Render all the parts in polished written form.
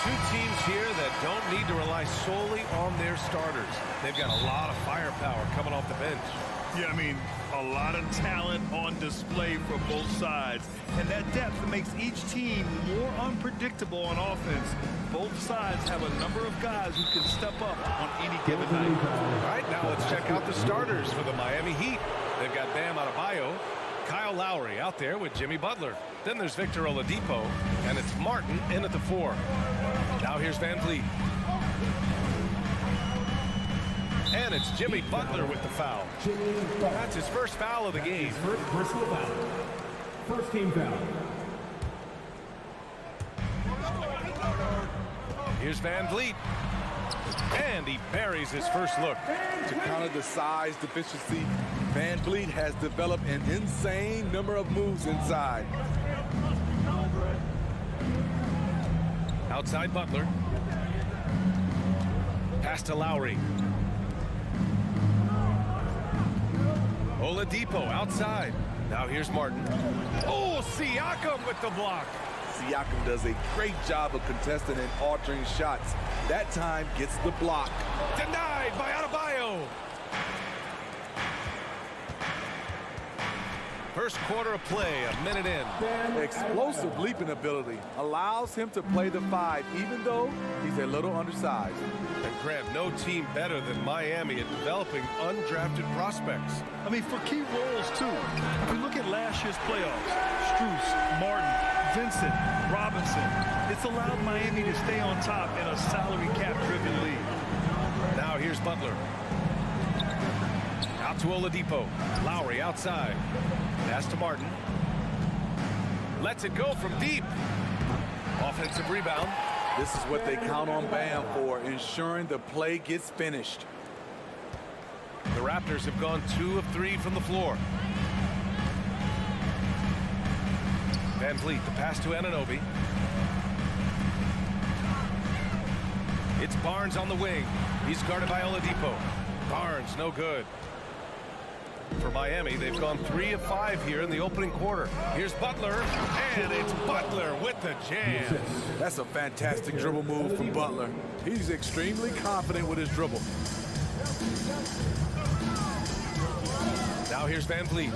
Two teams here that don't need to rely solely on their starters. They've got a lot of firepower coming off the bench. Yeah, I mean, a lot of talent on display for both sides. And that depth makes each team more unpredictable on offense. Both sides have a number of guys who can step up on any given night. All right, now let's check out the starters for the Miami Heat. They've got Bam Adebayo, Kyle Lowry out there with Jimmy Butler. Then there's Victor Oladipo, and it's Martin in at the 4. Now here's Van Vliet. And it's Jimmy Butler with the foul. That's his first foul of the game. Personal foul. First team foul. Here's Van Vliet. And he buries his first look. To counter the size deficiency, Van Vliet has developed an insane number of moves inside. Outside Butler. Pass to Lowry. Oladipo outside. Now here's Martin. Oh, Siakam with the block. Siakam does a great job of contesting and altering shots. That time gets the block. Denied by Adebayo. First quarter of play, a minute in. Explosive leaping ability allows him to play the 5, even though he's a little undersized. And Grant, no team better than Miami at developing undrafted prospects. I mean, for key roles, too. If you look at last year's playoffs, Strus, Martin, Vincent, Robinson, it's allowed Miami to stay on top in a salary cap-driven league. Now here's Butler. Out to Oladipo. Lowry outside. Pass to Martin. Lets it go from deep. Offensive rebound. This is what they count on Bam for, ensuring the play gets finished. The Raptors have gone 2 of 3 from the floor. Van Vliet, the pass to Anunoby. It's Barnes on the wing. He's guarded by Oladipo. Barnes, no good. For Miami, they've gone 3 of 5 here in the opening quarter. Here's Butler, and it's Butler with the jam. That's a fantastic dribble move from Butler. He's extremely confident with his dribble. Now here's Van Vliet.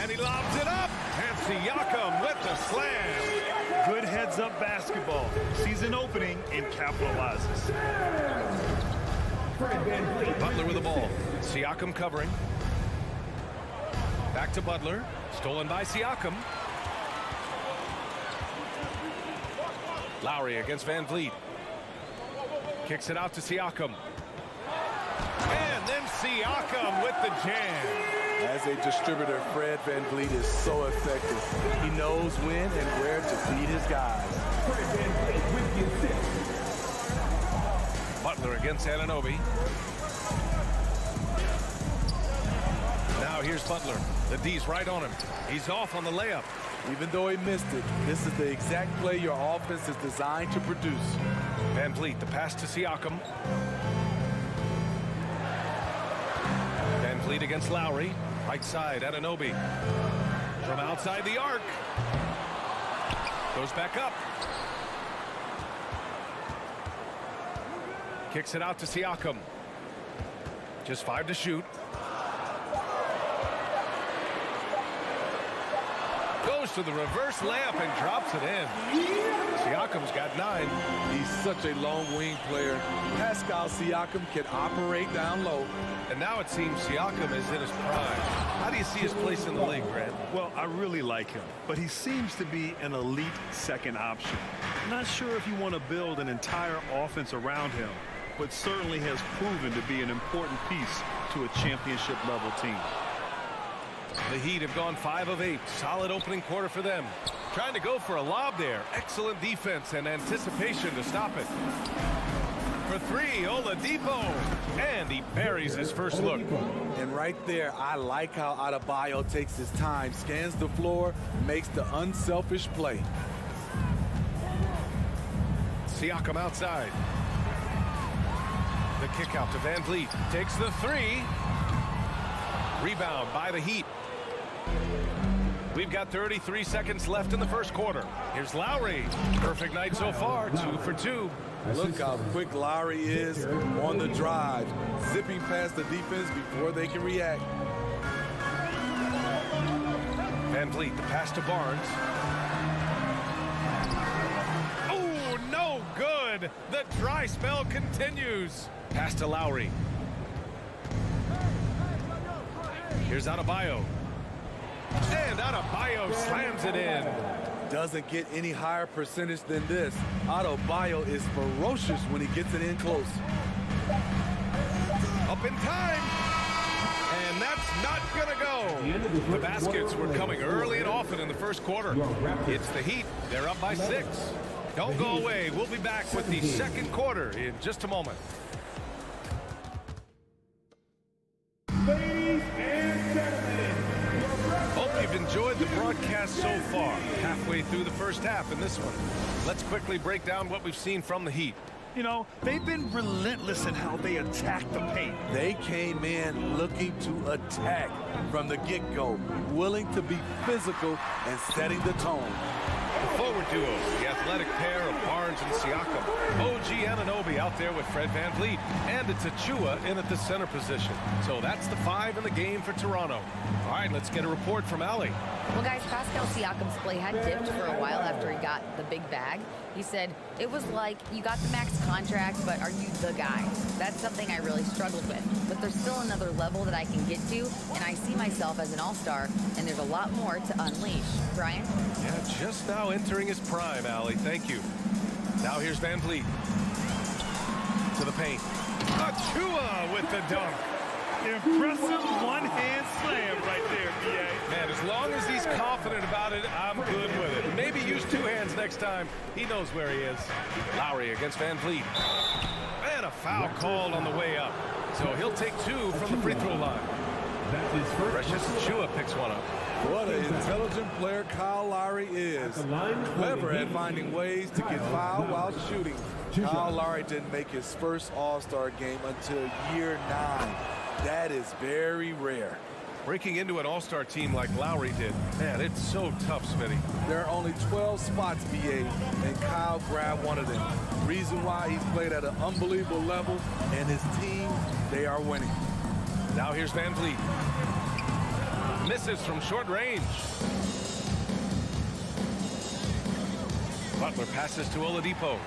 And he lobs it up, and Siakam with the slam. Good heads-up basketball. Sees an opening and capitalizes. Butler with the ball. Siakam covering. Back to Butler. Stolen by Siakam. Lowry against Van Vliet. Kicks it out to Siakam. And then Siakam with the jam. As a distributor, Fred Van Vliet is so effective. He knows when and where to feed his guys. Butler against Anunoby. Now here's Butler. The D's right on him. He's off on the layup. Even though he missed it, this is the exact play your offense is designed to produce. Van Vliet, the pass to Siakam. Van Vliet against Lowry. Right side, Anunoby. From outside the arc. Goes back up. Kicks it out to Siakam. Just 5 to shoot. Goes to the reverse layup and drops it in. Siakam's got 9. He's such a long wing player. Pascal Siakam can operate down low. And now it seems Siakam is in his prime. How do you see his place in the league, Grant? Well, I really like him, but he seems to be an elite second option. Not sure if you want to build an entire offense around him, but certainly has proven to be an important piece to a championship-level team. The Heat have gone 5 of 8. Solid opening quarter for them. Trying to go for a lob there. Excellent defense and anticipation to stop it. For 3, Oladipo. And he buries his first look. And right there, I like how Adebayo takes his time, scans the floor, makes the unselfish play. Siakam outside. The kick out to Van Vliet. Takes the 3. Rebound by the Heat. We've got 33 seconds left in the first quarter. Here's Lowry. Perfect night so far, 2 for 2. Look how quick Lowry is on the drive, zipping past the defense before they can react. Van Vliet, the pass to Barnes. Oh, no good. The dry spell continues. Pass to Lowry. Here's Adebayo. And Adebayo slams it in. Doesn't get any higher percentage than this. Adebayo is ferocious when he gets it in close. Up in time. And that's not going to go. The baskets were coming early and often in the first quarter. It's the Heat. They're up by 6. Don't go away. We'll be back with the second quarter in just a moment. Ladies and gentlemen, Hope you've enjoyed the broadcast so far. Halfway through the first half in this one. Let's quickly break down what we've seen from the Heat. You know, they've been relentless in how they attack the paint. They came in looking to attack from the get-go, willing to be physical and setting the tone. The forward duo, the athletic pair of Barnes and Siakam. OG Anunoby out there with Fred Van Vliet. And it's Achua in at the center position. So that's the 5 in the game for Toronto. All right, let's get a report from Allie. Well, guys, Pascal Siakam's play had dipped for a while after he got the big bag. He said, it was like, you got the max contract, but are you the guy? That's something I really struggled with. But there's still another level that I can get to, and I see myself as an all-star, and there's a lot more to unleash. Brian? Yeah, just now entering his prime, Allie. Thank you. Now here's Van Vliet. To the paint. Achua with the dunk. Impressive one-hand slam right there, B.A. Man, as long as he's confident about it, I'm good with it. Maybe use 2 hands next time. He knows where he is. Lowry against Van Vliet. And a foul called on the way up. So he'll take 2 from the free throw line. that's his first. Precious Achua picks one up. What an intelligent player Kyle Lowry is. Clever at finding ways to get fouled while shooting. Kyle Lowry didn't make his first All-Star game until year 9. That is very rare. Breaking into an all-star team like Lowry did, man, it's so tough, Smitty. There are only 12 spots, BA, and Kyle grabbed one of them. Reason why he's played at an unbelievable level, and his team, they are winning. Now here's Van Vliet. Misses from short range. Butler passes to Oladipo.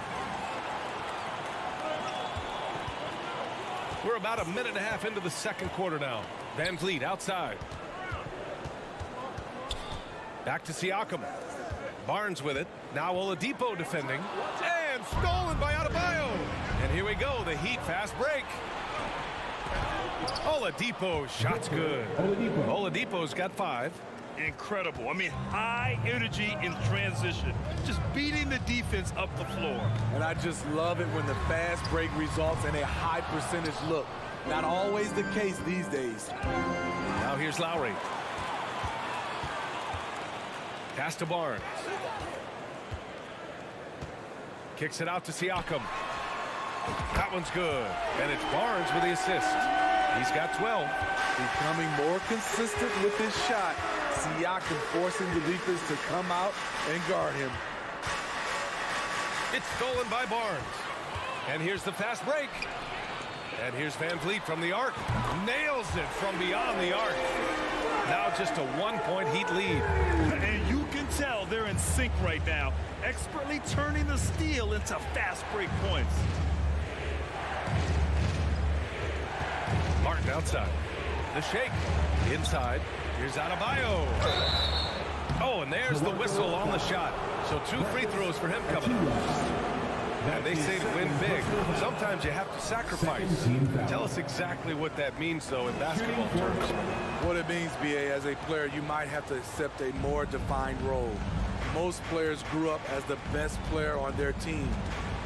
We're about a minute and a half into the second quarter now. Van Vliet outside. Back to Siakam. Barnes with it. Now Oladipo defending. And stolen by Adebayo. And here we go. The Heat fast break. Oladipo, shot's good. Oladipo's got 5. Incredible. I mean, high energy in transition. Just beating the defense up the floor. And I just love it when the fast break results in a high percentage look. Not always the case these days. Now here's Lowry. Pass to Barnes. Kicks it out to Siakam. That one's good. And it's Barnes with the assist. He's got 12. Becoming more consistent with his shot. Siakam forcing the defense to come out and guard him. It's stolen by Barnes. And here's the fast break. And here's Van Vliet from the arc. Nails it from beyond the arc. Now just a 1-point Heat lead. And you can tell they're in sync right now, expertly turning the steal into fast break points. Martin outside. The shake. Inside. Here's Adebayo. Oh, and there's the whistle on the shot. So 2 free throws for him coming up. And they say to win big, sometimes you have to sacrifice. Tell us exactly what that means, though, in basketball terms. What it means, BA, as a player, you might have to accept a more defined role. Most players grew up as the best player on their team.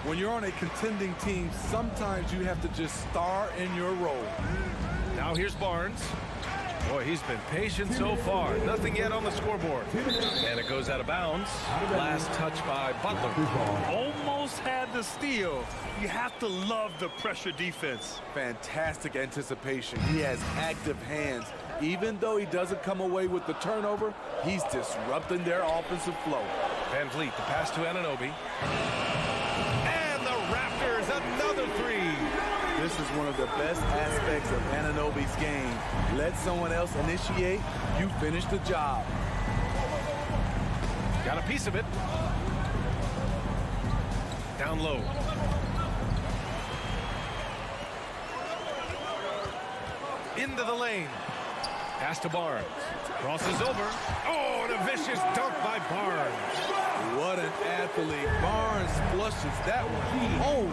When you're on a contending team, sometimes you have to just star in your role. Now here's Barnes. Boy, he's been patient so far. Nothing yet on the scoreboard. And it goes out of bounds. Last touch by Butler. Almost had the steal. You have to love the pressure defense. Fantastic anticipation. He has active hands, Even though he doesn't come away with the turnover, he's disrupting their offensive flow. Van Vliet, the pass to Anunoby. And the Raptors, another three. This is one of the best aspects of Anunoby's game. Let someone else initiate, you finish the job. Got a piece of it. Down low. Into the lane. Pass to Barnes. Crosses over. Oh, and a vicious dunk by Barnes. What an athlete. Barnes flushes that one home.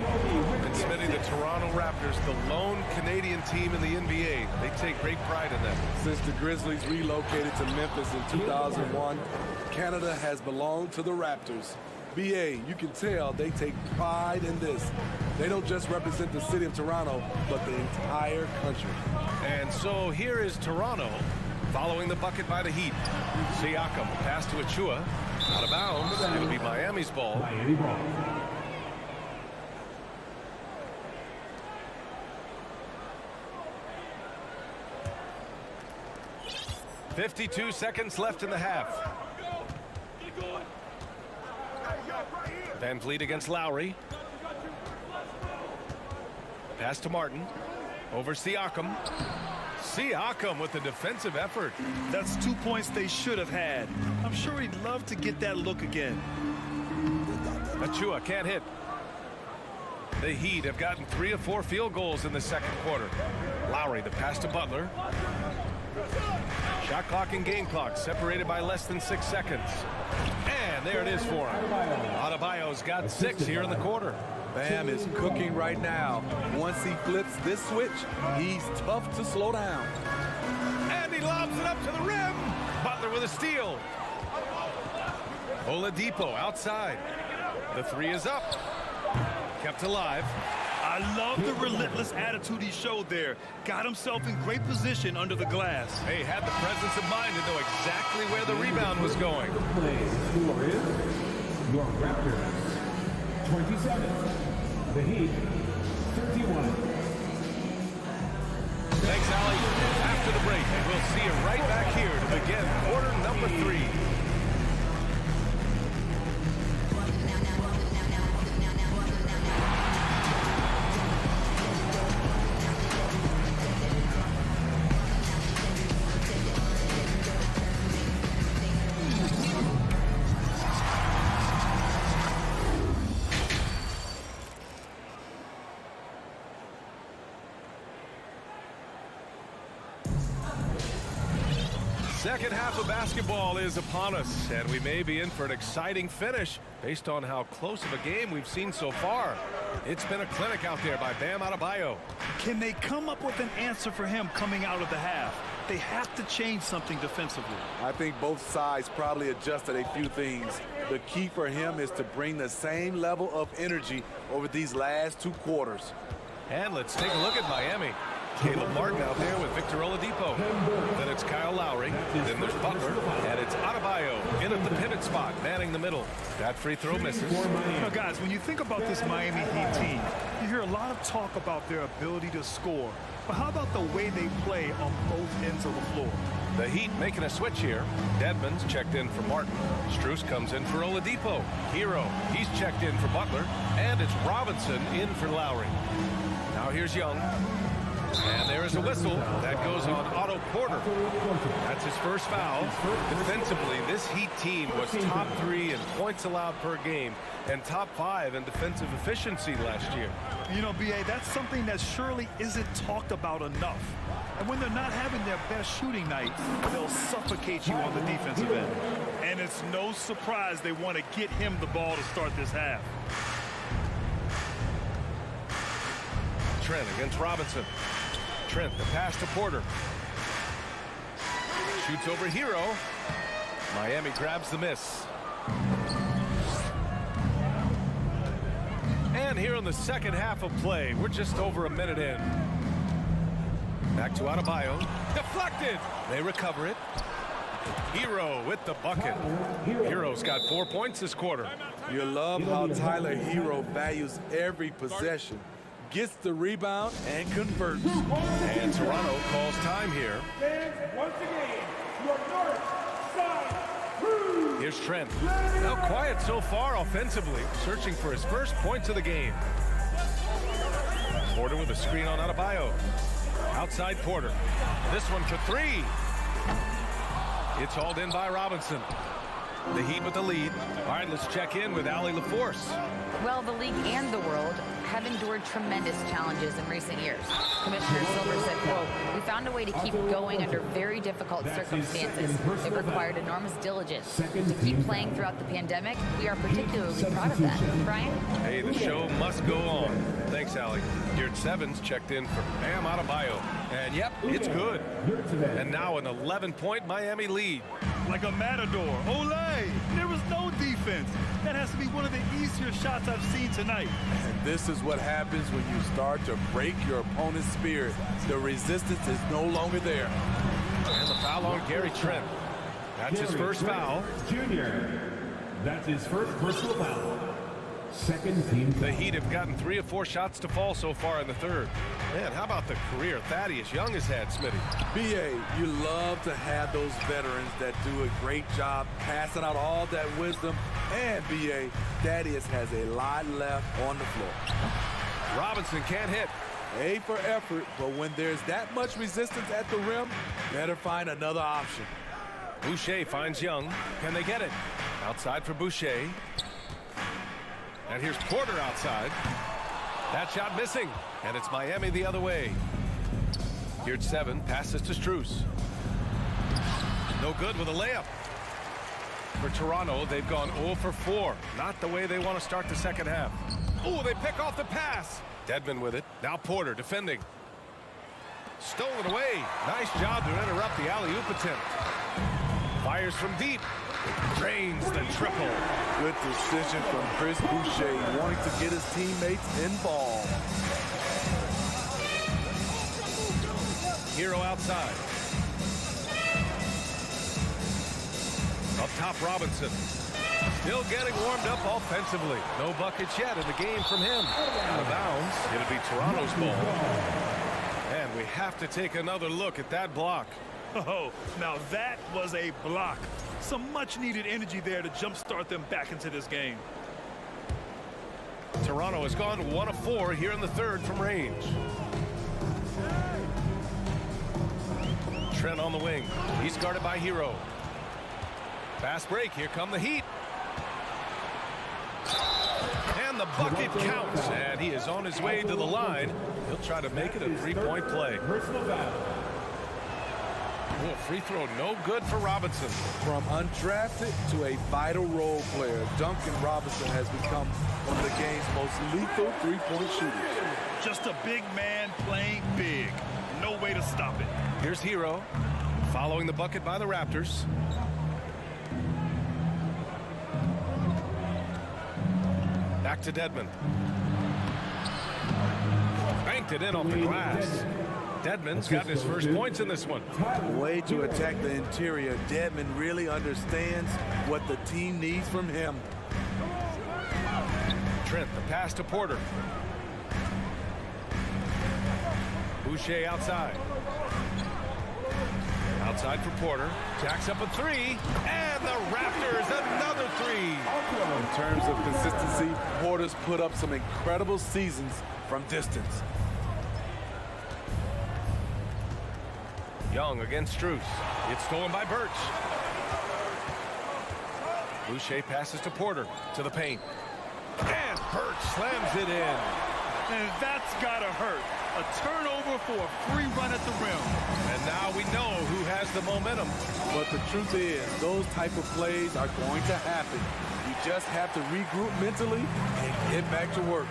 And Smitty, the Toronto Raptors, the lone Canadian team in the NBA. They take great pride in that. Since the Grizzlies relocated to Memphis in 2001, Canada has belonged to the Raptors. BA, you can tell they take pride in this. They don't just represent the city of Toronto, but the entire country. And so here is Toronto following the bucket by the Heat. Siakam, pass to Achua. Out of bounds. It'll be Miami's ball. Miami ball. 52 seconds left in the half. Van Vliet against Lowry. Pass to Martin. Over Siakam. Siakam with the defensive effort. That's 2 points they should have had. I'm sure he'd love to get that look again. Achua can't hit. The Heat have gotten 3 of 4 field goals in the second quarter. Lowry, the pass to Butler. Shot clock and game clock separated by less than 6 seconds. And there it is for him. Adebayo's got 6 here in the quarter. Bam is cooking right now. Once he flips this switch, he's tough to slow down. And he lobs it up to the rim. Butler with a steal. Oladipo outside. The 3 is up. Kept alive. I love the relentless attitude he showed there. Got himself in great position under the glass. Hey, had the presence of mind to know exactly where the rebound was going. Play score is your Raptors 27. The Heat 31. Thanks, Allie. After the break, and we'll see you right back here to begin quarter number 3. Second half of basketball is upon us, and we may be in for an exciting finish based on how close of a game we've seen so far. It's been a clinic out there by Bam Adebayo. Can they come up with an answer for him coming out of the half? They have to change something defensively. I think both sides probably adjusted a few things. The key for him is to bring the same level of energy over these last 2 quarters. And let's take a look at Miami. Caleb Martin out there with Victor Oladipo. Then it's Kyle Lowry. Then there's Butler. And it's Adebayo in at the pivot spot, manning the middle. That free throw misses. Now, guys, when you think about this Miami Heat team, you hear a lot of talk about their ability to score. But how about the way they play on both ends of the floor? The Heat making a switch here. Dedmon's checked in for Martin. Strus comes in for Oladipo. Hero, he's checked in for Butler. And it's Robinson in for Lowry. Now here's Young. And there is a whistle. That goes on Otto Porter. That's his first foul. Defensively, this Heat team was top 3 in points allowed per game and top 5 in defensive efficiency last year. You know, B.A., that's something that surely isn't talked about enough. And when they're not having their best shooting night, they'll suffocate you on the defensive end. And it's no surprise they want to get him the ball to start this half. Trent against Robinson. Trent, the pass to Porter. Shoots over Hero. Miami grabs the miss. And here in the second half of play, we're just over a minute in. Back to Adebayo. Deflected. They recover it. Hero with the bucket. Hero's got 4 points this quarter. You love how Tyler Hero values every possession. gets the rebound and converts. And Toronto calls time here. Fans, once again, your north side crew. Here's Trent. Now quiet so far offensively, searching for his first points of the game. Porter with a screen on Adebayo. Outside Porter. This one for three. It's hauled in by Robinson. The Heat with the lead. All right, let's check in with Allie LaForce. Well, the league and the world have endured tremendous challenges in recent years. Commissioner Silver said, quote, "We found a way to keep going under very difficult circumstances. It required enormous diligence. To keep playing throughout the pandemic, we are particularly proud of that." Brian? Hey, the show must go on. Thanks, Allie. Yurt Sevens checked in for Bam Adebayo. And yep, it's good. And now an 11-point Miami lead. Like a matador. Olay! There was no defense. That has to be one of the easier shots I've seen tonight. And this is what happens when you start to break your opponent's spirit. The resistance is no longer there. And the foul on Gary Trent. That's his first foul. Junior. That's his first personal foul. Second team foul. The Heat have gotten 3 of 4 shots to fall so far in the third. Man, how about the career Thaddeus Young has had, Smitty? BA, you love to have those veterans that do a great job passing out all that wisdom. And BA, Thaddeus has a lot left on the floor. Robinson can't hit. A for effort, but when there's that much resistance at the rim, better find another option. Boucher finds Young. Can they get it? Outside for Boucher. And here's Porter outside. That shot missing. And it's Miami the other way. Yurt 7 passes to Strus. No good with a layup. For Toronto, they've gone 0 for 4. Not the way they want to start the second half. Oh, they pick off the pass. Dedmon with it. Now Porter defending. Stolen away. Nice job to interrupt the alley-oop attempt. Fires from deep. Drains the triple. Good decision from Chris Boucher, wanting to get his teammates involved. Hero outside. Up top, Robinson. Still getting warmed up offensively. No buckets yet in the game from him. Out of bounds. It'll be Toronto's ball. And we have to take another look at that block. Oh, now that was a block. Some much-needed energy there to jumpstart them back into this game. Toronto has gone 1 of 4 here in the third from range. Trent on the wing. He's guarded by Hero. Fast break. Here come the Heat. And the bucket counts. And he is on his way to the line. He'll try to make it a 3-point play. Personal foul. Oh, free throw no good for Robinson. From undrafted to a vital role player, Duncan Robinson has become one of the game's most lethal three-point shooters. Just a big man playing big. No way to stop it. Here's Hero, following the bucket by the Raptors. Back to Dedmon. Banked it in off the glass. Dedmon's gotten his first points in this one. Way to attack the interior. Dedmon really understands what the team needs from him. Trent, the pass to Porter. Boucher outside. Outside for Porter. Jacks up a 3. And the Raptors, another 3. In terms of consistency, Porter's put up some incredible seasons from distance. Young against Strus. It's stolen by Birch. Boucher passes to Porter to the paint. And Birch slams it in. And that's gotta hurt. A turnover for a free run at the rim. And now we know who has the momentum. But the truth is, those type of plays are going to happen. You just have to regroup mentally and get back to work.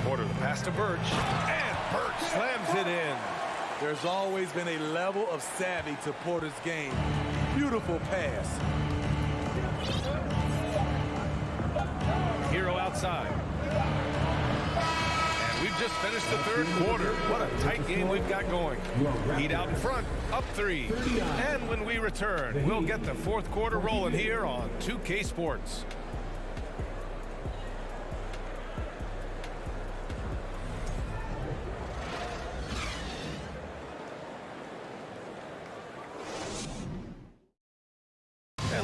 Porter, the pass to Birch. And Birch slams it in. There's always been a level of savvy to Porter's game. Beautiful pass. Hero outside. And we've just finished the third quarter. What a tight game we've got going. Heat out in front, up 3. And when we return, we'll get the fourth quarter rolling here on 2K Sports.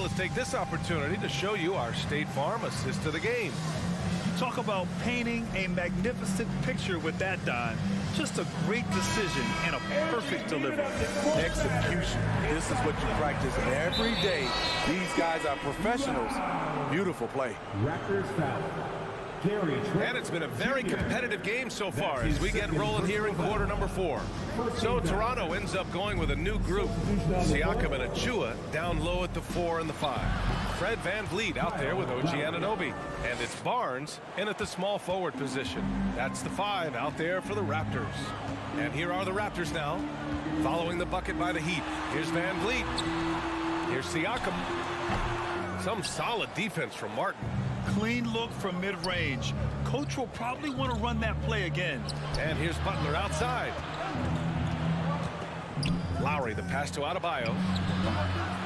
let's take this opportunity to show you our State Farm assist of the game. Talk about painting a magnificent picture with that, Don. Just a great decision and a perfect delivery. Execution. This is what you practice every day. These guys are professionals. Beautiful play. Raptors foul. And it's been a very competitive game so far as we get rolling here in quarter number 4. So Toronto ends up going with a new group. Siakam and Achua down low at the 4 and the 5. Fred VanVleet out there with OG Anunoby. And it's Barnes in at the small forward position. That's the 5 out there for the Raptors. And here are the Raptors now, following the bucket by the Heat. Here's VanVleet. Here's Siakam. Some solid defense from Martin. Clean look from mid-range. Coach will probably want to run that play again. And here's Butler outside. Lowry, the pass to Adebayo.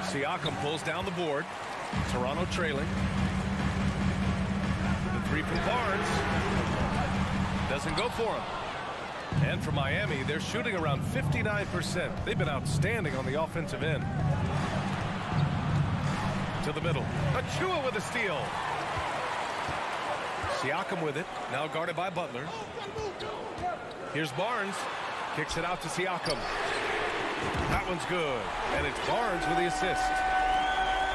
Siakam pulls down the board. Toronto trailing. The 3 from Barnes. Doesn't go for him. And for Miami, they're shooting around 59%. They've been outstanding on the offensive end. To the middle. Achua with a steal. Siakam with it, now guarded by Butler. Here's Barnes, kicks it out to Siakam. That one's good, and it's Barnes with the assist.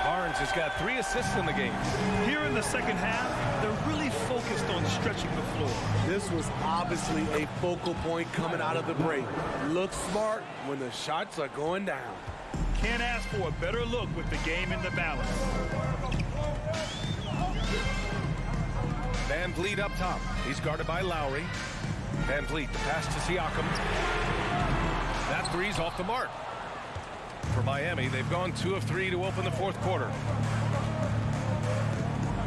Barnes has got 3 assists in the game. Here in the second half, they're really focused on stretching the floor. This was obviously a focal point coming out of the break. Look smart when the shots are going down. Can't ask for a better look with the game in the balance. VanVleet up top. He's guarded by Lowry. VanVleet, the pass to Siakam. That 3's off the mark. For Miami, they've gone 2 of 3 to open the 4th quarter.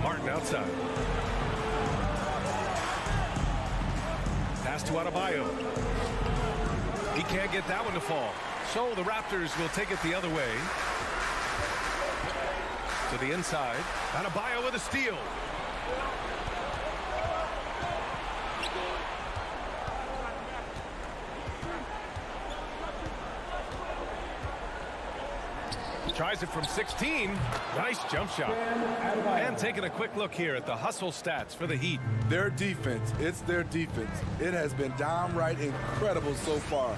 Martin outside. Pass to Adebayo. He can't get that one to fall. So the Raptors will take it the other way. To the inside. Adebayo with a steal. Tries it from 16. Nice jump shot. And taking a quick look here at the hustle stats for the Heat. Their defense, it's their defense. It has been downright incredible so far.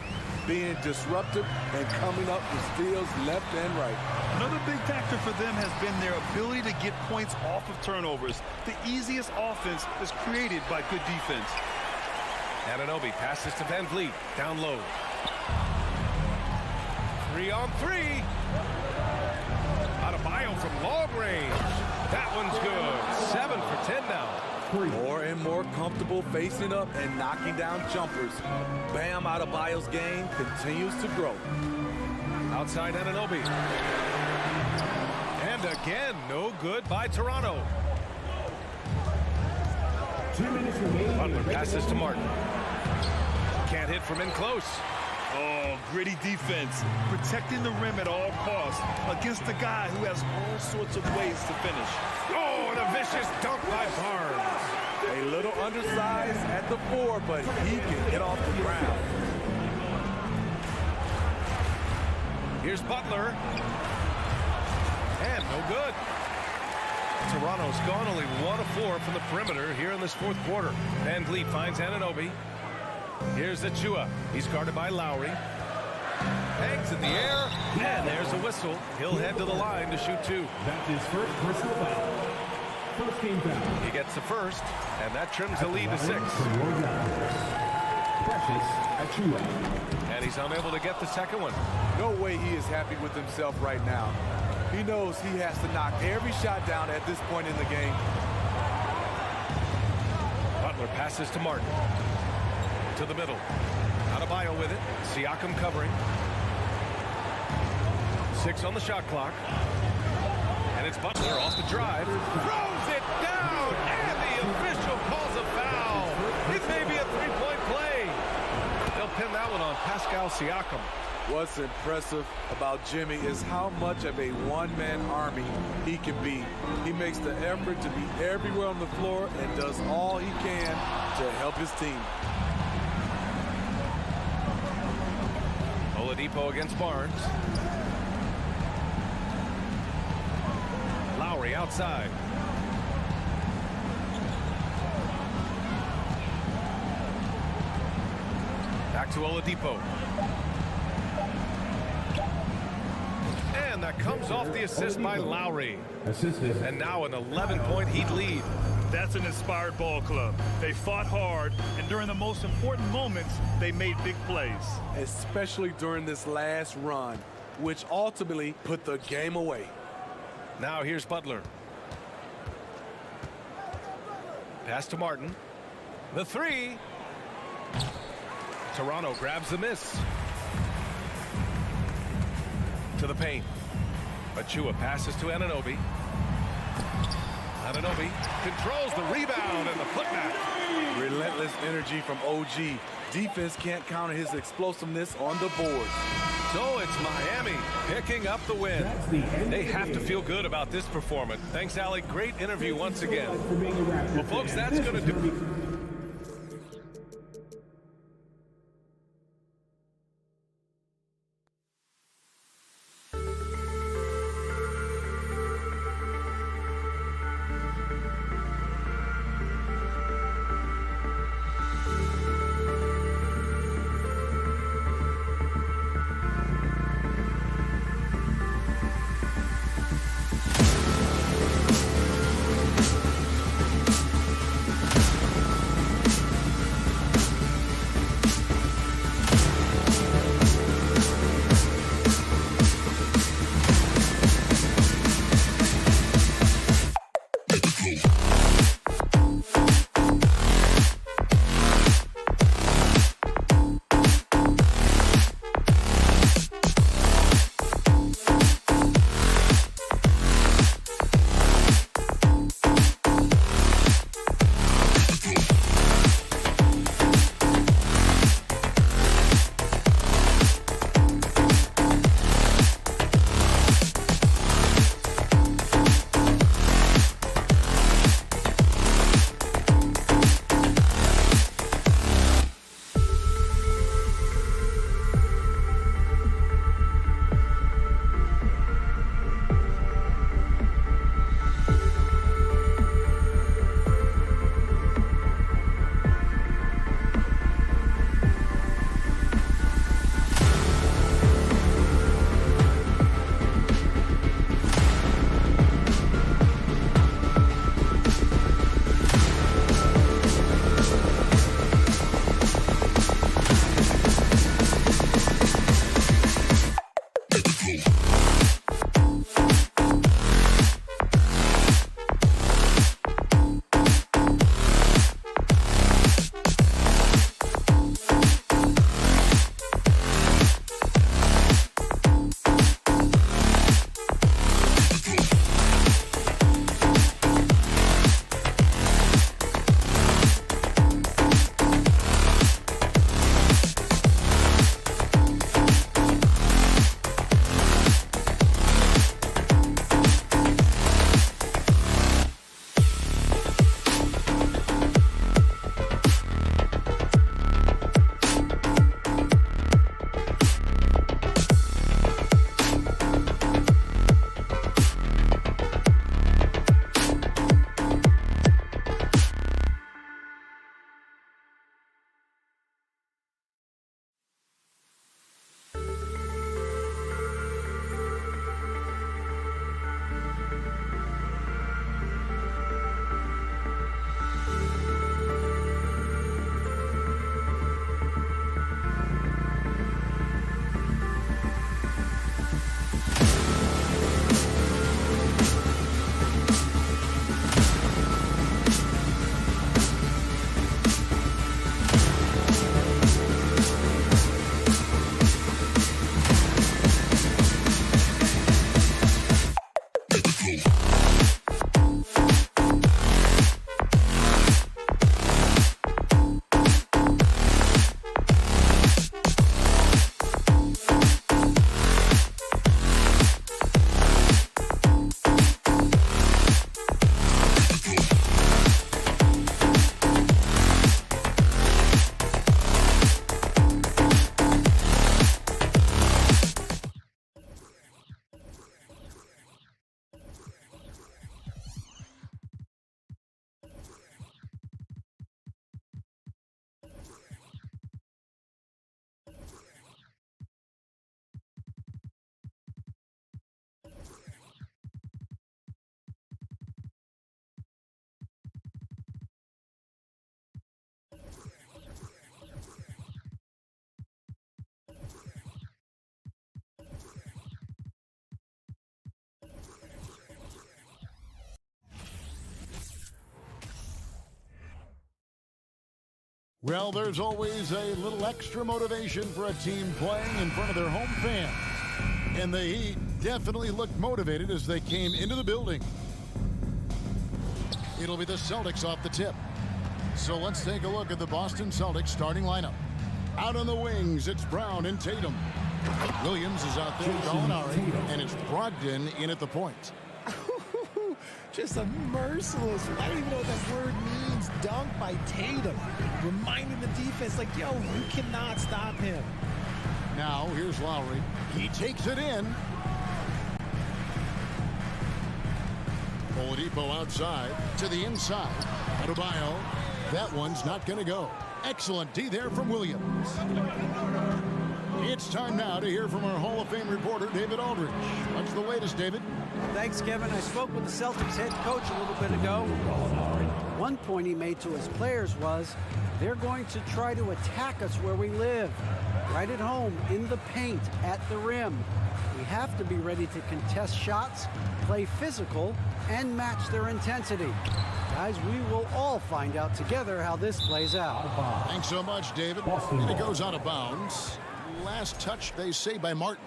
Being disruptive and coming up with steals left and right. Another big factor for them has been their ability to get points off of turnovers. The easiest offense is created by good defense. Anunoby passes to VanVleet. Down low. 3 on 3. Adebayo from long range. That one's good. 7 for 10 now. More and more comfortable facing up and knocking down jumpers. Bam Adebayo's game continues to grow. Outside Anunoby. And again, no good by Toronto. 2 minutes remaining. Butler passes to Martin. Can't hit from in close. Oh, gritty defense. Protecting the rim at all costs against a guy who has all sorts of ways to finish. Oh, and a vicious dunk by Barnes. A little undersized at the 4, but he can get off the ground. Here's Butler. And no good. Toronto's gone only 1 of 4 from the perimeter here in this 4th quarter. VanVleet finds Anunoby. Here's Achua. He's guarded by Lowry. Hangs in the air. And there's a whistle. He'll head to the line to shoot 2. That's his first personal foul. First team foul. He gets the first, and that trims the lead to 6. Precious Achua. And he's unable to get the second one. No way he is happy with himself right now. He knows he has to knock every shot down at this point in the game. Butler passes to Martin. To the middle. Adebayo with it. Siakam covering. 6 on the shot clock. And it's Butler off the drive. Throws it down. And the official calls a foul. It may be a 3-point play. They'll pin that one on Pascal Siakam. What's impressive about Jimmy is how much of a one-man army he can be. He makes the effort to be everywhere on the floor and does all he can to help his team. Oladipo against Barnes. Lowry outside. Back to Oladipo. And that comes off the assist by Lowry. And now an 11-point Heat lead. That's an inspired ball club. They fought hard, and during the most important moments, they made big plays. Especially during this last run, which ultimately put the game away. Now here's Butler. Pass to Martin. The three. Toronto grabs the miss. To the paint. Achua passes to Anunoby. Anunoby controls the rebound and the putback. Relentless energy from OG. Defense can't counter his explosiveness on the board. So it's Miami picking up the win. They have to feel good about this performance. Thanks, Allie. Great interview once again. Well, folks, that's going to do. Well, there's always a little extra motivation for a team playing in front of their home fans. And the Heat definitely looked motivated as they came into the building. It'll be the Celtics off the tip. So let's take a look at the Boston Celtics starting lineup. Out on the wings, it's Brown and Tatum. Williams is out there, Gallinari, and it's Brogdon in at the point. Just a merciless, I don't even know what that word means, dunk by Tatum. Reminding the defense, like, yo, you cannot stop him. Now, here's Lowry. He takes it in. Oladipo outside to the inside. Adebayo. That one's not going to go. Excellent D there from Williams. It's time now to hear from our Hall of Fame reporter, David Aldridge. What's the latest, David? Thanks, Kevin. I spoke with the Celtics head coach a little bit ago. One point he made to his players was, they're going to try to attack us where we live. Right at home, in the paint, at the rim. We have to be ready to contest shots, play physical, and match their intensity. Guys, we will all find out together how this plays out. Thanks so much, David. And it goes out of bounds. Last touch, they say, by Martin.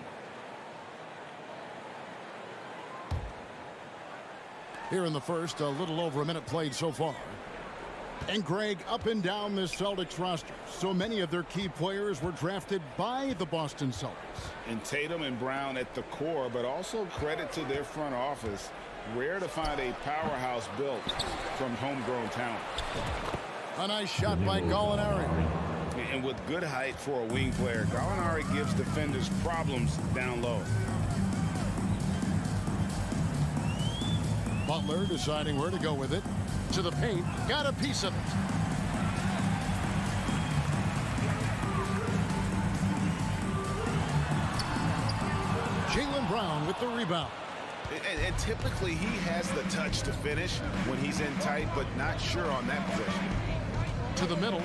Here in the first, a little over a minute played so far. And Greg, up and down this Celtics roster, so many of their key players were drafted by the Boston Celtics. And Tatum and Brown at the core, but also credit to their front office. Rare to find a powerhouse built from homegrown talent. A nice shot by Gallinari. And with good height for a wing player, Gallinari gives defenders problems down low. Butler deciding where to go with it. To the paint. Got a piece of it. Jaylen Brown with the rebound. And typically he has the touch to finish when he's in tight, but not sure on that possession. To the middle.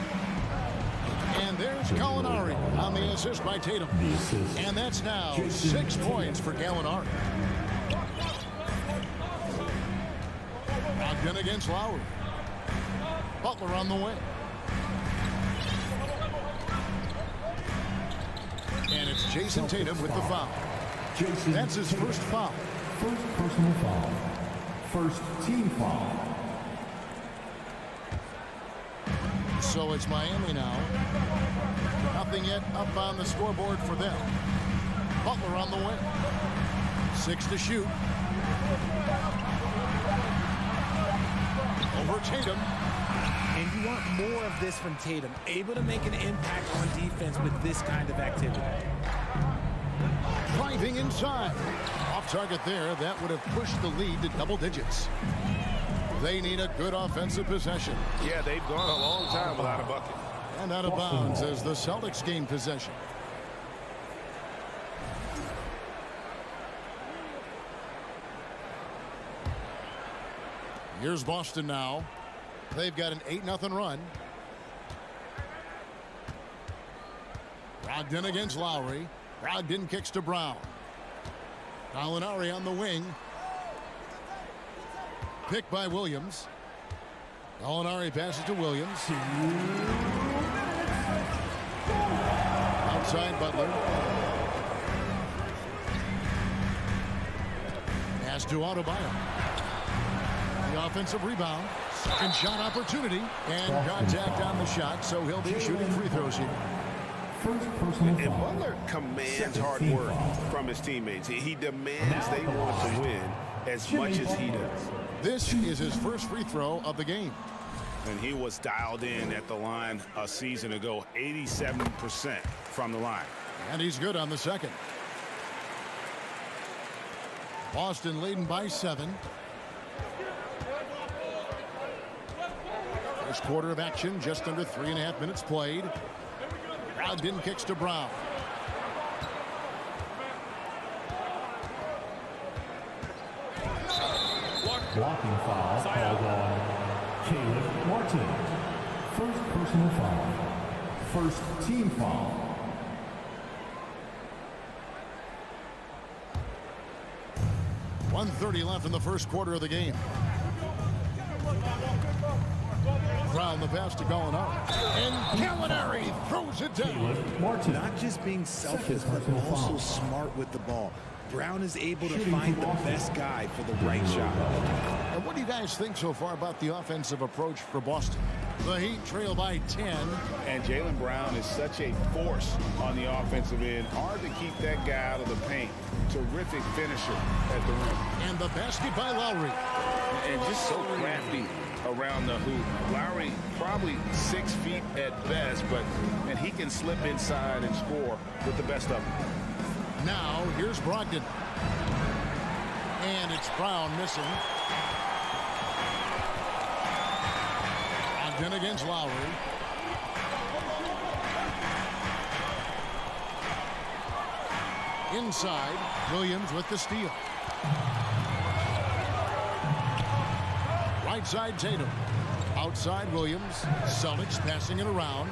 And there's Gallinari on the assist by Tatum. And that's now 6 points for Gallinari. Brogdon against Lowry. Butler on the wing. And it's Jason Tatum with the foul. That's his first foul. First personal foul. First team foul. So it's Miami now. Nothing yet up on the scoreboard for them. Butler on the wing. 6 to shoot. Over Tatum. And you want more of this from Tatum. Able to make an impact on defense with this kind of activity. Driving inside. Off target there. That would have pushed the lead to double digits. They need a good offensive possession. Yeah, they've gone a long time without a bucket. And out of bounds as the Celtics gain possession. Here's Boston now. They've got an 8-0 run. Brogdon against Lowry. Brogdon kicks to Brown. Gallinari on the wing. Picked by Williams. Gallinari passes to Williams. Outside Butler. Pass to Adebayo. The offensive rebound. Second shot opportunity. And contact on the shot, so he'll be shooting free throws here. First personal And foul. Butler commands hard work from his teammates. He demands they want to win as much as he does. This is his first free throw of the game. And he was dialed in at the line a season ago, 87% from the line. And he's good on the second. Boston leading by 7. First quarter of action, just under 3.5 minutes played. Brogdon kicks to Brown. Blocking foul called on Caleb Martin. First personal foul. First team foul. .130 left in the first quarter of the game. Brown Brown the pass to Gallinari. And Gallinari throws it down. Not just being selfish, but also smart with the ball. Brown is able to find the best guy for the right shot. And what do you guys think so far about the offensive approach for Boston? The Heat trail by 10. And Jaylen Brown is such a force on the offensive end. Hard to keep that guy out of the paint. Terrific finisher at the rim. And the basket by Lowry. And just so crafty around the hoop. Lowry probably 6 feet at best, but and he can slip inside and score with the best of them. Now, here's Brogdon. And it's Brown missing. Brogdon against Lowry. Inside, Williams with the steal. Right side, Tatum. Outside, Williams. Celtics passing it around.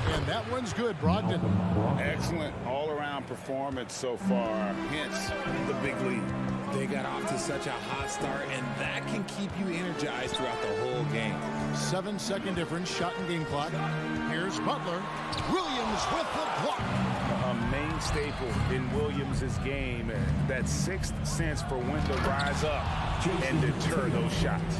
And that one's good, Brogdon. Excellent all-around performance so far, hence the big lead. They got off to such a hot start, and that can keep you energized throughout the whole game. 7-second difference, shot and game clock. Here's Butler. Williams with the block. A main staple in Williams' game, that sixth sense for when to rise up and deter those shots.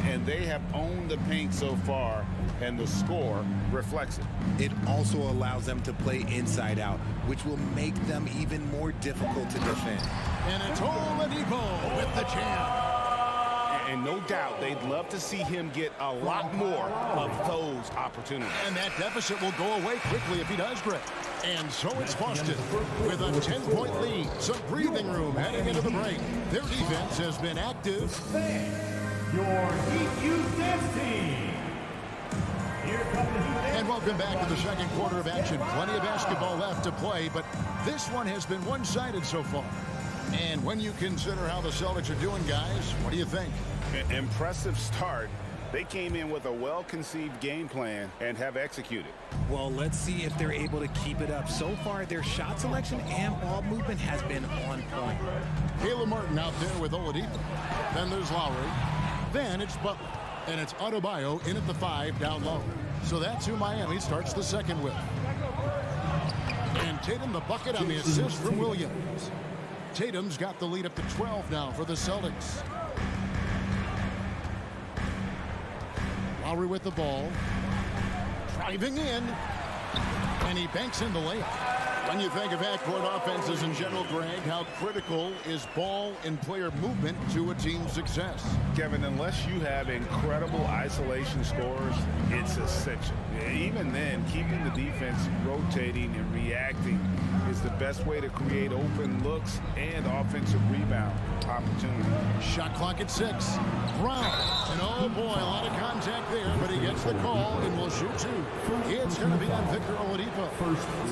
And they have owned the paint so far, and the score reflects it. It also allows them to play inside out, which will make them even more difficult to defend. And it's Oladipo with the jam. And no doubt they'd love to see him get a lot more of those opportunities. And that deficit will go away quickly if he does, Greg. And so it's Boston with a 10-point lead. Some breathing room heading into the break. Their defense has been active. Your Heat Youth Dance Team. And welcome back to the second quarter of action. Plenty of basketball left to play, but this one has been one-sided so far. And when you consider how the Celtics are doing, guys, what do you think? Impressive start. They came in with a well-conceived game plan and have executed. Well, let's see if they're able to keep it up. So far, their shot selection and ball movement has been on point. Caleb Martin out there with Oladipo. Then there's Lowry. Then it's Butler. And it's Adebayo in at the 5 down low. So that's who Miami starts the second with. And Tatum the bucket on the assist from Williams. Tatum's got the lead up to 12 now for the Celtics. Lowry with the ball. Driving in. And he banks in the layup. When you think of half-court offenses in general, Greg, how critical is ball and player movement to a team's success? Kevin, unless you have incredible isolation scores, it's essential. Even then, keeping the defense rotating and reacting is the best way to create open looks and offensive rebound opportunity. Shot clock at 6. Brown. And oh boy, a lot of contact there, but he gets the call and will shoot 2. It's going to be on Victor Oladipo.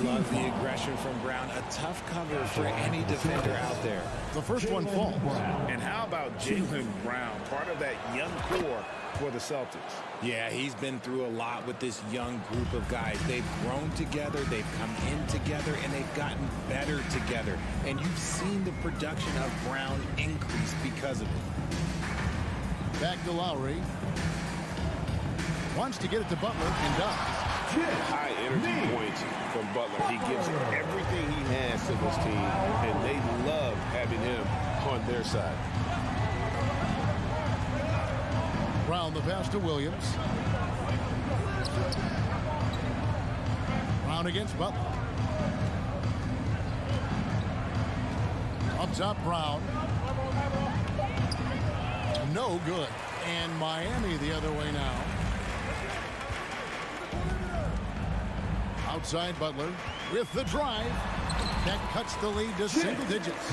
Love the aggression from Brown. A tough cover for any defender out there. The first one falls. And how about Jaylen Brown, part of that young core for the Celtics? Yeah, he's been through a lot with this young group of guys. They've grown together, they've come in together, and they've gotten better together. And you've seen the production of Brown increase because of it. Back to Lowry. Wants to get it to Butler and does. High energy points from Butler. He gives everything he has to this team, and they love having him on their side. Brown the pass to Williams. Brown against Butler. Up top, Brown. No good. And Miami the other way now. Outside Butler with the drive. That cuts the lead to single digits.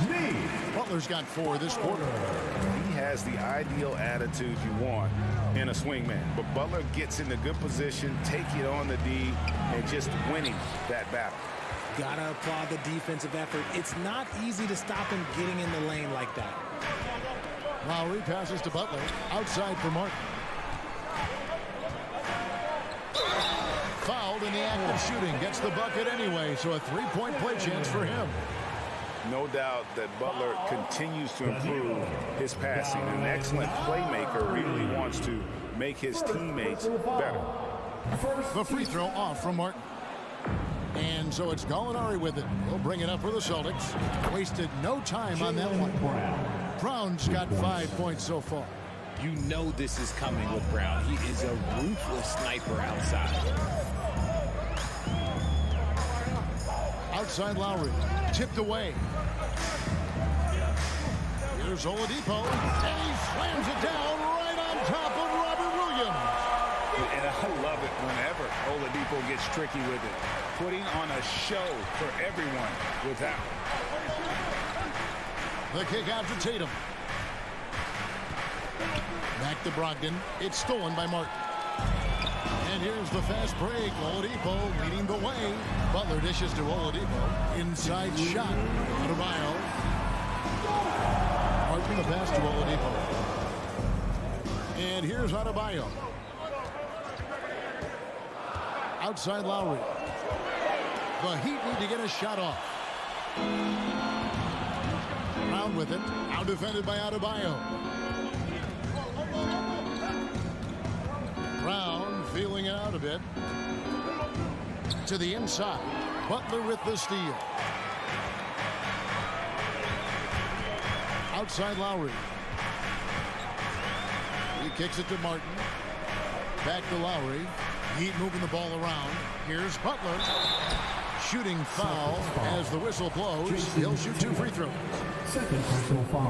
Butler's got 4 this quarter. He has the ideal attitude you want in a swingman. But Butler gets in a good position, take it on the D, and just winning that battle. Gotta applaud the defensive effort. It's not easy to stop him getting in the lane like that. Lowry passes to Butler. Outside for Martin. Fouled in the act of shooting. Gets the bucket anyway, so a 3-point play chance for him. No doubt that Butler continues to improve his passing. An excellent playmaker really wants to make his teammates better. The free throw off from Martin. And so it's Gallinari with it. He'll bring it up for the Celtics. Wasted no time on that one. Brown's got 5 points so far. You know this is coming with Brown. He is a ruthless sniper outside. Outside Lowry. Tipped away. Here's Oladipo. And he slams it down right on top of Robert Williams. And I love it whenever Oladipo gets tricky with it. Putting on a show for everyone without. The kick out to Tatum. Back to Brogdon. It's stolen by Martin. And here's the fast break. Oladipo leading the way. Butler dishes to Oladipo. Inside shot. Adebayo. Martin the pass to Oladipo. And here's Adebayo. Outside Lowry. The Heat need to get a shot off. Brown with it. Now defended by Adebayo. Brown feeling it out a bit. To the inside. Butler with the steal. Outside Lowry. He kicks it to Martin. Back to Lowry. Heat moving the ball around. Here's Butler. Shooting foul as the whistle blows. He'll shoot 2 free throws.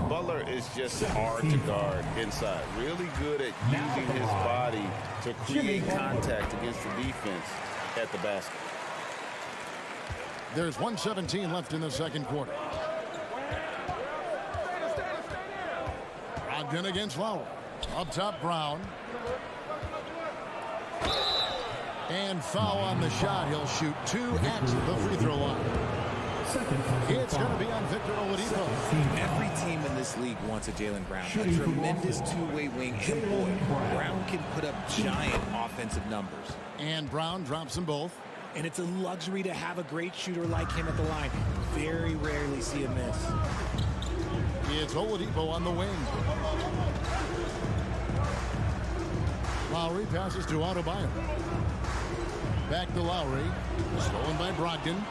Butler is just hard to guard inside. Really good at using his body to create contact against the defense at the basket. There's 1:17 left in the second quarter. Brogdon against Lowry. Up top, Brown. And foul on the shot. He'll shoot 2 at the free throw line. It's going to be on Victor Oladipo. Every team in this league wants a Jaylen Brown. A tremendous two-way wing. And boy, Brown can put up giant offensive numbers. And Brown drops them both. And it's a luxury to have a great shooter like him at the line. Very rarely see a miss. It's Oladipo on the wing. Lowry passes to Adebayo. Back to Lowry. Stolen by Brogdon.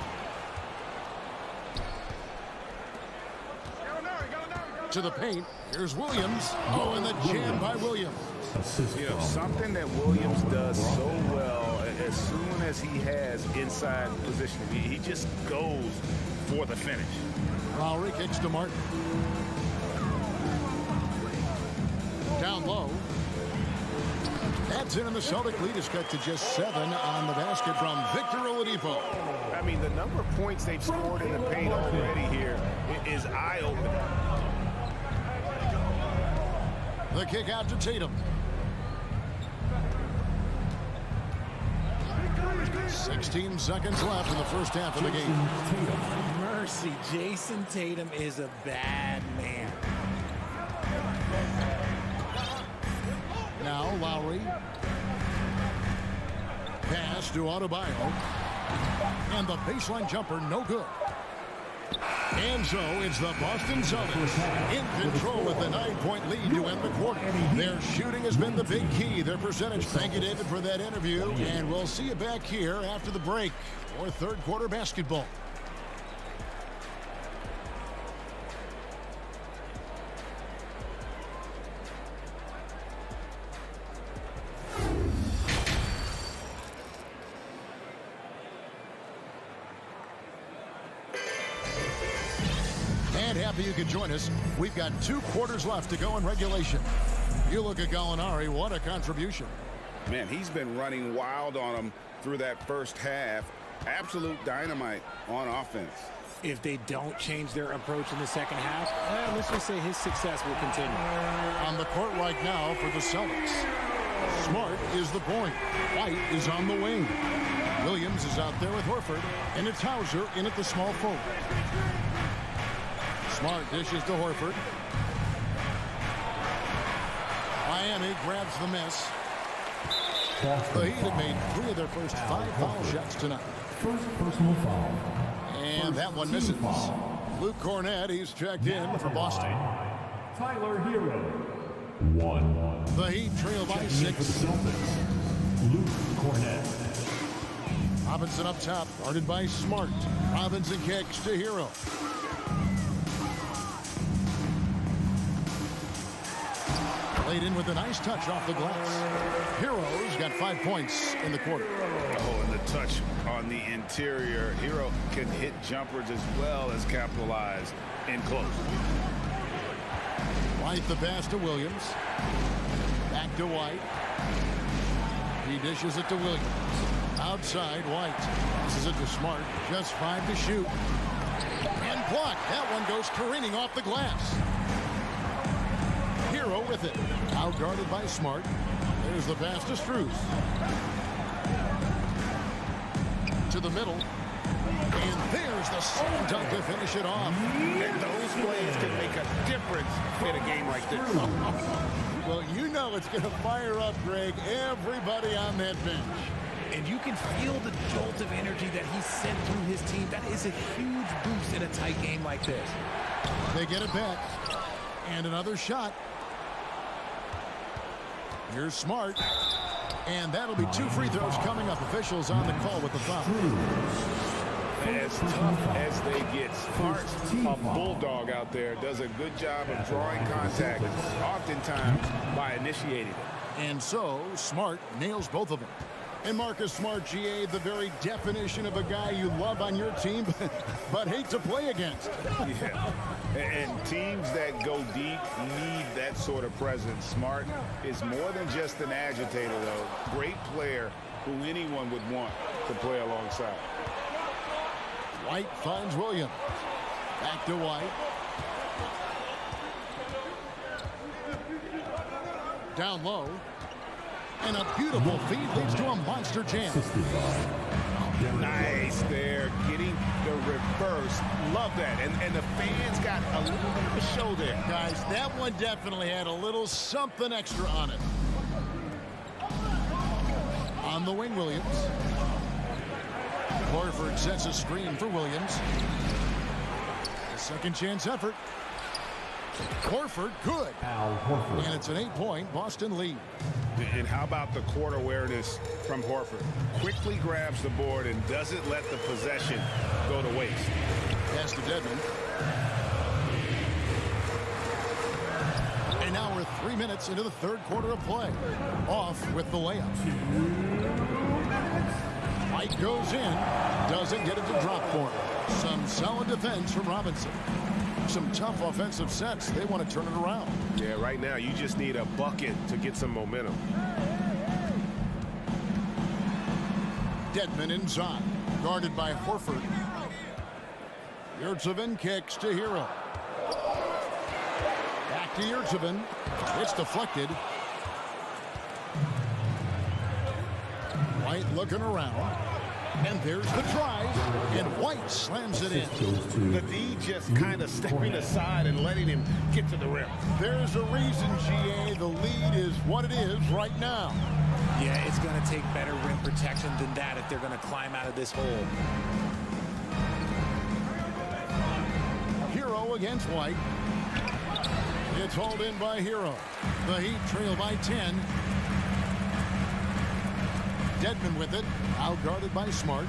To the paint. Here's Williams. Oh, and the jam by Williams. You know, something that Williams does so well as soon as he has inside position, he just goes for the finish. Lowry kicks to Martin. Down low. That's in, and the Celtic lead is cut to just 7 on the basket from Victor Oladipo. I mean, the number of points they've scored in the paint already here is eye-opening. The kick out to Tatum. 16 seconds left in the first half of the game. Mercy, Jason Tatum is a bad man. Now Lowry. Pass to Adebayo. And the baseline jumper, no good. And so it's the Boston Celtics in control with the 9-point lead to end the quarter. Their shooting has been the big key, their percentage. Thank you, David, for that interview. And we'll see you back here after the break for third quarter basketball. Happy you could join us. We've got 2 quarters left to go in regulation. You look at Gallinari, what a contribution. Man, he's been running wild on them through that first half. Absolute dynamite on offense. If they don't change their approach in the second half, let's just say his success will continue. On the court right now for the Celtics. Smart is the point. White is on the wing. Williams is out there with Horford, and it's Hauser in at the small forward. Smart dishes to Horford. Miami grabs the miss. The Heat have made 3 of their first 5 foul shots tonight. First personal foul. And that one misses. Luke Cornett, he's checked in for Boston. Tyler Hero, 1. The Heat trail by 6. For the Celtics, Luke Cornett. Robinson up top, guarded by Smart. Robinson kicks to Hero. Laid in with a nice touch off the glass. Hero's got 5 points in the quarter. Oh, and the touch on the interior. Hero can hit jumpers as well as capitalize in close. White the pass to Williams. Back to White. He dishes it to Williams. Outside, White. Passes it to Smart. Just 5 to shoot. And blocked. That one goes careening off the glass. Hero with it. Out guarded by Smart. There's the pass to Strus. To the middle. And there's the slam dunk to finish it off. And those plays can make a difference in a game like this. Well, you know it's going to fire up, Greg, everybody on that bench. And you can feel the jolt of energy that he sent through his team. That is a huge boost in a tight game like this. They get it back. And another shot. Here's Smart. And that'll be 2 free throws coming up. Officials on the call with the foul. As tough as they get, Smart, a bulldog out there, does a good job of drawing contact, oftentimes by initiating it. And so, Smart nails both of them. And Marcus Smart, GA, the very definition of a guy you love on your team, but hate to play against. Yeah, and teams that go deep need that sort of presence. Smart is more than just an agitator, though. Great player who anyone would want to play alongside. White finds Williams. Back to White. Down low. And a beautiful feed leads to a monster jam. Nice there, getting the reverse. Love that. And the fans got a little bit of a show there. Guys, that one definitely had a little something extra on it. On the wing, Williams. Horford sets a screen for Williams. A second chance effort. Horford, good. And it's an 8-point Boston lead. And how about the court awareness from Horford? Quickly grabs the board and doesn't let the possession go to waste. Pass to Dedmon. And now we're 3 minutes into the third quarter of play. Off with the layup. White goes in. Doesn't get it to drop for him. Some solid defense from Robinson. Some tough offensive sets. They want to turn it around. Yeah, right now you just need a bucket to get some momentum. Dedmon inside. Guarded by Horford. Yurtseven kicks to Hero. Back to Yurtseven. It's deflected. White looking around. And there's the drive. And White slams it in. The D just kind of stepping aside and letting him get to the rim. There's a reason, GA, the lead is what it is right now. Yeah, it's going to take better rim protection than that if they're going to climb out of this hole. Hero against White. It's hauled in by Hero. The Heat trail by 10. Dedmon with it. Out guarded by Smart.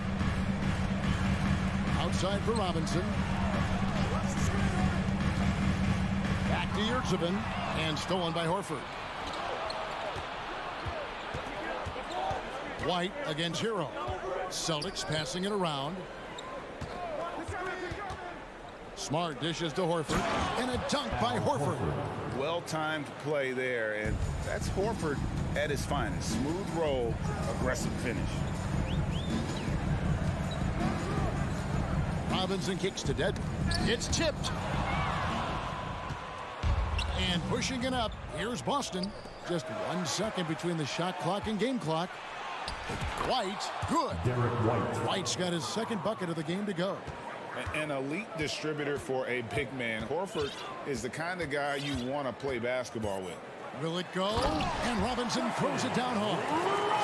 Outside for Robinson. Back to Yurtseven. And stolen by Horford. White against Hero. Celtics passing it around. Smart dishes to Horford. And a dunk by Horford. Well-timed play there, and that's Horford at his finest. Smooth roll, aggressive finish. Robinson kicks to Dedmon. It's tipped. And pushing it up, here's Boston. Just 1 second between the shot clock and game clock. White, good. Derek White. White's got his second bucket of the game to go. An elite distributor for a big man. Horford is the kind of guy you want to play basketball with. Will it go? And Robinson throws it down hard.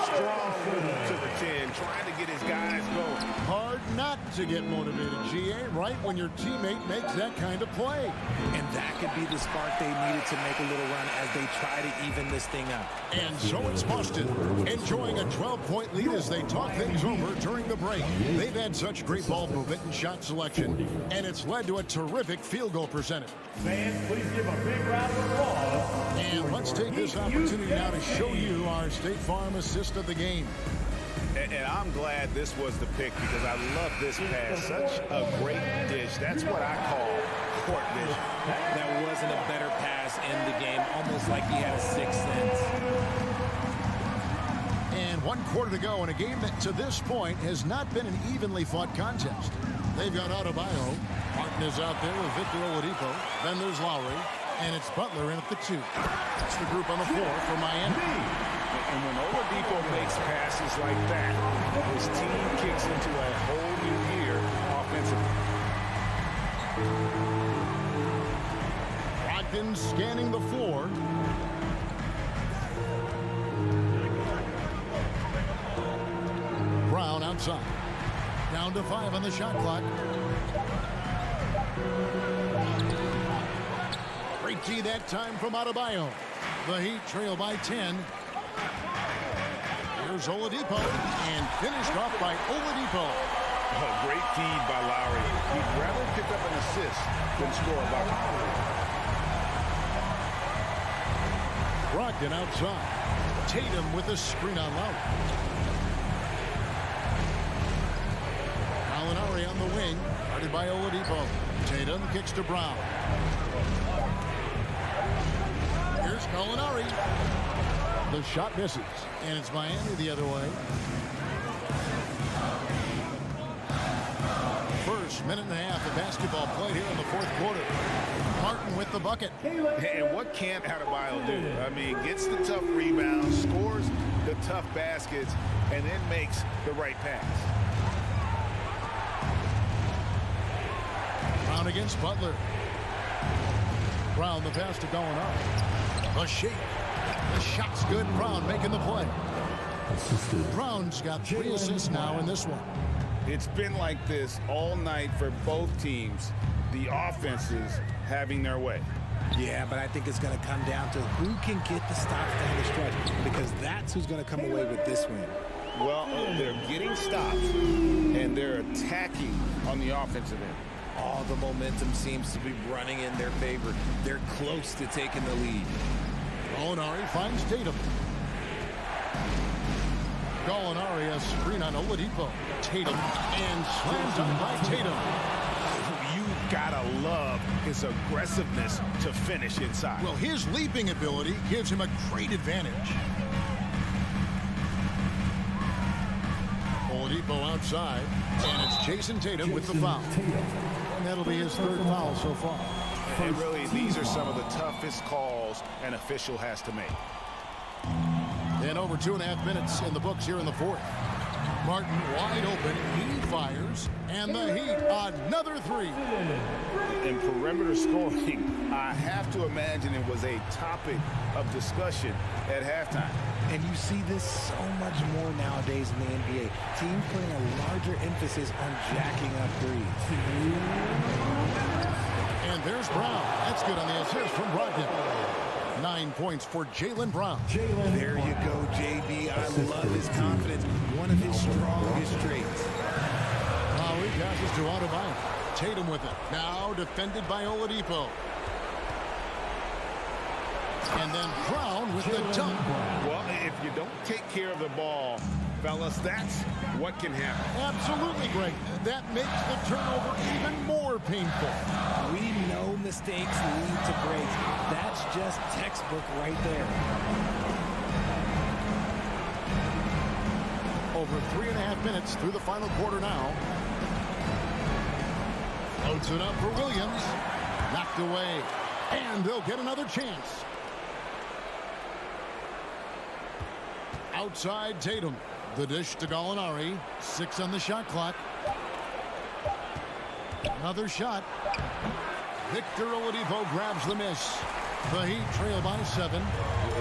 Strong move to the 10, trying to get his guys going. Hard not to get motivated, GA, right when your teammate makes that kind of play. And that could be the spark they needed to make a little run as they try to even this thing up. And so it's Boston, enjoying a 12-point lead as they talk things over during the break. They've had such great ball movement and shot selection, and it's led to a terrific field goal percentage. Fans, please give a big round of applause. And let's take this opportunity now to show you our State Farm assist of the game. And I'm glad this was the pick because I love this pass. Such a great dish. That's what I call court vision. That wasn't a better pass in the game, almost like he had a sixth sense. And 1 quarter to go in a game that to this point has not been an evenly fought contest. They've got Adebayo. Martin is out there with Victor Oladipo. Then there's Lowry. And it's Butler in at the 2. That's the group on the floor for Miami. And when Oladipo makes passes like that, his team kicks into a whole new gear offensively. Brogdon scanning the floor. Brown outside. Down to 5 on the shot clock. Great D that time from Adebayo. The Heat trail by 10. Here's Oladipo, and finished off by Oladipo. Oh, great feed by Lowry. He'd rather pick up an assist than score a bucket. Brogdon outside. Tatum with a screen on Lowry. Gallinari on the wing, guarded by Oladipo. Tatum kicks to Brown. Here's Gallinari. The shot misses, and it's Miami the other way. First minute and a half of basketball played here in the 4th quarter. Martin with the bucket. And what can't Adebayo do? I mean, gets the tough rebounds, scores the tough baskets, and then makes the right pass. Brown against Butler. Brown the pass to Gallinari. A shake. The shot's good. Brown making the play. Brown's got 3 assists now in this one. It's been like this all night for both teams. The offenses having their way. Yeah, but I think it's going to come down to who can get the stops down the stretch, because that's who's going to come away with this win. Well, they're getting stops, and they're attacking on the offensive end. All the momentum seems to be running in their favor. They're close to taking the lead. Gallinari finds Tatum. Gallinari a screen on Oladipo. Tatum and slams on by Tatum. You gotta love his aggressiveness to finish inside. Well, his leaping ability gives him a great advantage. Oladipo outside, and it's Jason Tatum with the foul. And that'll be his 3rd foul so far. And really, these are some of the toughest calls an official has to make. And over 2.5 minutes in the books here in the 4th. Martin wide open, he fires, and the Heat another 3. In perimeter scoring, I have to imagine it was a topic of discussion at halftime. And you see this so much more nowadays in the NBA. Teams putting a larger emphasis on jacking up threes. And there's Brown. That's good on the assist from Brogdon. 9 points for Jaylen Brown. There you go, JB. I love his confidence. One of his strongest traits. Lowry passes to Adebayo. Tatum with it. Now defended by Oladipo. And then Brown with the dunk. Well, if you don't take care of the ball, fellas, that's what can happen. Absolutely, Greg. That makes the turnover even more painful. We know mistakes lead to breaks. That's just textbook right there. Over 3.5 minutes through the final quarter now. Floats it up for Williams. Knocked away. And they'll get another chance. Outside Tatum. The dish to Gallinari. 6 on the shot clock. Another shot. Victor Oladipo grabs the miss. The Heat trail by 7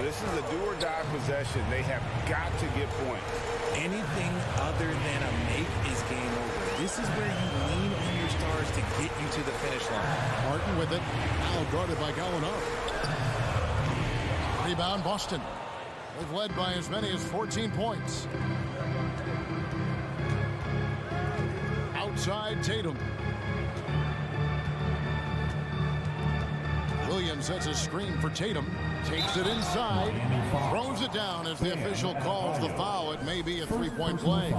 This is a do-or-die possession. They have got to get points. Anything other than a make is game over. This is where you lean on your stars to get you to the finish line. Martin with it. Now guarded by Gallinari. Rebound, Boston. They've led by as many as 14 points. Outside Tatum. Williams sets a screen for Tatum. Takes it inside. Throws it down as the official calls the foul. It may be a three-point play.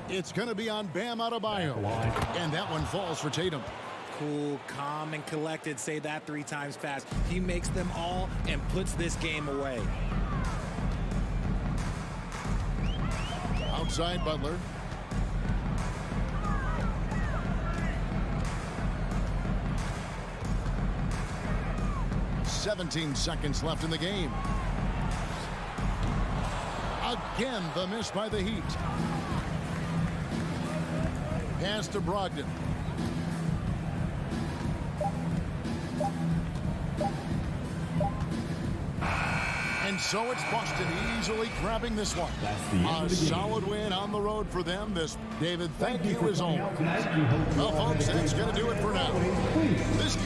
It's going to be on Bam Adebayo. And that one falls for Tatum. Cool, calm, and collected. Say that 3 times fast. He makes them all and puts this game away. Outside Butler. "17 seconds left in the game. Again, the miss by the Heat. Pass to Brogdon. And so it's Boston easily grabbing this one. A solid win on the road for them. This, David, thank you as always. Well, folks, that's going to do it for now. This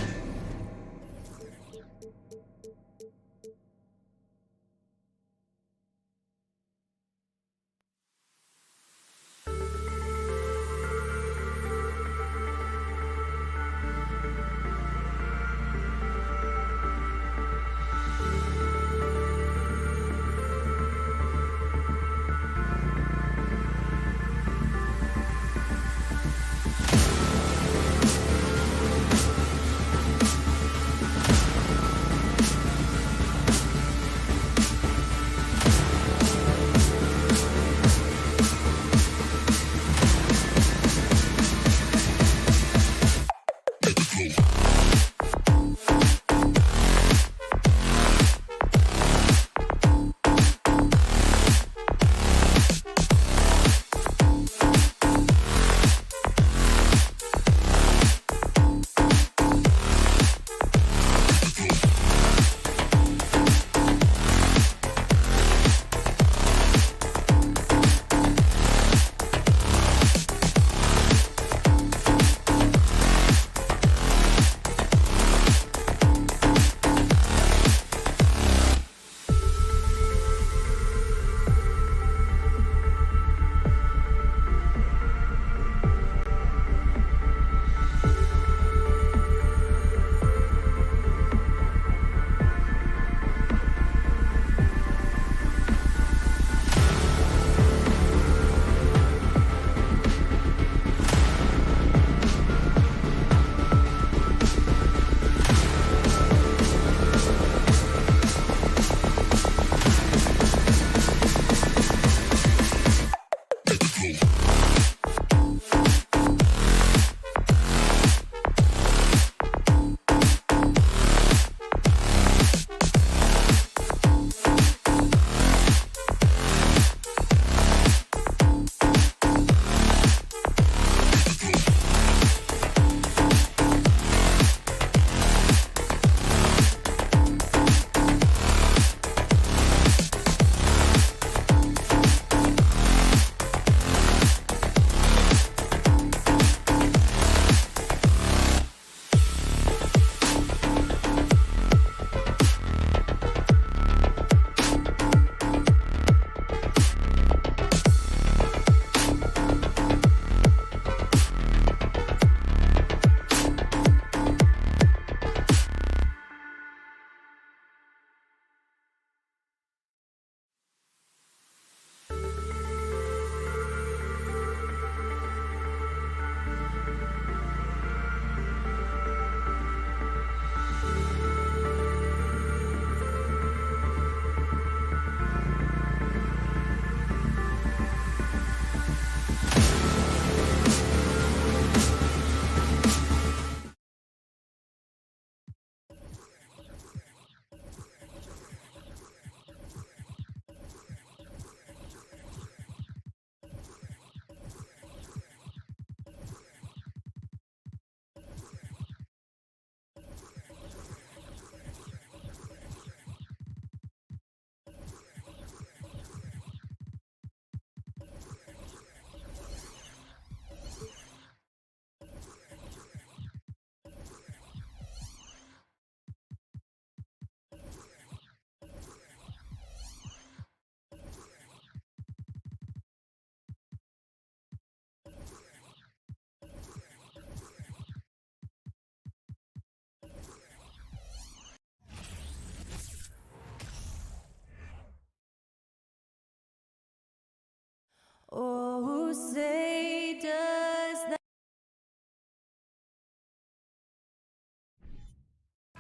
Who say does that?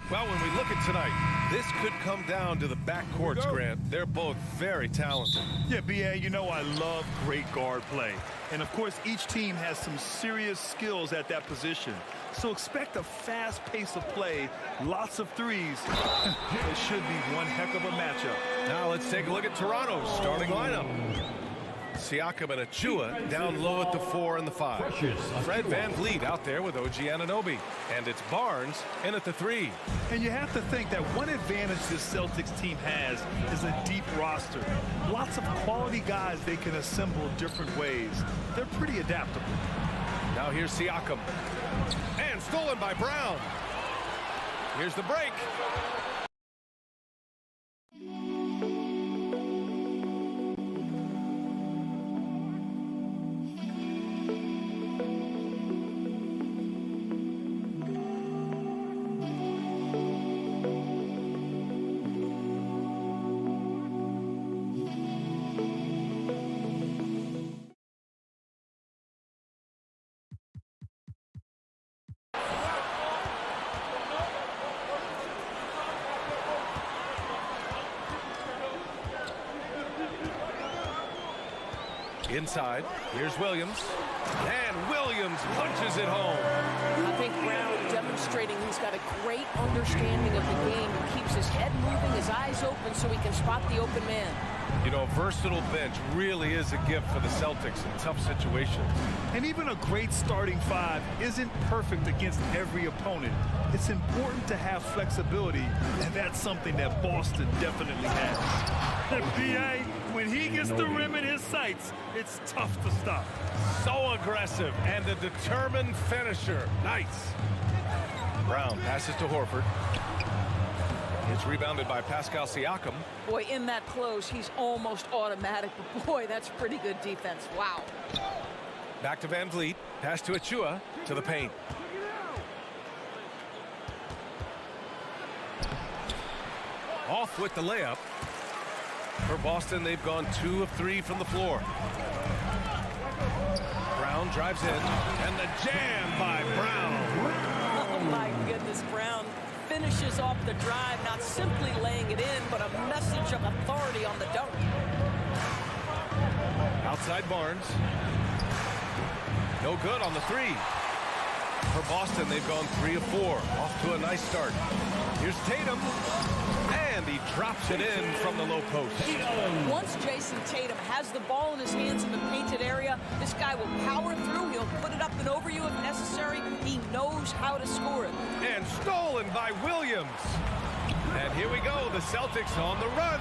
Well, when we look at tonight, this could come down to the backcourts, Grant. They're both very talented. Yeah, B.A., you know I love great guard play. And, of course, each team has some serious skills at that position. So expect a fast pace of play, lots of threes. It should be one heck of a matchup. Now let's take a look at Toronto's starting lineup. Siakam and Achua down low at the 4 and the 5. Fred VanVleet out there with OG Anunoby. And it's Barnes in at the 3. And you have to think that one advantage this Celtics team has is a deep roster. Lots of quality guys they can assemble different ways. They're pretty adaptable. Now here's Siakam. And stolen by Brown. Here's the break. Inside, here's Williams. And Williams punches it home. I think Brown demonstrating he's got a great understanding of the game and keeps his head moving, his eyes open so he can spot the open man. You know, a versatile bench really is a gift for the Celtics in tough situations. And even a great starting 5 isn't perfect against every opponent. It's important to have flexibility, and that's something that Boston definitely has. And B.A., when he gets the rim in his sights, it's tough to stop. So aggressive and a determined finisher. Nice. Brown passes to Horford. It's rebounded by Pascal Siakam. Boy, in that close, he's almost automatic. But boy, that's pretty good defense. Wow. Back to VanVleet. Pass to Achua to the paint. Off with the layup. For Boston, they've gone 2 of 3 from the floor. Brown drives in, and the jam by Brown. Oh, my goodness, Brown finishes off the drive, not simply laying it in, but a message of authority on the dunk. Outside Barnes. No good on the 3. For Boston, they've gone 3 of 4. Off to a nice start. Here's Tatum. And he drops it in from the low post. Once Jason Tatum has the ball in his hands in the painted area, this guy will power through. He'll put it up and over you if necessary. He knows how to score it. And stolen by Williams. And here we go. The Celtics on the run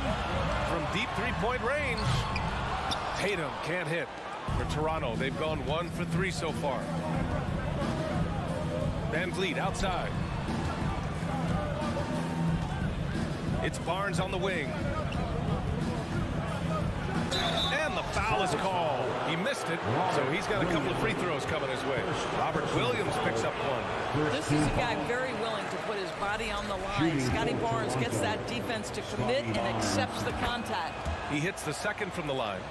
from deep three-point range. Tatum can't hit. For Toronto, they've gone 1 for 3 so far. VanVleet outside. It's Barnes on the wing. And the foul is called. He missed it, so he's got a couple of free throws coming his way. Robert Williams picks up 1. This is a guy very willing to put his body on the line. Scotty Barnes gets that defense to commit and accepts the contact. He hits the second from the line.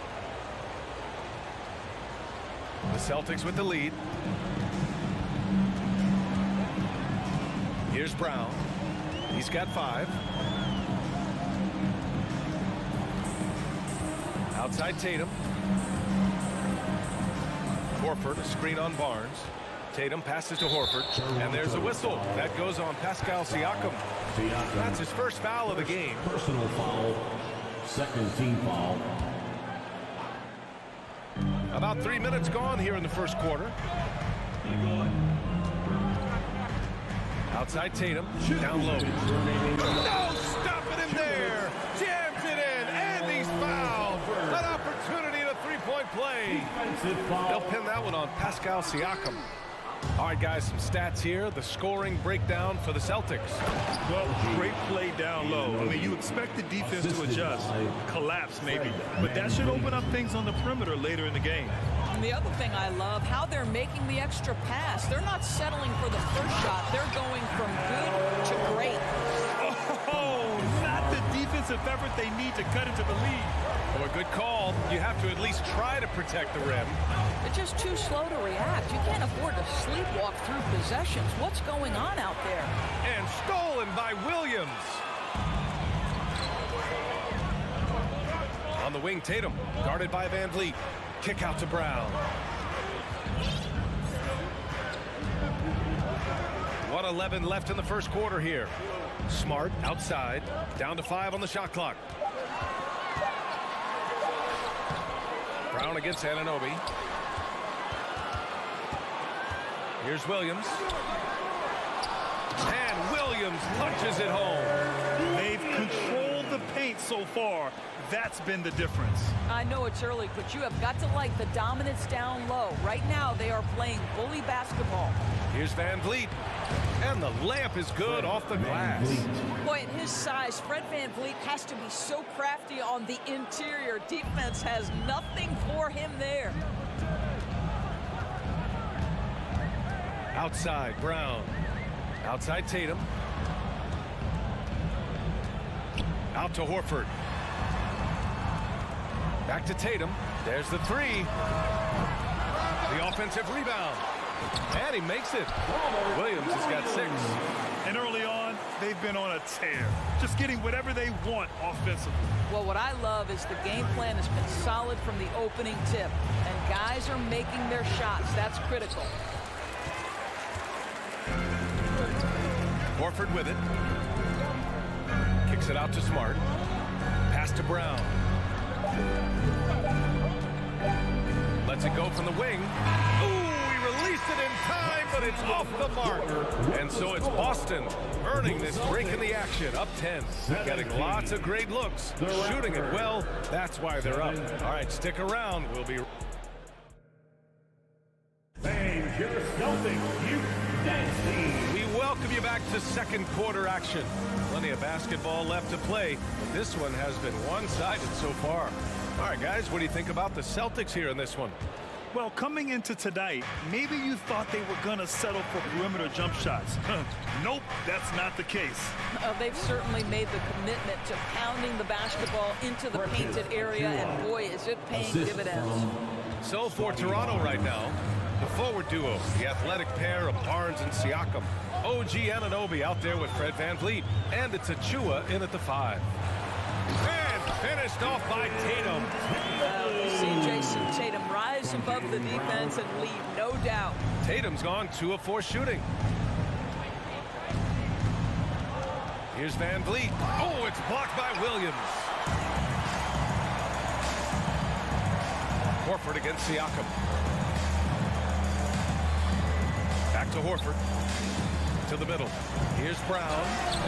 The Celtics with the lead. Here's Brown. He's got 5. Outside Tatum. Horford, a screen on Barnes. Tatum passes to Horford, and there's a whistle. That goes on Pascal Siakam. That's his first foul of the game. Personal foul, second team foul. About 3 minutes gone here in the first quarter. Outside Tatum, down low. No, stop it in there. Jams it in, and he's fouled. An opportunity at a three-point play. They'll pin that one on Pascal Siakam. All right, guys, some stats here. The scoring breakdown for the Celtics. Well, great play down low. I mean, you expect the defense to adjust, collapse maybe, but that should open up things on the perimeter later in the game. And the other thing I love, how they're making the extra pass. They're not settling for the first shot. They're going from good to great. Oh, not the defensive effort they need to cut into the lead. Oh, a good call. You have to at least try to protect the rim. They're just too slow to react. You can't afford to sleepwalk through possessions. What's going on out there? And stolen by Williams. On the wing, Tatum, guarded by Van Vliet. Kick out to Brown. 1:11 left in the first quarter here. Smart outside, down to 5 on the shot clock. Brown against Anunoby. Here's Williams. And Williams punches it home. They've controlled the paint so far. That's been the difference. I know it's early, but you have got to like the dominance down low. Right now, they are playing bully basketball. Here's Van Vliet. And the layup is good off the glass. Boy, at his size, Fred Van Vliet has to be so crafty on the interior. Defense has nothing for him there. Outside, Brown. Outside, Tatum. Out to Horford. Back to Tatum. There's the three. The offensive rebound. And he makes it. Williams has got 6. And early on, they've been on a tear. Just getting whatever they want offensively. Well, what I love is the game plan has been solid from the opening tip. And guys are making their shots. That's critical. Horford with it. Kicks it out to Smart. Pass to Brown. Lets it go from the wing. Ooh, he released it in time, but it's off the mark. And so it's Boston earning this break in the action. Up 10. Getting lots of great looks. Shooting it well. That's why they're up. All right, stick around. We'll be... And your Celtics, you dancing. We welcome you back to second quarter action. Plenty of basketball left to play, but this one has been one-sided so far. All right, guys, what do you think about the Celtics here in this one? Well, coming into tonight, maybe you thought they were going to settle for perimeter jump shots. Nope, that's not the case. They've certainly made the commitment to pounding the basketball into the painted area, and boy, is it paying dividends. So for Toronto right now, the forward duo, the athletic pair of Barnes and Siakam. OG Anunoby out there with Fred Van Vliet, and it's Achua in at the 5. And finished off by Tatum. You see Jason Tatum rise above the defense and lead, no doubt. Tatum's gone 2 of 4 shooting. Here's Van Vliet. Oh, it's blocked by Williams. Horford against Siakam. Back to Horford. To the middle. Here's Brown.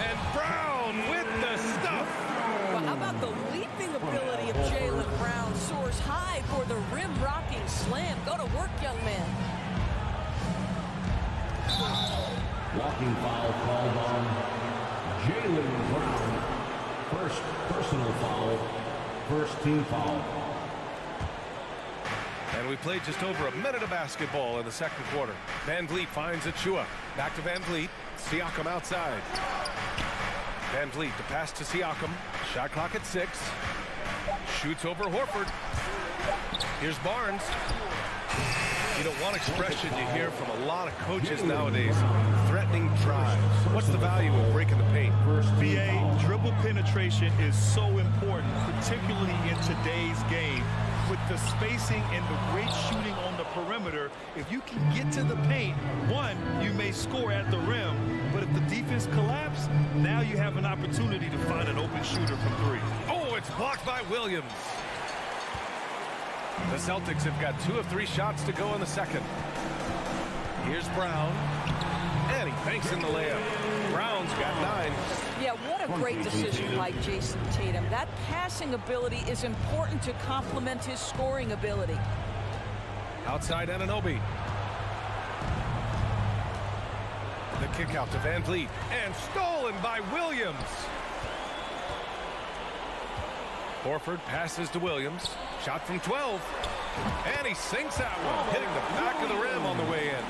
And Brown with the stuff. Well, how about the leaping ability of Jaylen Brown? Soars high for the rim-rocking slam. Go to work, young man. Walking foul called on Jaylen Brown. First personal foul. First team foul. And we played just over a minute of basketball in the second quarter. Van Vliet finds Achua. Back to Van Vliet. Siakam outside. Van Vliet to pass to Siakam. Shot clock at 6. Shoots over Horford. Here's Barnes. You know, one expression you hear from a lot of coaches nowadays, threatening drives. What's the value of breaking the paint? BA, dribble penetration is so important, particularly in today's game. With the spacing and the great shooting on the perimeter, if you can get to the paint, one, you may score at the rim, but if the defense collapses, now you have an opportunity to find an open shooter from 3. Oh, it's blocked by Williams. The Celtics have got 2 of 3 shots to go in the second. Here's Brown. And he banks in the layup. Brown's got 9. Yeah, what a great decision by Jason Tatum. That passing ability is important to complement his scoring ability. Outside Anunoby. The kick out to Van Vliet. And stolen by Williams. Horford passes to Williams. Shot from 12. And he sinks that one, hitting the back of the rim on the way in.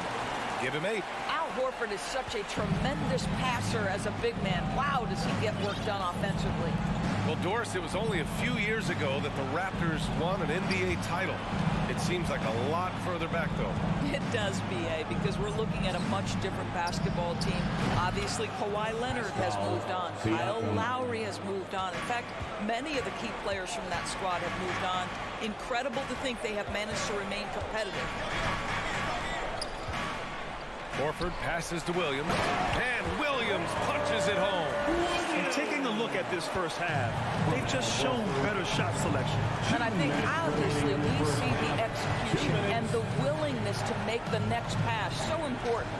Give him 8. Al Horford is such a tremendous passer as a big man. Wow, does he get work done offensively. Well, Doris, it was only a few years ago that the Raptors won an NBA title. It seems like a lot further back, though. It does, B.A., because we're looking at a much different basketball team. Obviously, Kawhi Leonard has moved on. Kyle Lowry has moved on. In fact, many of the key players from that squad have moved on. Incredible to think they have managed to remain competitive. Horford passes to Williams, and Williams punches it home. And taking a look at this first half, they've just shown better shot selection. And I think obviously we see the execution and the willingness to make the next pass so important.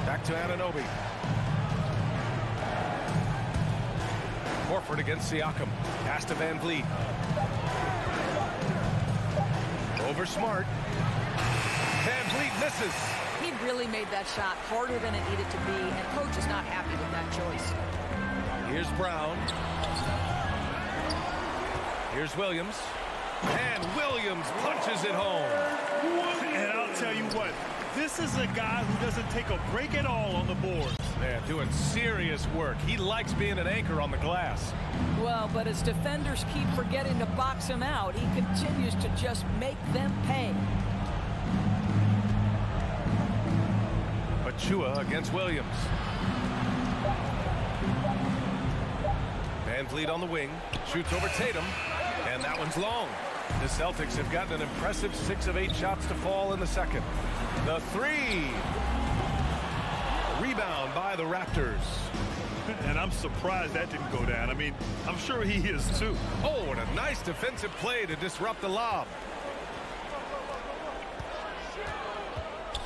Back to Anunoby. Horford against Siakam. Pass to Van Vliet. Over Smart. Van Vliet misses. He really made that shot harder than it needed to be, and coach is not happy with that choice. Here's Brown. Here's Williams. And Williams punches it home. And I'll tell you what, this is a guy who doesn't take a break at all on the boards. Man, doing serious work. He likes being an anchor on the glass. Well, but as defenders keep forgetting to box him out, he continues to just make them pay. Chua against Williams. Van Vliet on the wing, shoots over Tatum, and that one's long. The Celtics have gotten an impressive 6 of 8 shots to fall in the second. The three. Rebound by the Raptors. And I'm surprised that didn't go down. I mean, I'm sure he is too. Oh, and a nice defensive play to disrupt the lob.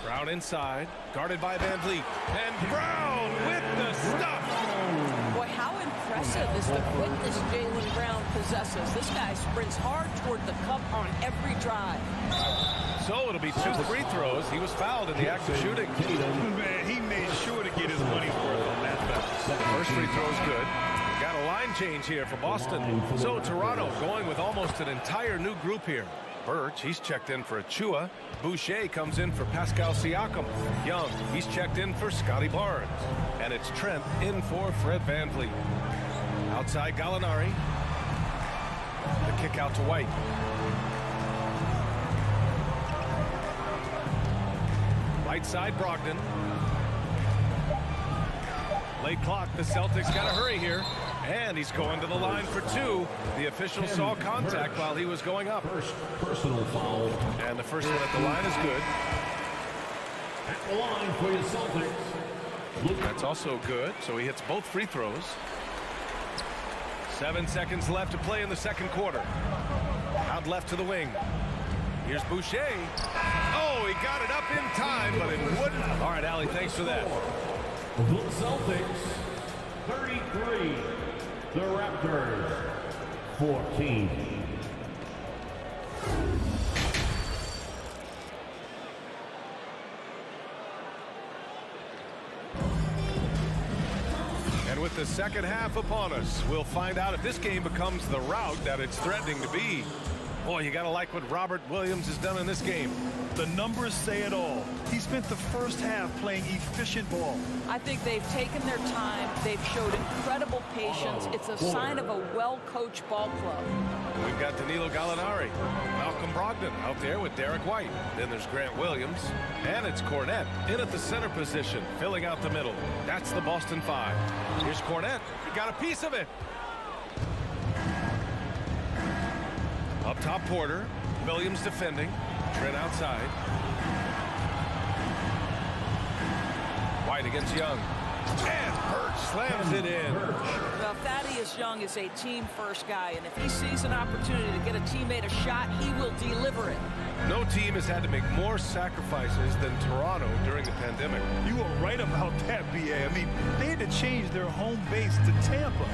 Brown inside, guarded by Van Vliet. And Brown with the stuff. Boy, how impressive is the quickness Jaylen Brown possesses. This guy sprints hard toward the cup on every drive. So it'll be 2 free throws. He was fouled in the act of shooting. Man, he made sure to get his money's worth on that foul. First free throw's good. Got a line change here for Boston. So Toronto going with almost an entire new group here. Birch, he's checked in for Achua. Boucher comes in for Pascal Siakam. Young, he's checked in for Scotty Barnes. And it's Trent in for Fred Van Vliet. Outside Gallinari. The kick out to White. Right side Brogdon. Late clock, the Celtics got to hurry here. And he's going to the line for 2. The official saw contact while he was going up. First personal foul. And the first one at the line is good. At the line for your Celtics. That's also good. So he hits both free throws. 7 seconds left to play in the second quarter. Out left to the wing. Here's Boucher. Oh, he got it up in time, but it wouldn't. All right, Allie, thanks for that. The Celtics, 33. The Raptors, 14. And with the second half upon us, we'll find out if this game becomes the rout that it's threatening to be. Boy, you got to like what Robert Williams has done in this game. The numbers say it all. He spent the first half playing efficient ball. I think they've taken their time. They've showed incredible patience. It's a sign of a well-coached ball club. We've got Danilo Gallinari, Malcolm Brogdon out there with Derek White. Then there's Grant Williams, and it's Cornette in at the center position, filling out the middle. That's the Boston 5. Here's Cornette. He got a piece of it. Up top, Porter. Williams defending. Trent outside. White against Young. And Birch slams it in. Well, Thaddeus Young is a team-first guy, and if he sees an opportunity to get a teammate a shot, he will deliver it. No team has had to make more sacrifices than Toronto during the pandemic. You were right about that, B.A. I mean, they had to change their home base to Tampa.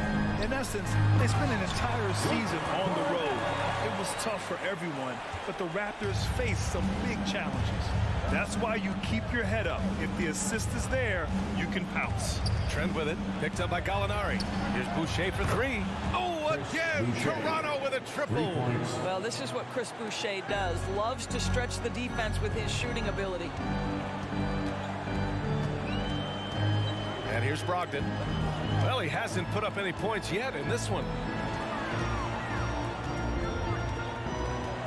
In essence, they spent an entire season on the road. It was tough for everyone, but the Raptors faced some big challenges. That's why you keep your head up. If the assist is there, you can pounce. Trent with it, picked up by Gallinari. Here's Boucher for 3. Oh, again, Toronto with a triple. Well, this is what Chris Boucher does. Loves to stretch the defense with his shooting ability. And here's Brogdon. Well, he hasn't put up any points yet in this one.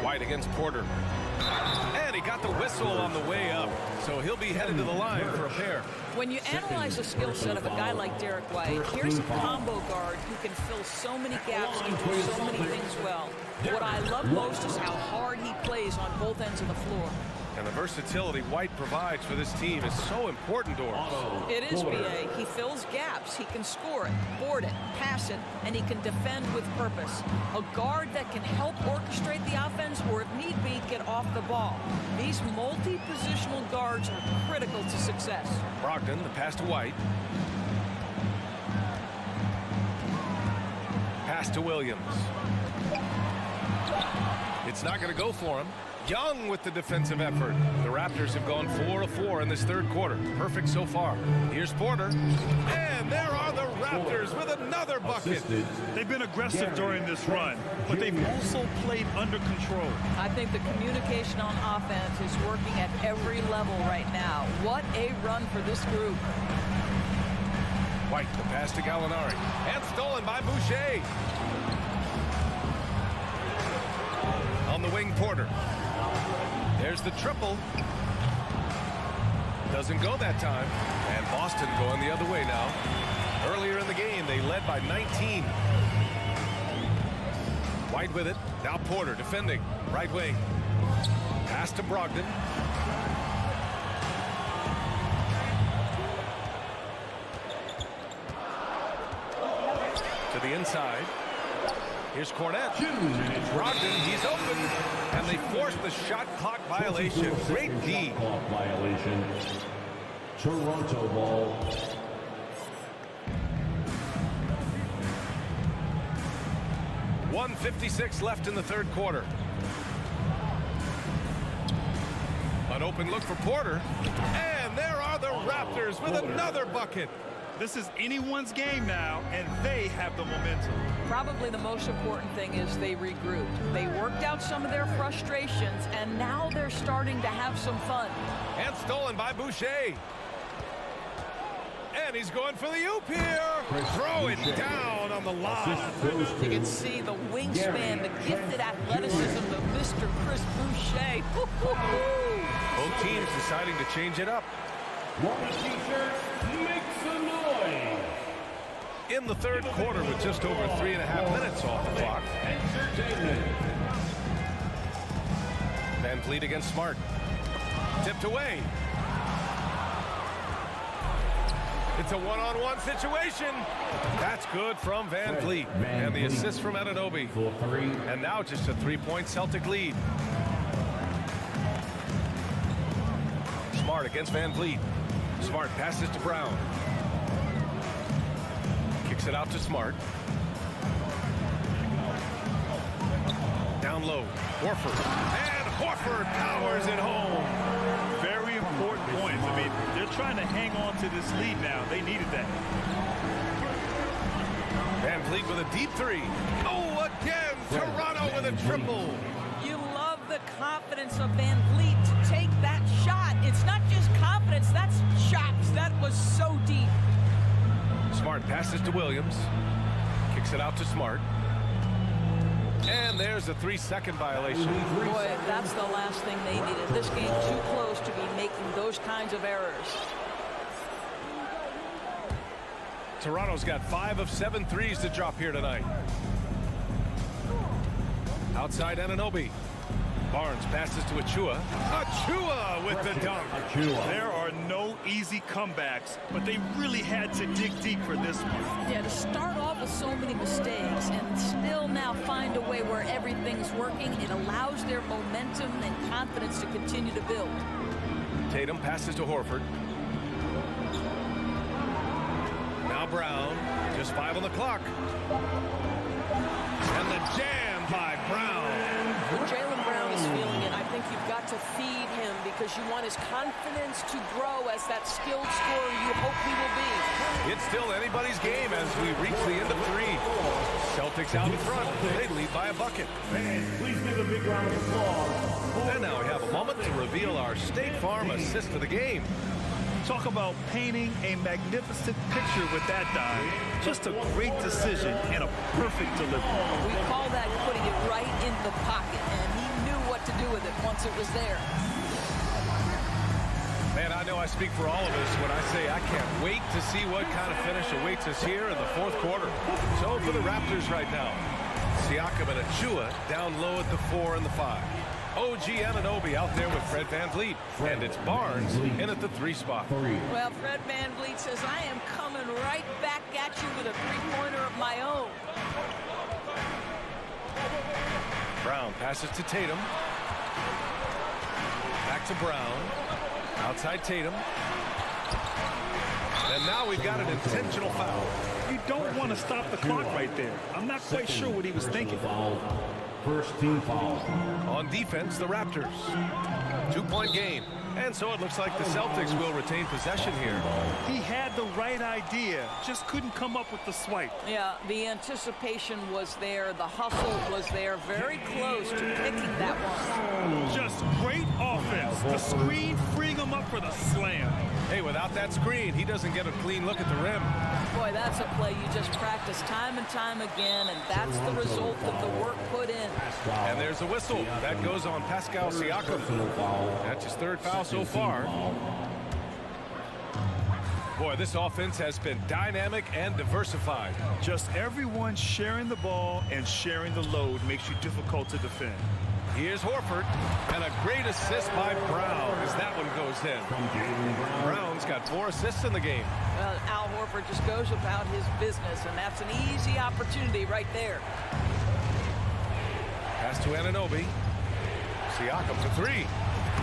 White against Porter. And he got the whistle on the way up. So he'll be headed to the line for a pair. When you analyze the skill set of a guy like Derek White, here's a combo guard who can fill so many gaps and do so many things well. What I love most is how hard he plays on both ends of the floor. And the versatility White provides for this team is so important to us. It is, B.A. He fills gaps. He can score it, board it, pass it, and he can defend with purpose. A guard that can help orchestrate the offense or, if need be, get off the ball. These multi-positional guards are critical to success. Brogdon, the pass to White. Pass to Williams. It's not going to go for him. Young with the defensive effort. The Raptors have gone 4 of 4 in this third quarter. Perfect so far. Here's Porter. And there are the Raptors with another bucket. They've been aggressive during this run, but they've also played under control. I think the communication on offense is working at every level right now. What a run for this group. White, the pass to Gallinari. And stolen by Boucher. On the wing, Porter. There's the triple. Doesn't go that time. And Boston going the other way now. Earlier in the game, they led by 19. White with it. Now Porter defending. Right wing. Pass to Brogdon. To the inside. Here's Cornette. Brogdon, he's open. And they forced the shot clock violation. Great D. Clock violation. Toronto ball. .156 left in the third quarter. An open look for Porter. And there are the Raptors with another bucket. This is anyone's game now, and they have the momentum. Probably the most important thing is they regrouped. They worked out some of their frustrations, and now they're starting to have some fun. And stolen by Boucher. And he's going for the oop here. Throw it down on the line. You can see the wingspan, the gifted athleticism of Mr. Chris Boucher. Both teams deciding to change it up. Make some noise. In the third quarter with just over 3.5 minutes off the clock. Van Vliet against Smart. Tipped away. It's a one-on-one situation. That's good from Van Vliet. And the assist from Anunoby. And now just a 3-point Celtic lead. Smart against Van Vliet. Smart passes to Brown. Kicks it out to Smart. Down low. Horford. And Horford powers it home. Very important points. I mean, they're trying to hang on to this lead now. They needed that. Van Vliet with a deep three. Oh, again, Toronto with a triple. You love the confidence of Van Vliet to take that shot. It's not just confidence, that's shots. That was so deep. Smart passes to Williams. Kicks it out to Smart. And there's a 3-second violation. Boy, that's the last thing they needed. This game too close to be making those kinds of errors. Toronto's got 5 of 7 threes to drop here tonight. Outside Anunoby. Barnes passes to Achua. Achua with the dunk. There are no easy comebacks, but they really had to dig deep for this one. Yeah, to start off with so many mistakes and still now find a way where everything's working, it allows their momentum and confidence to continue to build. Tatum passes to Horford. Now Brown, just 5 on the clock. And the jam by Brown. When Jaylen Brown is feeling it, I think you've got to feed him because you want his confidence to grow as that skilled scorer you hope he will be. It's still anybody's game as we reach the end of 3. Celtics out in front. They lead by a bucket. Fans, please give a big round of applause. And now we have a moment to reveal our State Farm assist of the game. Talk about painting a magnificent picture with that dive. Just a great decision and a perfect delivery. We call that putting it right in the pocket, and he knew what to do with it once it was there. Man, I know I speak for all of us when I say I can't wait to see what kind of finish awaits us here in the fourth quarter. So for the Raptors right now, Siakam and Achua down low at the 4 and the 5. OG Anunoby out there with Fred VanVleet. And it's Barnes in at the 3 spot. Well, Fred VanVleet says, I am coming right back at you with a three-pointer of my own. Brown passes to Tatum. Back to Brown. Outside Tatum. And now we've got an intentional foul. You don't want to stop the clock right there. I'm not quite sure what he was thinking. First team foul. On defense, the Raptors. 2-point game. And so it looks like the Celtics will retain possession here. He had the right idea, just couldn't come up with the swipe. Yeah, the anticipation was there. The hustle was there. Very close to picking that one. Just great offense. The screen freeing him up for the slam. Hey, without that screen, he doesn't get a clean look at the rim. Boy, that's a play you just practice time and time again, and that's the result of the work put in. And there's a whistle. That goes on Pascal Siakam. That's his 3rd foul so far. Boy, this offense has been dynamic and diversified. Just everyone sharing the ball and sharing the load makes you difficult to defend. Here's Horford, and a great assist by Brown as that one goes in. Brown's got 4 assists in the game. Well, Al Horford just goes about his business, and that's an easy opportunity right there. Pass to Anunoby. Siakam for 3.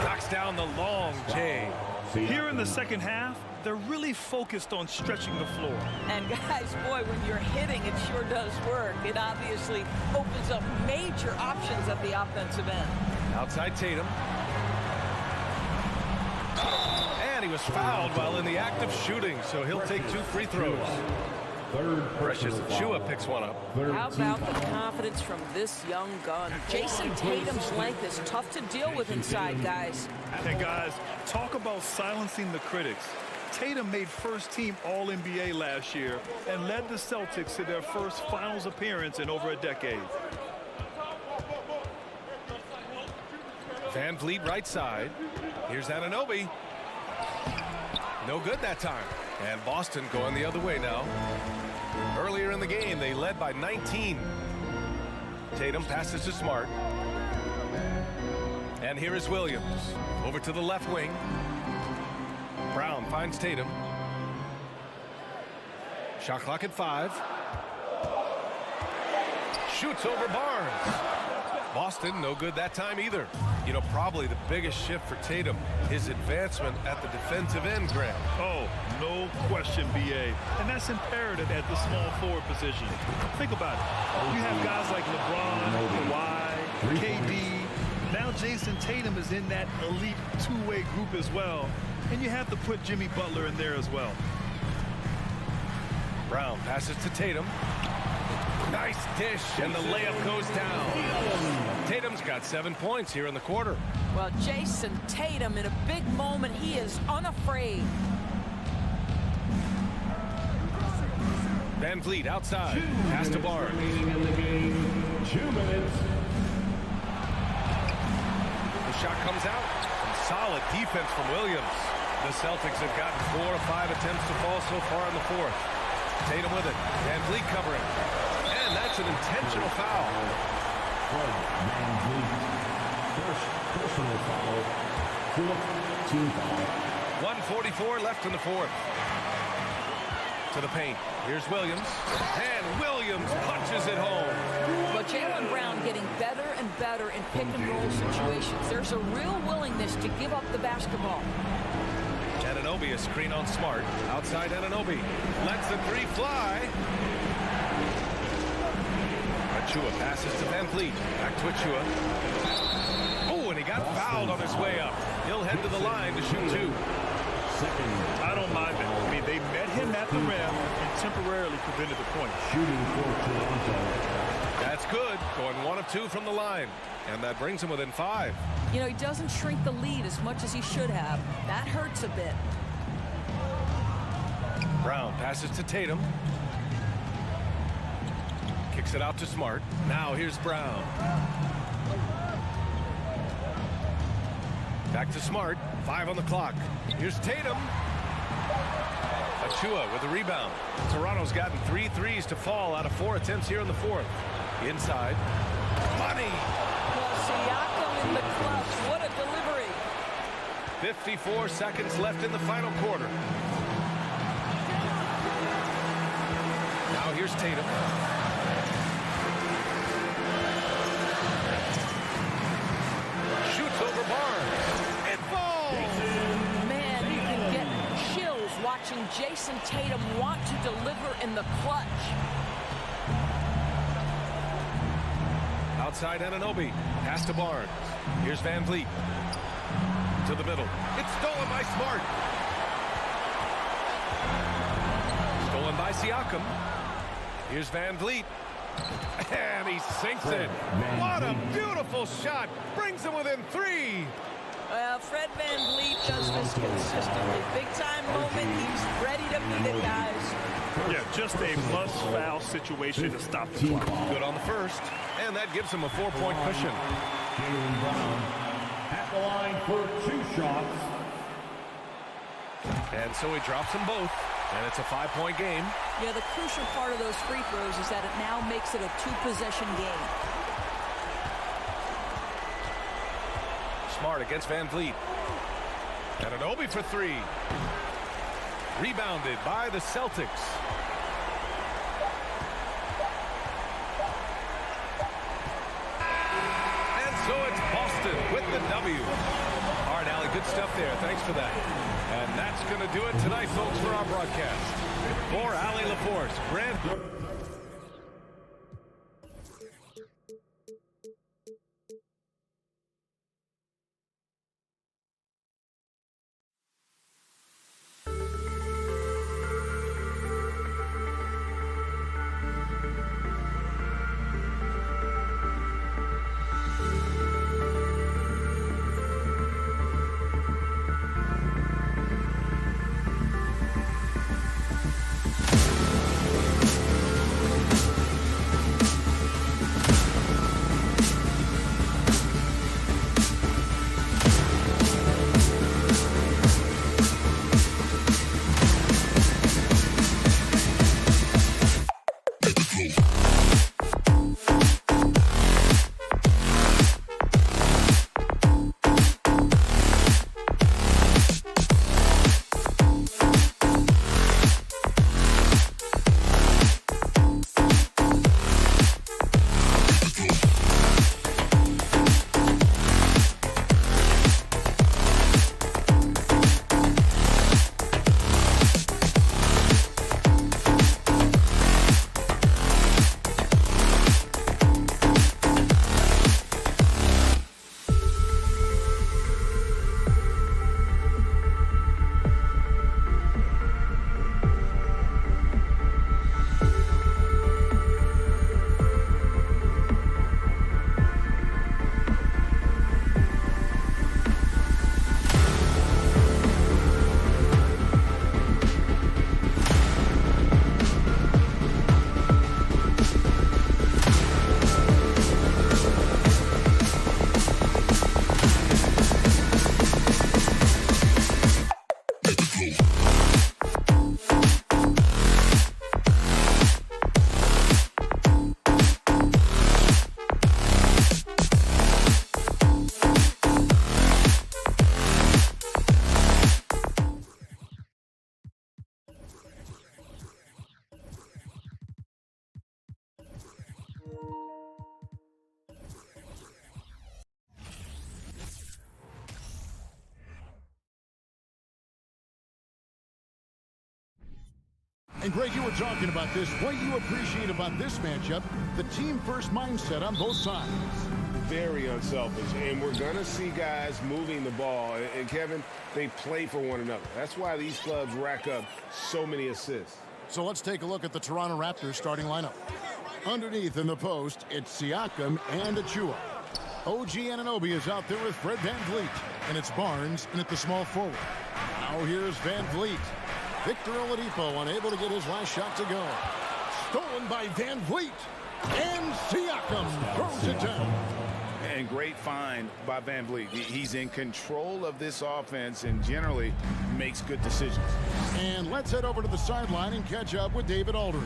Knocks down the long J. Here in the second half, they're really focused on stretching the floor. And guys, boy, when you're hitting, it sure does work. It obviously opens up major options at the offensive end. Outside Tatum. And he was fouled while in the act of shooting, so he'll take 2 free throws. Precious Achua picks one up. How about the confidence from this young gun? Jason Tatum's length is tough to deal with inside, guys. And guys, talk about silencing the critics. Tatum made first-team All-NBA last year and led the Celtics to their first finals appearance in over a decade. VanVleet right side. Here's Anunoby. No good that time. And Boston going the other way now. Earlier in the game, they led by 19. Tatum passes to Smart. And here is Williams. Over to the left wing. Brown finds Tatum. Shot clock at 5. Shoots over Barnes. Boston, no good that time either. You know, probably the biggest shift for Tatum, his advancement at the defensive end, Grant. Oh, no question, B.A. And that's imperative at the small forward position. Think about it. You have guys like LeBron, Kawhi, KD. Now Jason Tatum is in that elite two-way group as well. And you have to put Jimmy Butler in there as well. Brown passes to Tatum. Nice dish, and the layup goes down. Tatum's got 7 points here in the quarter. Well, Jason Tatum, in a big moment, he is unafraid. VanVleet outside. Pass to Barnes. 2 minutes. The shot comes out. And solid defense from Williams. The Celtics have gotten 4 of 5 attempts to fall so far in the fourth. Tatum with it. VanVleet covering. And that's an intentional foul. First personal foul. 4th team foul. 1:44 left in the fourth. To the paint. Here's Williams. And Williams punches it home. But Jaylen Brown getting better and better in pick-and-roll situations. There's a real willingness to give up the basketball. Anunoby, a screen on Smart. Outside Anunoby. Lets the 3 fly. Achua passes to VanVleet. Back to Achua. Oh, and he got fouled on his way up. He'll head to the line to shoot 2. I don't mind it. I mean, they met him at the rim and temporarily prevented the point. Shooting for Toronto. That's good. Going 1 of 2 from the line. And that brings him within 5. You know, he doesn't shrink the lead as much as he should have. That hurts a bit. Brown passes to Tatum. Kicks it out to Smart. Now here's Brown. Back to Smart. 5 on the clock. Here's Tatum. Achua with the rebound. Toronto's gotten 3 threes to fall out of 4 attempts here in the fourth. Inside. Money. Well, Siakam in the clutch. What a delivery. 54 seconds left in the final quarter. Now here's Tatum. Shoots over Barnes. It falls. Man, you can get chills watching Jason Tatum want to deliver in the clutch. Outside Anunoby. Pass to Barnes. Here's Van Vliet. To the middle. It's stolen by Smart. Stolen by Siakam. Here's Van Vliet. And he sinks it. What a beautiful shot. Brings him within 3. Well, Fred Van Vliet does this consistently. Big time moment. He's ready to meet it, guys. Yeah, just a must-foul situation to stop the clock. Good on the first. And that gives him a 4-point cushion. Jaylen Brown at the line for 2 shots. And so he drops them both. And it's a 5-point game. Yeah, the crucial part of those free throws is that it now makes it a 2-possession game. Smart against Van Vliet. Anunoby for 3. Rebounded by the Celtics. And so it's Boston with the W. All right, Allie, good stuff there. Thanks for that. And that's going to do it tonight, folks, for our broadcast. For Allie LaForce, Grant. And Greg, you were talking about this. What you appreciate about this matchup, the team-first mindset on both sides. Very unselfish, and we're going to see guys moving the ball. And Kevin, they play for one another. That's why these clubs rack up so many assists. So let's take a look at the Toronto Raptors starting lineup. Underneath in the post, it's Siakam and Achua. OG Anunoby is out there with Fred VanVleet, and it's Barnes in at the small forward. Now here's VanVleet. Back to Achua. Victor Oladipo unable to get his last shot to go. Stolen by Van Vliet. And Siakam throws it down. And great find by Van Vliet. He's in control of this offense and generally makes good decisions. And let's head over to the sideline and catch up with David Aldridge.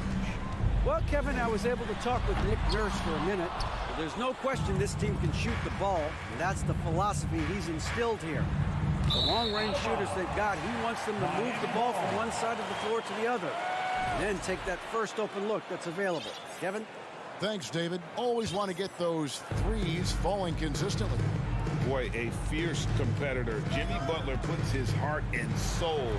Well, Kevin, I was able to talk with Nick Nurse for a minute. There's no question this team can shoot the ball, and that's the philosophy he's instilled here. The long-range shooters they've got, he wants them to move the ball from one side of the floor to the other, and then take that first open look that's available. Kevin? Thanks, David. Always want to get those threes falling consistently. Boy, a fierce competitor. Jimmy Butler puts his heart and soul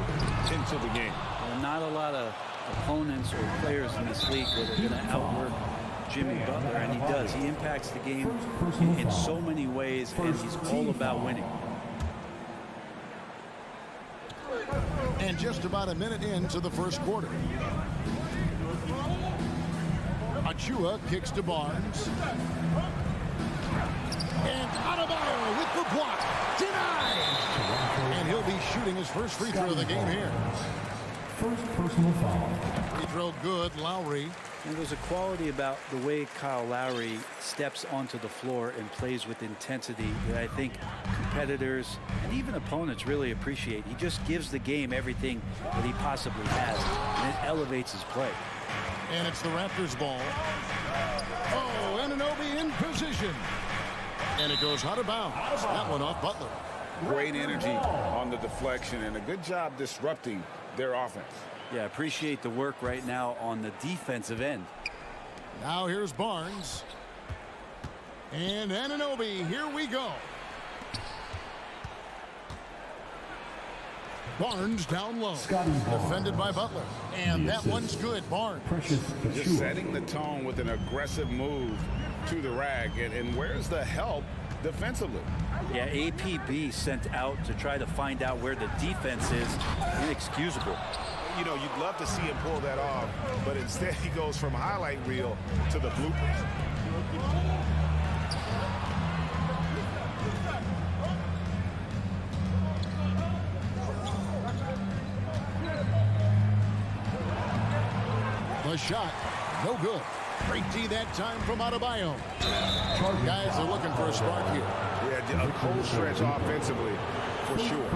into the game. Well, not a lot of opponents or players in this league that are going to outwork Jimmy Butler, and he does. He impacts the game in so many ways, and he's all about winning. And just about a minute into the first quarter. Achua kicks to Barnes. And Adebayo with the block. Denied! And he'll be shooting his first free throw of the game here. First personal foul. Free throw good, Lowry. And there's a quality about the way Kyle Lowry steps onto the floor and plays with intensity that I think competitors and even opponents really appreciate. He just gives the game everything that he possibly has, and it elevates his play. And it's the Raptors ball. Oh, Anunoby in position. And it goes out of bounds. That one off Butler. Great energy on the deflection and a good job disrupting their offense. Yeah, appreciate the work right now on the defensive end. Now here's Barnes. And Anunoby, here we go. Barnes down low. Defended by Butler. And that one's good. Barnes. Just setting the tone with an aggressive move to the rack. And where's the help defensively? Yeah, APB sent out to try to find out where the defense is. Inexcusable. You know, you'd love to see him pull that off, but instead he goes from highlight reel to the bloopers. The shot, no good. Great D that time from Adebayo. Guys are looking for a spark here. Yeah, a cold stretch offensively, for sure.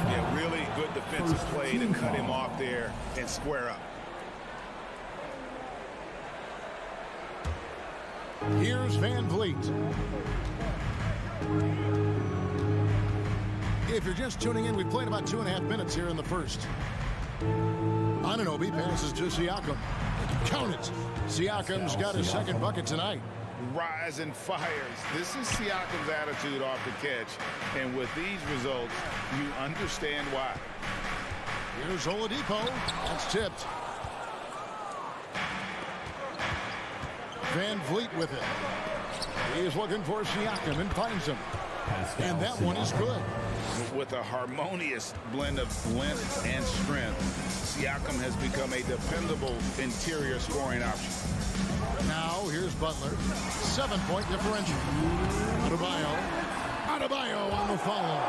Yeah, really good defensive play to cut him off there and square up. Here's Van Vliet. If you're just tuning in, we played about 2.5 minutes here in the first. Anunoby passes to Siakam. Count it. Siakam's got his second bucket tonight. Rise and fires. This is Siakam's attitude off the catch. And with these results, you understand why. Here's Oladipo. That's tipped. Van Vliet with it. He is looking for Siakam and finds him. And that one is good. With a harmonious blend of length and strength, Siakam has become a dependable interior scoring option. Now here's Butler. 7-point differential. Adebayo on the follow.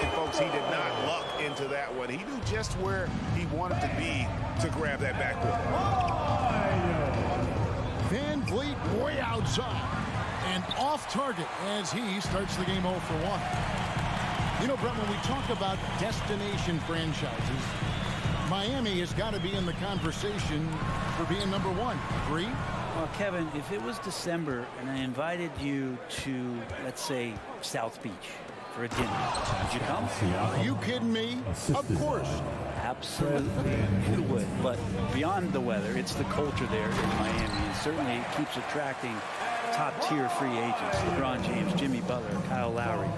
And folks, he did not luck into that one. He knew just where he wanted to be to grab that backboard. Van Vliet way outside and off target as he starts the game 0 for 1. You know, Brett, when we talk about destination franchises, Miami has got to be in the conversation for being number 1. Agree? Well, Kevin, if it was December and I invited you to, let's say, South Beach for a dinner, would you come? Are you kidding me? Of course. Absolutely, you would. But beyond the weather, it's the culture there in Miami. And certainly it keeps attracting top-tier free agents. LeBron James, Jimmy Butler, Kyle Lowry.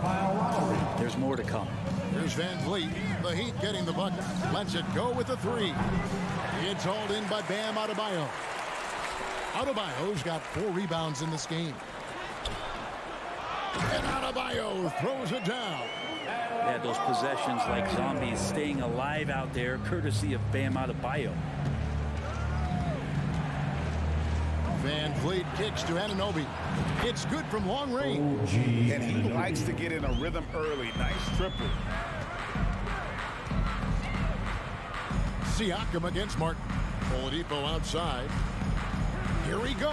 There's more to come. Here's Van Vliet. The Heat getting the bucket. Lets it go with a 3. It's hauled in by Bam Adebayo. Adebayo's got 4 rebounds in this game. And Adebayo throws it down. Yeah, those possessions like zombies staying alive out there, courtesy of Bam Adebayo. Van Vliet kicks to Anunoby. It's good from long range. And he likes to get in a rhythm early. Nice triple. Siakam against Martin. Oladipo outside. Here he goes.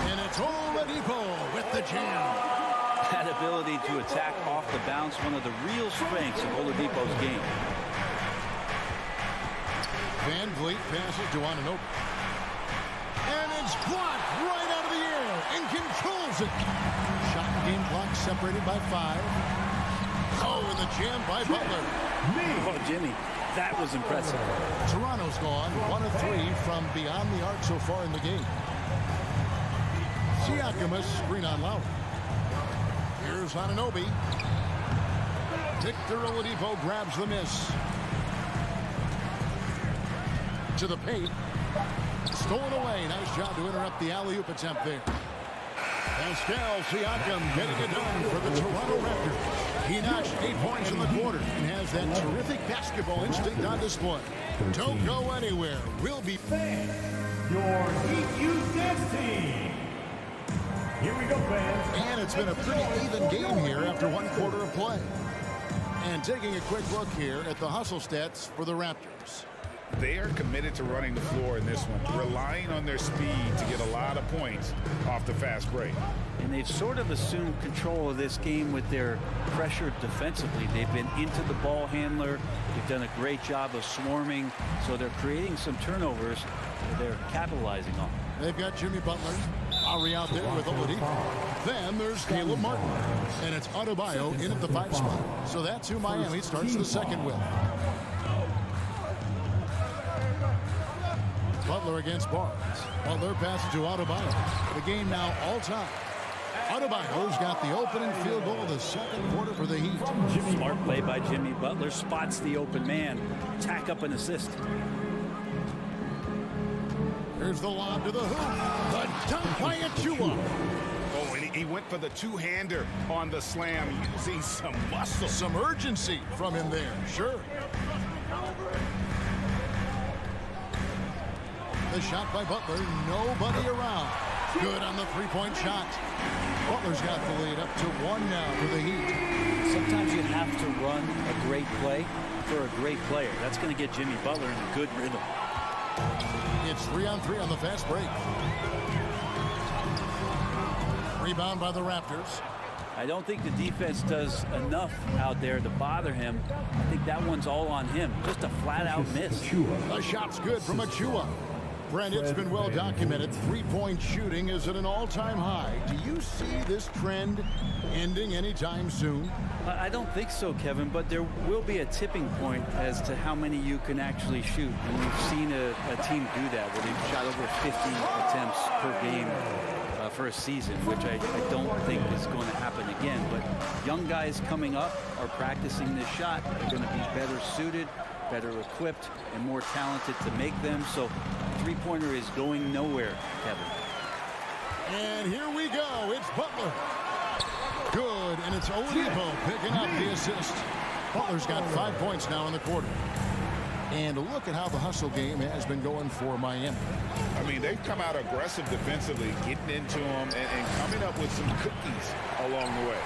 And it's Oladipo with the jam. That ability to attack off the bounce, one of the real strengths of Oladipo's game. Van Vliet passes to Anunoby. And it's blocked right out of the air and controls it. Shot and game clock separated by 5. Oh, and the jam by Butler. Oh, Jimmy, that was impressive. Toronto's gone 1 of 3 from beyond the arc so far in the game. Siakam a screen on Lowry. Here's Anunoby. Victor Oladipo grabs the miss. To the paint. Stolen away. Nice job to interrupt the alley-oop attempt there. Pascal Siakam getting it done for the Toronto Raptors. He notched 8 points in the quarter and has that terrific basketball instinct on display. Don't go anywhere. We'll be fans. Your Heat Youth Dance Team. Here we go, fans. And it's been a pretty even game here after 1 quarter of play. And taking a quick look here at the hustle stats for the Raptors. They are committed to running the floor in this one, relying on their speed to get a lot of points off the fast break. And they've sort of assumed control of this game with their pressure defensively. They've been into the ball handler. They've done a great job of swarming. So they're creating some turnovers that they're capitalizing on. They've got Jimmy Butler. Lowry out there with Oladipo. Then there's Caleb Martin. And it's Adebayo in at the 5 spot. So that's who Miami starts the second with. Butler against Barnes. Butler passes to Adebayo. The game now all-time. Adebayo's got the opening field goal of the second quarter for the Heat. Smart play by Jimmy Butler. Spots the open man. Tack up an assist. Here's the lob to the hoop. The dunk by Achua. Oh, and he went for the two-hander on the slam, using some muscle. Some urgency from him there, sure. The shot by Butler, nobody around. Good on the three-point shot. Butler's got the lead up to 1 now for the Heat. Sometimes you have to run a great play for a great player. That's going to get Jimmy Butler in a good rhythm. It's 3-on-3 on the fast break. Rebound by the Raptors. I don't think the defense does enough out there to bother him. I think that one's all on him. Just a flat-out miss. The shot's good from Achua. Brent, it's been well documented. Three-point shooting is at an all-time high. Do you see this trend ending anytime soon? I don't think so, Kevin, but there will be a tipping point as to how many you can actually shoot. And we've seen a team do that, where they've shot over 50 attempts per game for a season, which I don't think is going to happen again. But young guys coming up are practicing this shot. They're going to be better suited, better equipped, and more talented to make them. So three-pointer is going nowhere, Kevin. And here we go. It's Butler. Good, and it's Oladipo picking up the assist. Butler's got 5 points now in the quarter. And look at how the hustle game has been going for Miami. I mean, they've come out aggressive defensively, getting into them and coming up with some cookies along the way.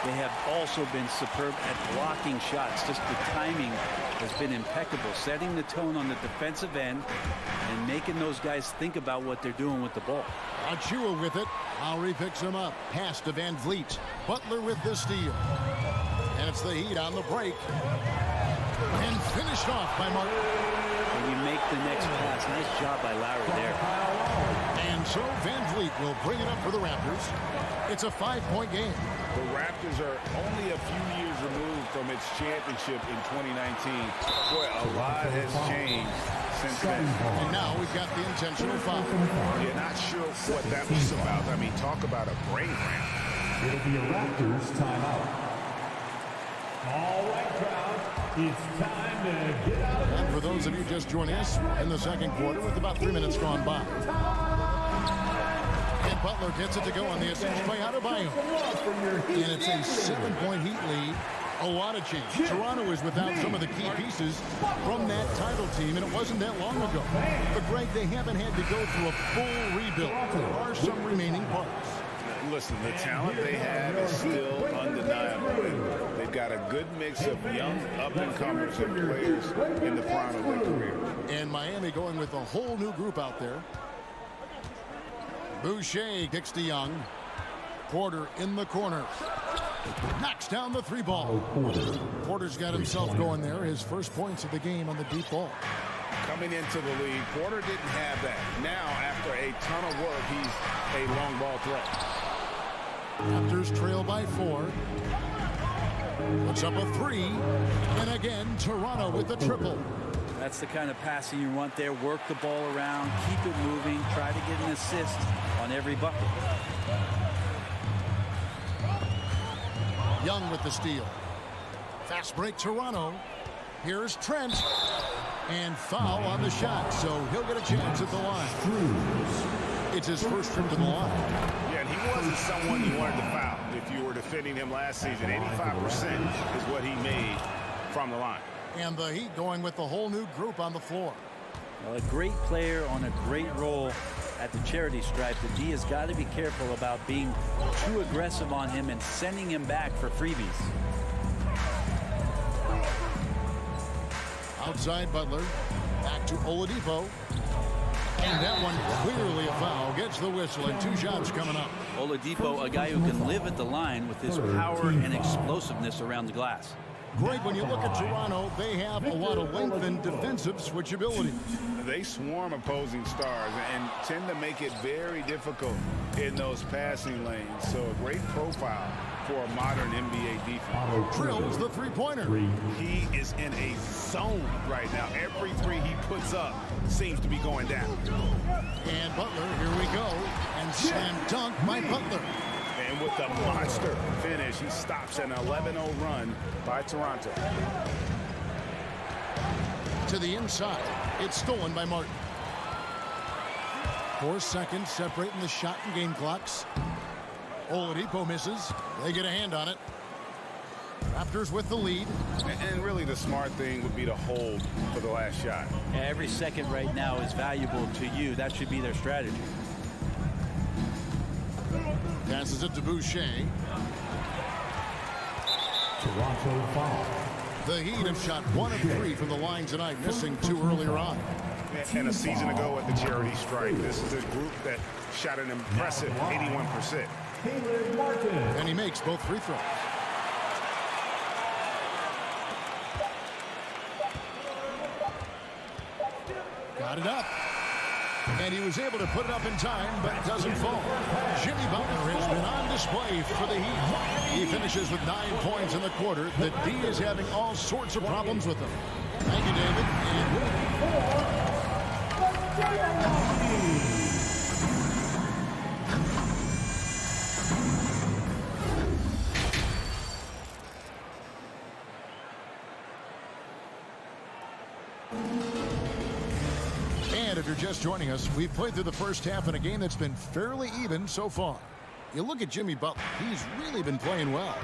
They have also been superb at blocking shots. Just the timing has been impeccable, setting the tone on the defensive end and making those guys think about what they're doing with the ball. Achua with it. Lowry picks him up. Pass to Van Vliet. Butler with the steal. And it's the Heat on the break. And finished off by Martin. When you make the next pass, nice job by Lowry there. And so Van Vliet will bring it up for the Raptors. It's a 5-point game. The Raptors are only a few years removed from its championship in 2019. Boy, a lot has changed since then. And now we've got the intentional foul. You're not sure what that was about. I mean, talk about a brain ramp. It'll be a Raptors timeout. All right, crowd, it's time to get out of And for those of you just joining us in the second quarter with about 3 minutes gone by. And Butler gets it to go on the assist by Adebayo. And it's a 7-point Heat lead. A lot of change. Toronto is without some of the key pieces from that title team, and it wasn't that long ago. But, Greg, they haven't had to go through a full rebuild. There are some remaining parts. Listen, the talent they have is still undeniable. And they've got a good mix of young up-and-comers and players in the prime of their career. And Miami going with a whole new group out there. Boucher kicks to Young. Porter in the corner. Knocks down the three ball. Porter's got himself going there. His first points of the game on the deep ball. Coming into the league, Porter didn't have that. Now, after a ton of work, he's a long ball threat. Raptors trail by 4. Puts up a 3. And again, Toronto with the triple. That's the kind of passing you want there. Work the ball around, keep it moving, try to get an assist on every bucket. Young with the steal. Fast break, Toronto. Here's Trent. And foul on the shot, so he'll get a chance at the line. It's his first trip to the line. Yeah, and he wasn't someone you wanted to foul. If you were defending him last season, 85% is what he made from the line. And the Heat going with the whole new group on the floor. Well, a great player on a great role at the charity stripe. The D has got to be careful about being too aggressive on him and sending him back for freebies. Outside Butler. Back to Oladipo. And that one clearly a foul. Gets the whistle and 2 shots coming up. Oladipo, a guy who can live at the line with his power and explosiveness around the glass. Great, when you look at Toronto, they have a lot of length and defensive switchability. They swarm opposing stars and tend to make it very difficult in those passing lanes. So a great profile for a modern NBA defense. Drills the three-pointer. He is in a zone right now. Every three he puts up seems to be going down. And Butler, here we go. And slam dunk by Butler. And with the monster finish, he stops an 11-0 run by Toronto. To the inside. It's stolen by Martin. 4 seconds separating the shot and game clocks. Oladipo misses. They get a hand on it. Raptors with the lead. And really the smart thing would be to hold for the last shot. Yeah, every second right now is valuable to you. That should be their strategy. Passes it to Boucher. Toronto foul. The Heat have shot 1 of 3 from the line tonight, missing 2 earlier on. And a season ago at the charity strike, this is a group that shot an impressive 81%. And he makes both free throws. Got it up. And he was able to put it up in time, but it doesn't fall. Jimmy Butler has been on display for the Heat. He finishes with 9 points in the quarter. The D is having all sorts of problems with him. Thank you, David. And if you're just joining us, we've played through the first half in a game that's been fairly even so far. You look at Jimmy Butler, he's really been playing well.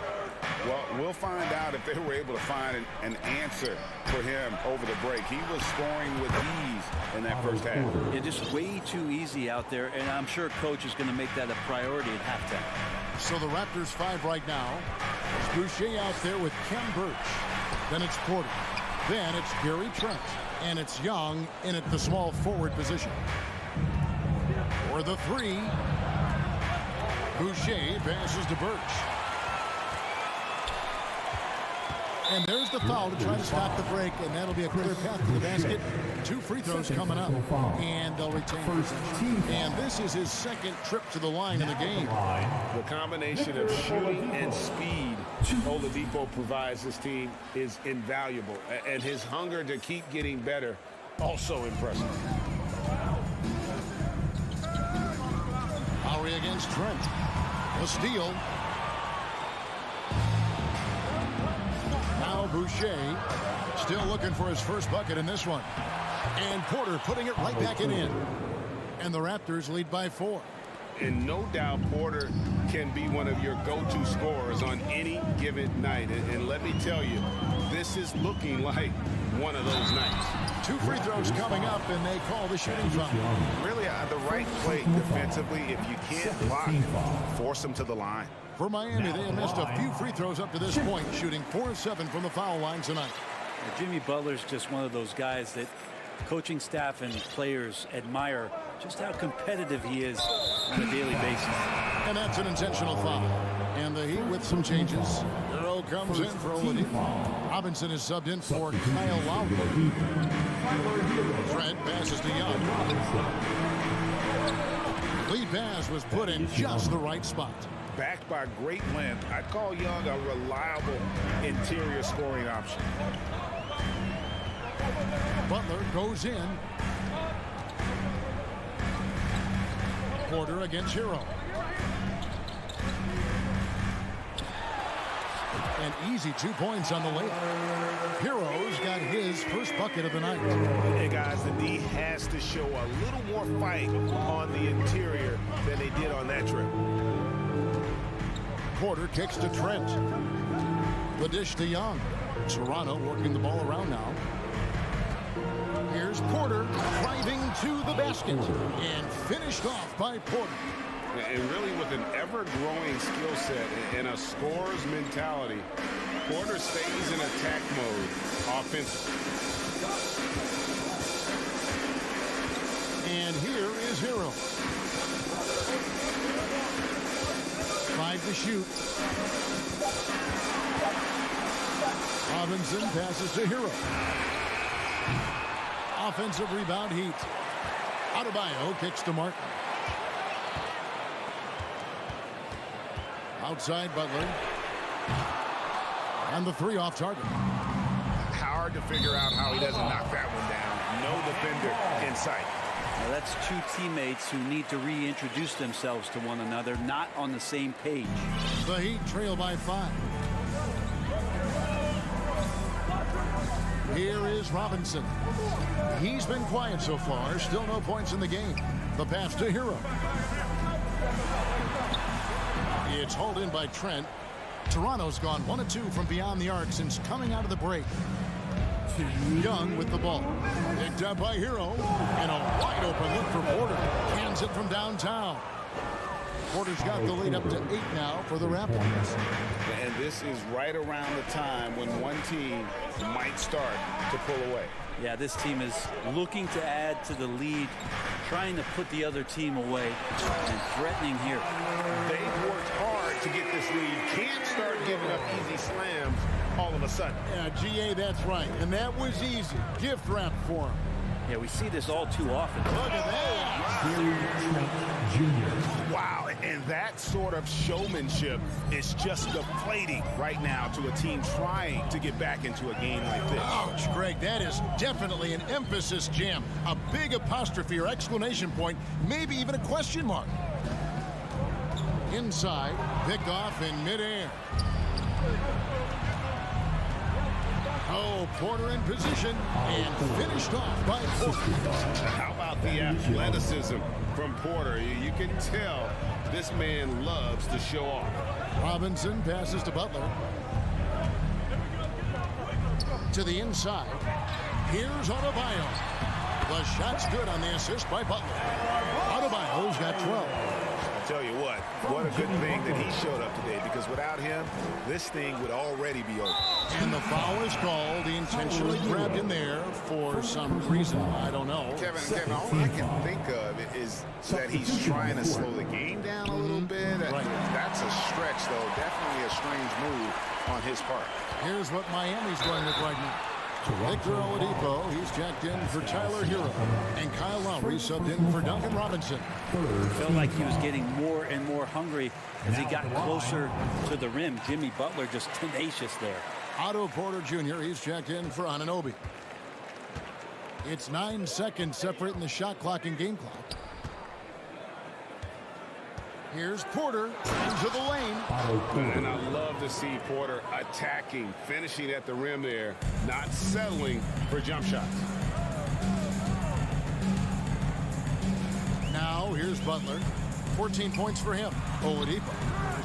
Well, we'll find out if they were able to find an answer for him over the break. He was scoring with ease in that first half. Yeah, just way too easy out there, and I'm sure coach is going to make that a priority at halftime. So the Raptors 5 right now. It's Boucher out there with Kem Birch. Then it's Porter. Then it's Gary Trent. And it's Young in at the small forward position. For the 3. Boucher passes to Birch. And there's the foul to try to stop the break, and that'll be a clear path to the basket. 2 free throws coming up, and they'll retain possession. And this is his second trip to the line in the game. The combination of shooting and speed Oladipo provides this team is invaluable, and his hunger to keep getting better also impressive. Lowry against Trent. A steal. Now Boucher still looking for his first bucket in this one. And Porter putting it right back in. And the Raptors lead by 4. And no doubt Porter can be one of your go-to scorers on any given night. And let me tell you, this is looking like one of those nights. 2 free throws coming up, and they call the shooting foul. Really the right play defensively. If you can't block, force them to the line. For Miami, they have missed a few free throws up to this point, shooting 4 of 7 from the foul line tonight. Jimmy Butler's just one of those guys that coaching staff and players admire just how competitive he is on a daily basis. And that's an intentional foul. And the Heat with some changes. Hero comes in for Oladipo. Robinson is subbed in for Kyle Lowry. Trent passes to Young. Lead pass was put in just the right spot. Backed by great length, I call Young a reliable interior scoring option. Butler goes in. Porter against Hero. An easy 2 points on the layup. Hero's got his first bucket of the night. Hey guys, the D has to show a little more fight on the interior than they did on that trip. Porter kicks to Trent. The dish to Young. Toronto working the ball around now. Here's Porter driving to the basket and finished off by Porter. And really with an ever-growing skill set and a scorer's mentality, Porter stays in attack mode offensively. And here is Hero. 5 to shoot. Robinson passes to Hero. Offensive rebound Heat. Adebayo kicks to Martin. Outside Butler. And the 3 off target. Hard to figure out how he doesn't knock that one down. No defender in sight. Now that's 2 teammates who need to reintroduce themselves to one another, not on the same page. The Heat trail by 5. Here is Robinson. He's been quiet so far. Still no points in the game. The pass to Hero. It's hauled in by Trent. Toronto's gone 1 of 2 from beyond the arc since coming out of the break. Young with the ball. Picked up by Hero. And a wide open look for Porter. Cans it from downtown. Porter's got the lead up to 8 now for the Raptors. And this is right around the time when one team might start to pull away. Yeah, this team is looking to add to the lead, trying to put the other team away, and threatening here. They've worked hard to get this lead. Can't start giving up easy slams all of a sudden. Yeah, GA, that's right. And that was easy. Gift wrap for him. Yeah, we see this all too often. Look at that. Wow, and that sort of showmanship is just deflating right now to a team trying to get back into a game like this. Ouch, Greg, that is definitely an emphasis jam. A big apostrophe or exclamation point, maybe even a question mark. Inside, picked off in midair. Oh, Porter in position and finished off by Porter. How about the athleticism from Porter? You can tell this man loves to show off. Robinson passes to Butler. To the inside. Here's Adebayo. The shot's good on the assist by Butler. Adebayo's got 12. I tell you what a good thing that he showed up today, because without him, this thing would already be over. And the foul is called. He intentionally grabbed in there for some reason. I don't know. Kevin, all I can think of is that he's trying to slow the game down a little bit. Right. That's a stretch, though. Definitely a strange move on his part. Here's what Miami's going with right now. Victor Oladipo, he's checked in for Tyler Hero. And Kyle Lowry subbed in for Duncan Robinson. Felt like he was getting more and more hungry as he got closer to the rim. Jimmy Butler just tenacious there. Otto Porter Jr., he's checked in for Anunoby. It's 9 seconds separating the shot clock and game clock. Here's Porter into the lane. And I love to see Porter attacking, finishing at the rim there, not settling for jump shots. Now here's Butler. 14 points for him. Oladipo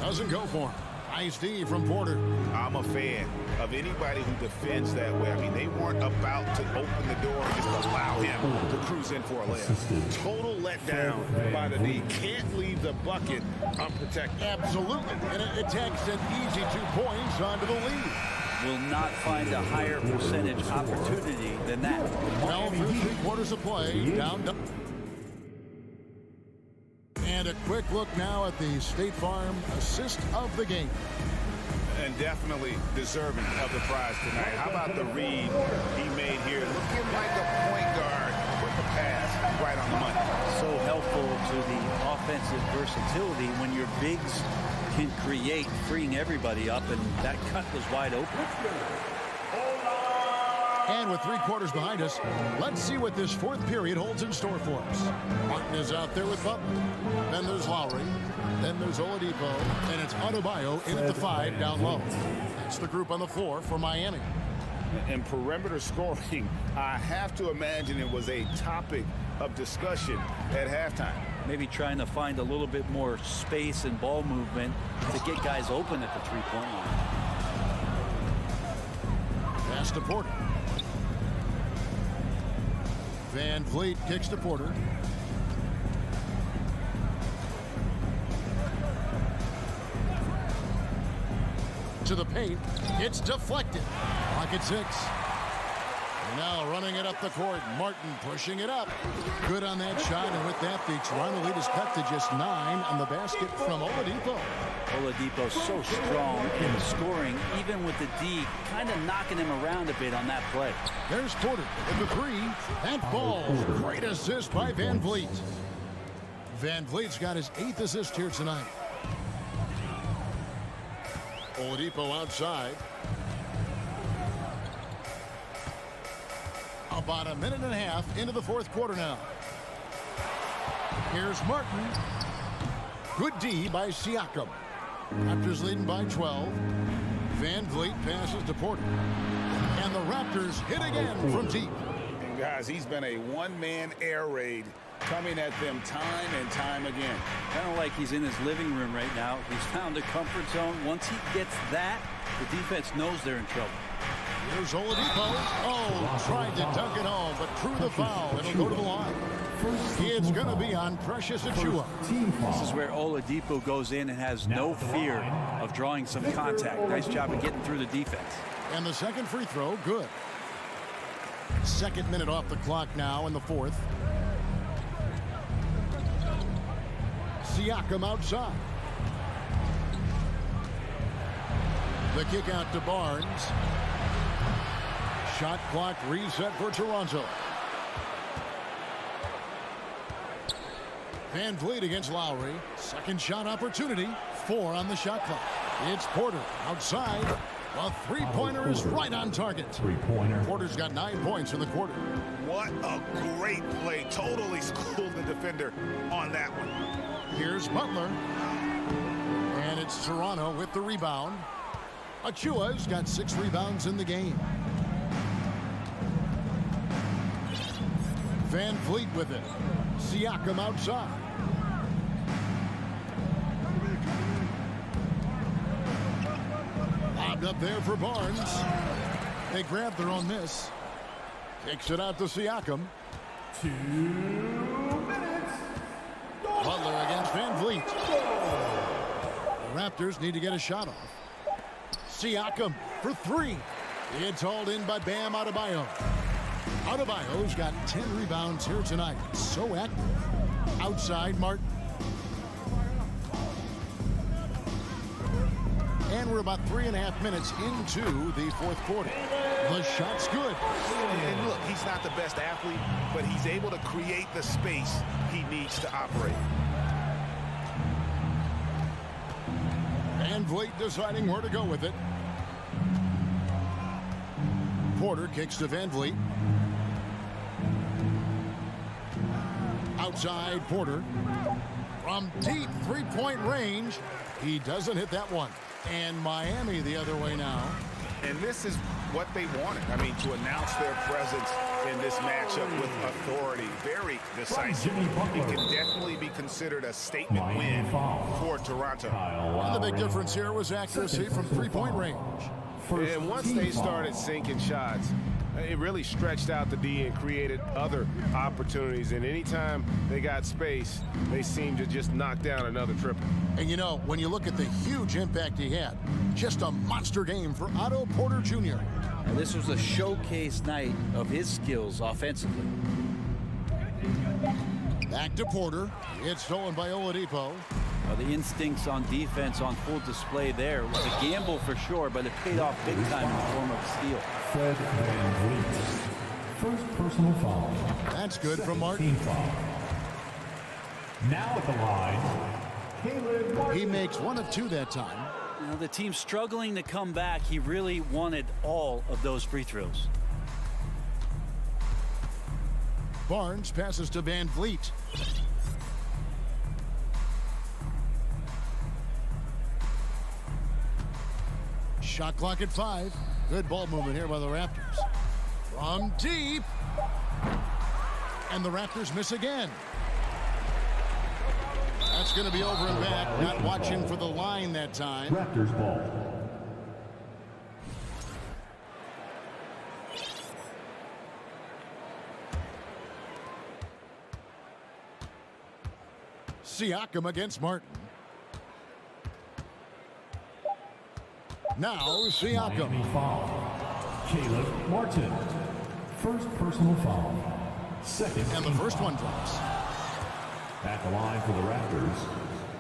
doesn't go for him. Nice D from Porter. I'm a fan of anybody who defends that way. I mean, they weren't about to open the door and just allow him to cruise in for a layup. Total letdown by the D. Can't leave the bucket unprotected. Absolutely. And it takes an easy 2 points onto the lead. Will not find a higher percentage opportunity than that. Well, through 3 quarters of play, down. And a quick look now at the State Farm assist of the game. And definitely deserving of the prize tonight. How about the read he made here? Looking like a point guard with the pass right on the money. So helpful to the offensive versatility when your bigs can create, freeing everybody up, and that cut was wide open. And with 3 quarters behind us, let's see what this 4th period holds in store for us. Martin is out there with Butler. Then there's Lowry. Then there's Oladipo. And it's Adebayo in at the 5 down low. That's the group on the floor for Miami. And perimeter scoring, I have to imagine it was a topic of discussion at halftime. Maybe trying to find a little bit more space and ball movement to get guys open at the 3-point line. Pass to Porter. Van Vliet kicks to Porter. To the paint. It's deflected. Pocket 6. Now running it up the court. Martin pushing it up. Good on that shot. And with that, the Toronto lead is cut to just 9 on the basket from Oladipo. Oladipo so strong in the scoring, even with the D kind of knocking him around a bit on that play. There's Porter with the 3. That falls. Great assist by Van Vliet. Van Vliet's got his 8th assist here tonight. Oladipo outside. About a minute and a half into the 4th quarter now. Here's Martin. Good D by Siakam. Raptors leading by 12. Van Vliet passes to Porter. And the Raptors hit again from deep. And guys, he's been a one-man air raid coming at them time and time again. Kind of like he's in his living room right now. He's found a comfort zone. Once he gets that, the defense knows they're in trouble. Here's Oladipo. Oh, tried to dunk it home, but drew the foul. It'll go to the line. It's going to be on Precious Achiuwa. This is where Oladipo goes in and has no fear of drawing some contact. Nice job of getting through the defense. And the second free throw, good. 2nd minute off the clock now in the 4th. Siakam outside. The kick out to Barnes. Shot clock reset for Toronto. Van Vliet against Lowry. Second shot opportunity. 4 on the shot clock. It's Porter outside. A 3-pointer is right on target. 3-pointer. Porter's got 9 points in the quarter. What a great play. Totally schooled the defender on that one. Here's Butler. And it's Toronto with the rebound. Achiuwa's got 6 rebounds in the game. Van Vliet with it. Siakam outside. Lobbed up there for Barnes. They grab their own miss. Kicks it out to Siakam. 2 minutes. Butler against Van Vliet. The Raptors need to get a shot off. Siakam for 3. It's hauled in by Bam Adebayo. Adebayo's got 10 rebounds here tonight. So active. Outside Martin. And we're about 3.5 minutes into the 4th quarter. The shot's good. And look, he's not the best athlete, but he's able to create the space he needs to operate. Van Vliet deciding where to go with it. Porter kicks to Van Vliet. Outside Porter. From deep 3-point range. He doesn't hit that one. And Miami the other way now. And this is what they wanted. I mean, to announce their presence in this matchup with authority. Very decisive. It can definitely be considered a statement win for Toronto. And the big difference here was accuracy from three-point range. And once they started sinking shots, it really stretched out the D and created other opportunities. And anytime they got space, they seemed to just knock down another triple. And you know, when you look at the huge impact he had, just a monster game for Otto Porter Jr. And this was a showcase night of his skills offensively. Back to Porter. It's stolen by Oladipo. Well, the instincts on defense on full display there. It was a gamble for sure, but it paid off big time in the form of a steal. Fred VanVleet. First personal foul. That's good from Martin. Foul. Now at the line, Caleb Martin. He makes 1 of 2 that time. You know, the team's struggling to come back. He really wanted all of those free throws. Barnes passes to VanVleet. Shot clock at 5. Good ball movement here by the Raptors. From deep. And the Raptors miss again. That's going to be over and back. Not watching for the line that time. Raptors ball. Siakam against Martin. Now Siakam. Miami foul. Caleb Martin. First personal foul. Second. And the first one drops. At the line for the Raptors.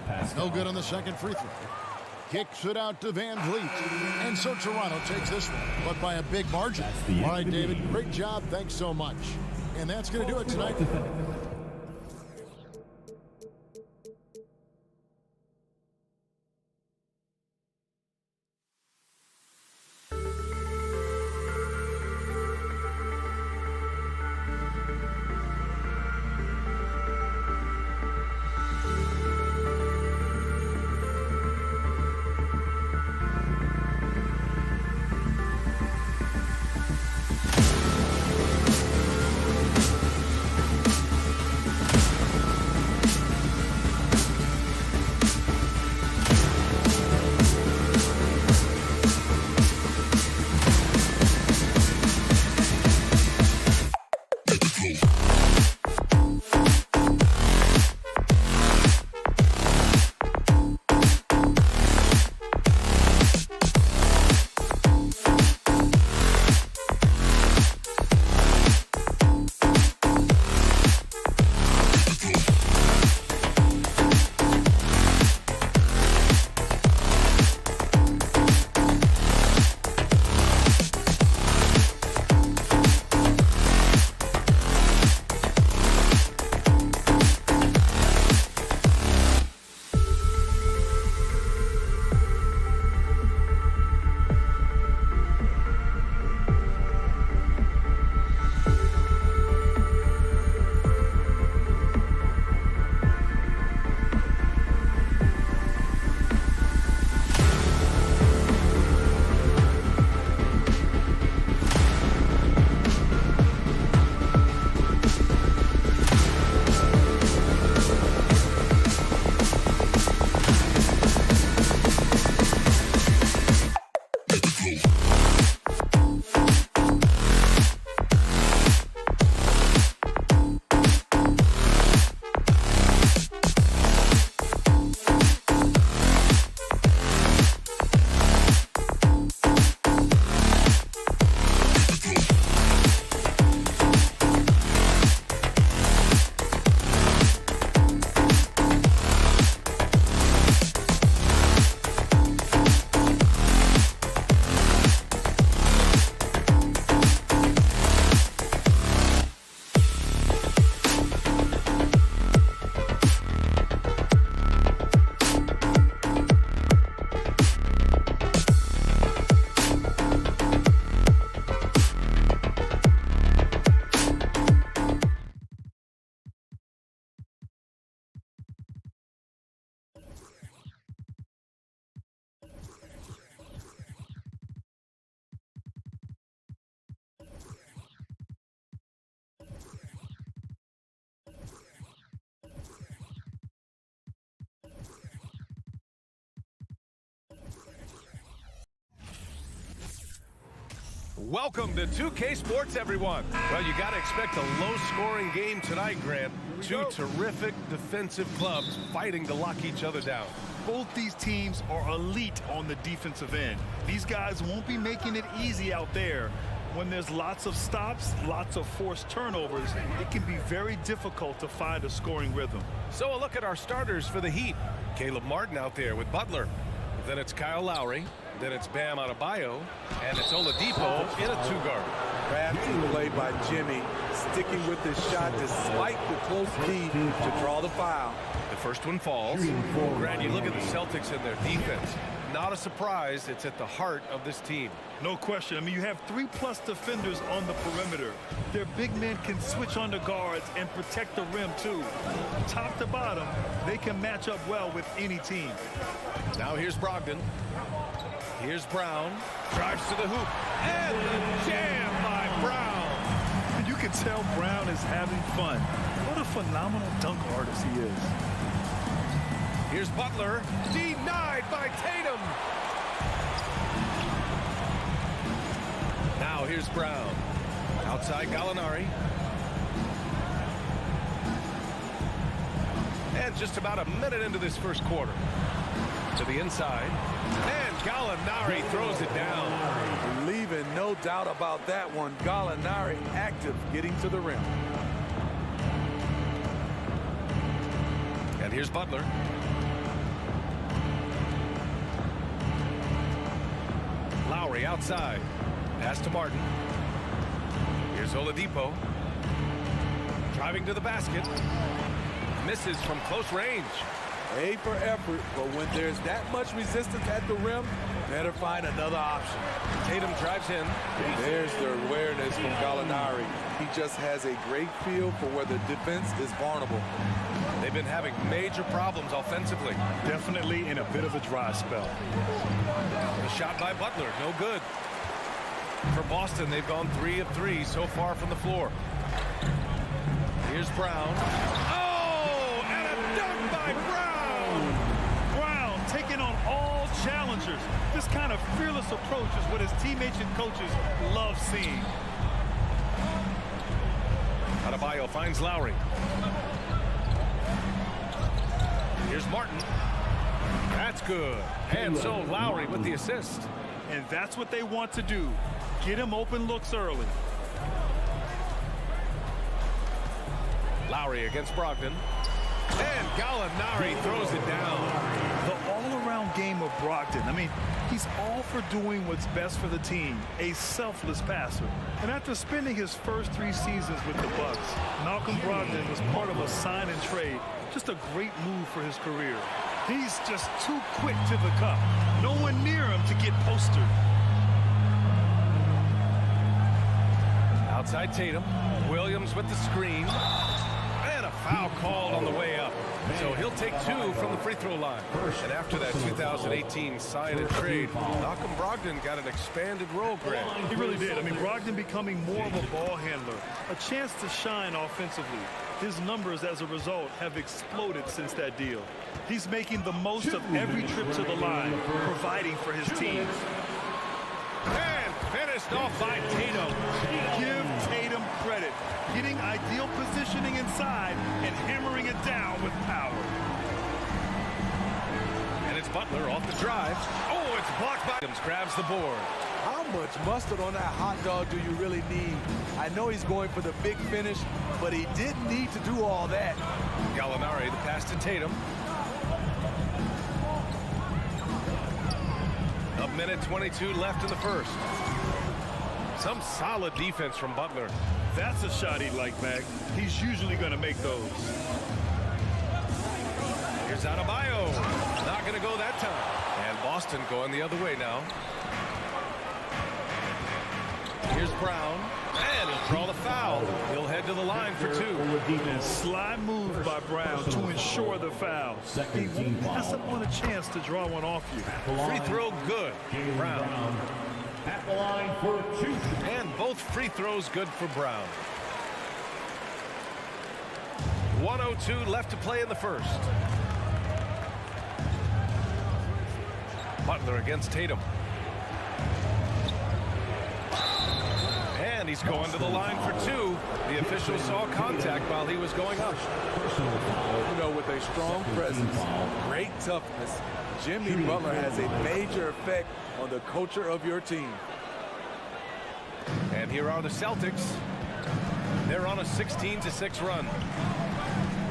Pass No good on the second free throw. Kicks it out to VanVleet. And so Toronto takes this one, but by a big margin. All right, David, great job. Thanks so much. And that's going to do it tonight. Welcome to 2K Sports, everyone. Well, you got to expect a low-scoring game tonight, Grant. Two terrific defensive clubs fighting to lock each other down. Both these teams are elite on the defensive end. These guys won't be making it easy out there. When there's lots of stops, lots of forced turnovers, it can be very difficult to find a scoring rhythm. So a look at our starters for the Heat. Caleb Martin out there with Butler. Then it's Kyle Lowry. Then it's Bam Adebayo. And it's Oladipo in a two-guard. Crafty play by Jimmy, sticking with his shot despite the close lead to draw the foul. The first one falls. Grant, you look at the Celtics and their defense. Not a surprise, it's at the heart of this team. No question. I mean, you have 3+ defenders on the perimeter. Their big men can switch on the guards and protect the rim, too. Top to bottom, they can match up well with any team. Now here's Brogdon. Here's Brown. Drives to the hoop. And the jam by Brown. You can tell Brown is having fun. What a phenomenal dunk artist he is. Here's Butler. Denied by Tatum. Now here's Brown. Outside Gallinari. And just about a minute into this first quarter. To the inside. And Gallinari throws it down. Leaving no doubt about that one. Gallinari active, getting to the rim. And here's Butler. Lowry outside. Pass to Martin. Here's Oladipo. Driving to the basket. Misses from close range. A for effort, but when there's that much resistance at the rim, better find another option. Tatum drives in. There's the awareness from Gallinari. He just has a great feel for where the defense is vulnerable. They've been having major problems offensively. Definitely in a bit of a dry spell. The shot by Butler, no good. For Boston, they've gone 3 of 3 so far from the floor. Here's Brown. Oh, and a dunk by Brown! Brown taking on all challengers. This kind of fearless approach is what his teammates and coaches love seeing. Adebayo finds Lowry. Here's Martin. That's good. And so Lowry with the assist. And that's what they want to do. Get him open looks early. Lowry against Brogdon. And Gallinari throws it down. The all-around game of Brogdon. I mean, he's all for doing what's best for the team. A selfless passer. And after spending his first 3 seasons with the Bucks, Malcolm Brogdon was part of a sign and trade. Just a great move for his career. He's just too quick to the cup. No one near him to get postered. Outside Tatum. Williams with the screen. And a foul called on the way up. So he'll take 2 from the free throw line. And after that 2018 sign and trade, Malcolm Brogdon got an expanded role, Grant. He really did. I mean, Brogdon becoming more of a ball handler. A chance to shine offensively. His numbers as a result have exploded since that deal. He's making the most of every trip to the line, providing for his team. And finished off by Tatum. Give Tatum credit. Getting ideal positioning inside and hammering it down with power. And it's Butler off the drive. Oh, it's blocked by Adams. Grabs the board. How much mustard on that hot dog do you really need? I know he's going for the big finish, but he didn't need to do all that. Gallinari, the pass to Tatum. A minute 22 left in the first. Some solid defense from Butler. That's a shot he'd like, Mac. He's usually going to make those. Here's Adebayo. Not going to go that time. And Boston going the other way now. Here's Brown. And he'll draw the foul. He'll head to the line for 2. And sly move by Brown to ensure the foul. He won't pass up on a chance to draw one off you. Free throw good. Brown. At the line for 2. And both free throws good for Brown. 1:02 left to play in the first. Butler against Tatum. And he's going to the line for 2. The official saw contact while he was going up. You know, with a strong presence, great toughness, Jimmy Butler has a major effect on the culture of your team. And here are the Celtics. They're on a 16-6 run.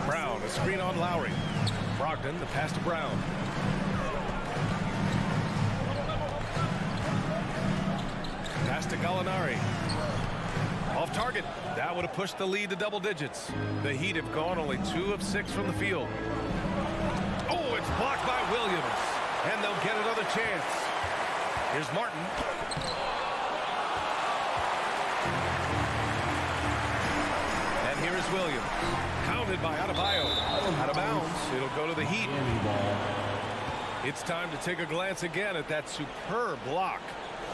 Brown, a screen on Lowry. Brogdon, the pass to Brown. Pass to Gallinari. Off target. That would have pushed the lead to double digits. The Heat have gone only 2 of 6 from the field. Oh, it's blocked by Williams. And they'll get another chance. Here's Martin. And here is Williams. Pounded by Adebayo. Out of bounds. It'll go to the Heat. It's time to take a glance again at that superb block.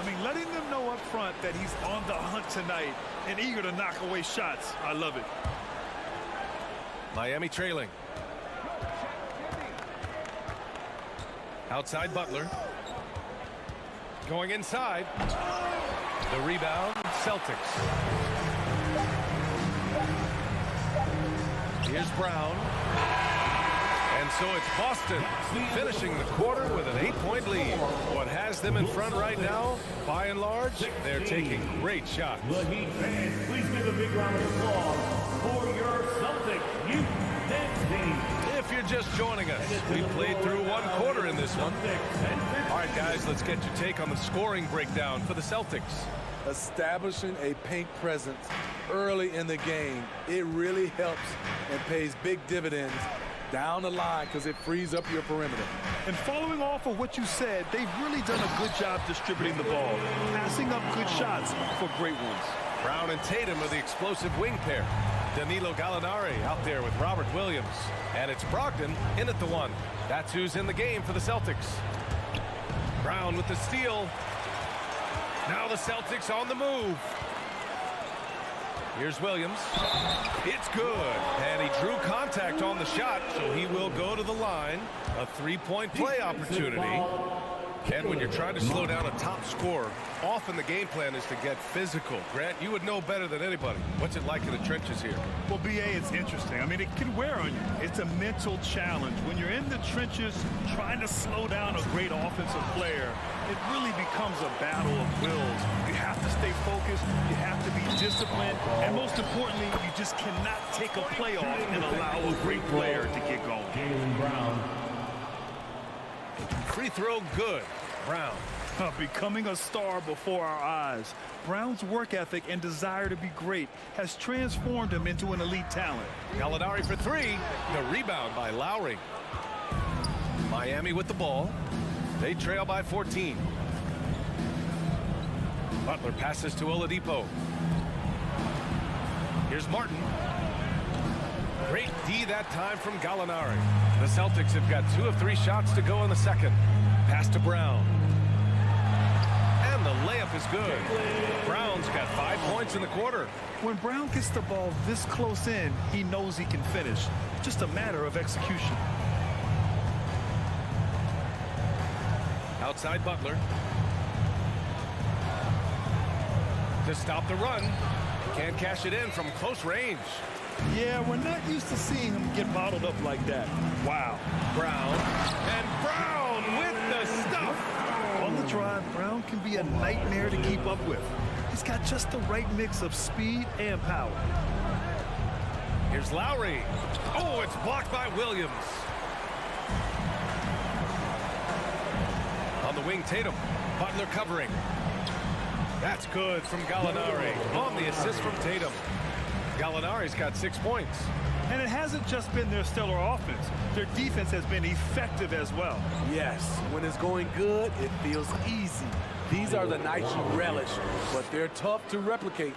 I mean, letting them know up front that he's on the hunt tonight and eager to knock away shots. I love it. Miami trailing. Outside Butler. Going inside. The rebound, Celtics. Here's Brown. And so it's Boston finishing the quarter with an 8-point lead. What has them in front right now, by and large, they're taking great shots. The Heat fans, please give a big round of applause for your Celtics youth dance team. If you're just joining us, we played through 1 quarter in this one. All right, guys, let's get your take on the scoring breakdown for the Celtics. Establishing a paint presence early in the game, it really helps and pays big dividends down the line because it frees up your perimeter. And following off of what you said, they've really done a good job distributing the ball, passing up good shots for great ones. Brown and Tatum are the explosive wing pair. Danilo Gallinari out there with Robert Williams. And it's Brogdon in at the 1. That's who's in the game for the Celtics. Brown with the steal. Now the Celtics on the move. Here's Williams. It's good. And he drew contact on the shot, so he will go to the line. A 3-point play opportunity. And when you're trying to slow down a top scorer, often the game plan is to get physical. Grant, you would know better than anybody. What's it like in the trenches here? Well, BA, it's interesting. I mean, it can wear on you. It's a mental challenge. When you're in the trenches trying to slow down a great offensive player, it really becomes a battle of wills. You have to stay focused. You have to be disciplined. And most importantly, you just cannot take a play off and allow a great player to get going. Free throw good. Brown. Becoming a star before our eyes. Brown's work ethic and desire to be great has transformed him into an elite talent. Gallinari for 3. The rebound by Lowry. Miami with the ball. They trail by 14. Butler passes to Oladipo. Here's Martin. Great D that time from Gallinari. The Celtics have got 2 of 3 shots to go in the second. Pass to Brown. And the layup is good. Brown's got 5 points in the quarter. When Brown gets the ball this close in, he knows he can finish. Just a matter of execution. Outside Butler. To stop the run. Can't cash it in from close range. Yeah, we're not used to seeing him get bottled up like that. Wow. Brown. And Brown with the stuff. On the drive, Brown can be a nightmare to keep up with. He's got just the right mix of speed and power. Here's Lowry. Oh, it's blocked by Williams. On the wing, Tatum. Butler covering. That's good from Gallinari. On the assist from Tatum. Gallinari's got 6 points. And it hasn't just been their stellar offense. Their defense has been effective as well. Yes, when it's going good, it feels easy. These are the nights you relish, but they're tough to replicate.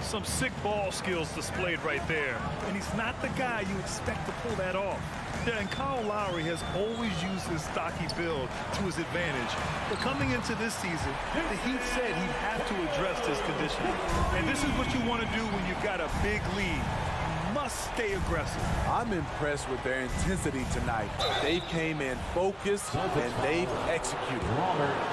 Some sick ball skills displayed right there. And he's not the guy you expect to pull that off. Yeah, and Kyle Lowry has always used his stocky build to his advantage. But coming into this season, the Heat said he'd have to address this conditioning. And this is what you want to do when you've got a big lead. must stay aggressive. I'm impressed with their intensity tonight. They came in focused and they've executed.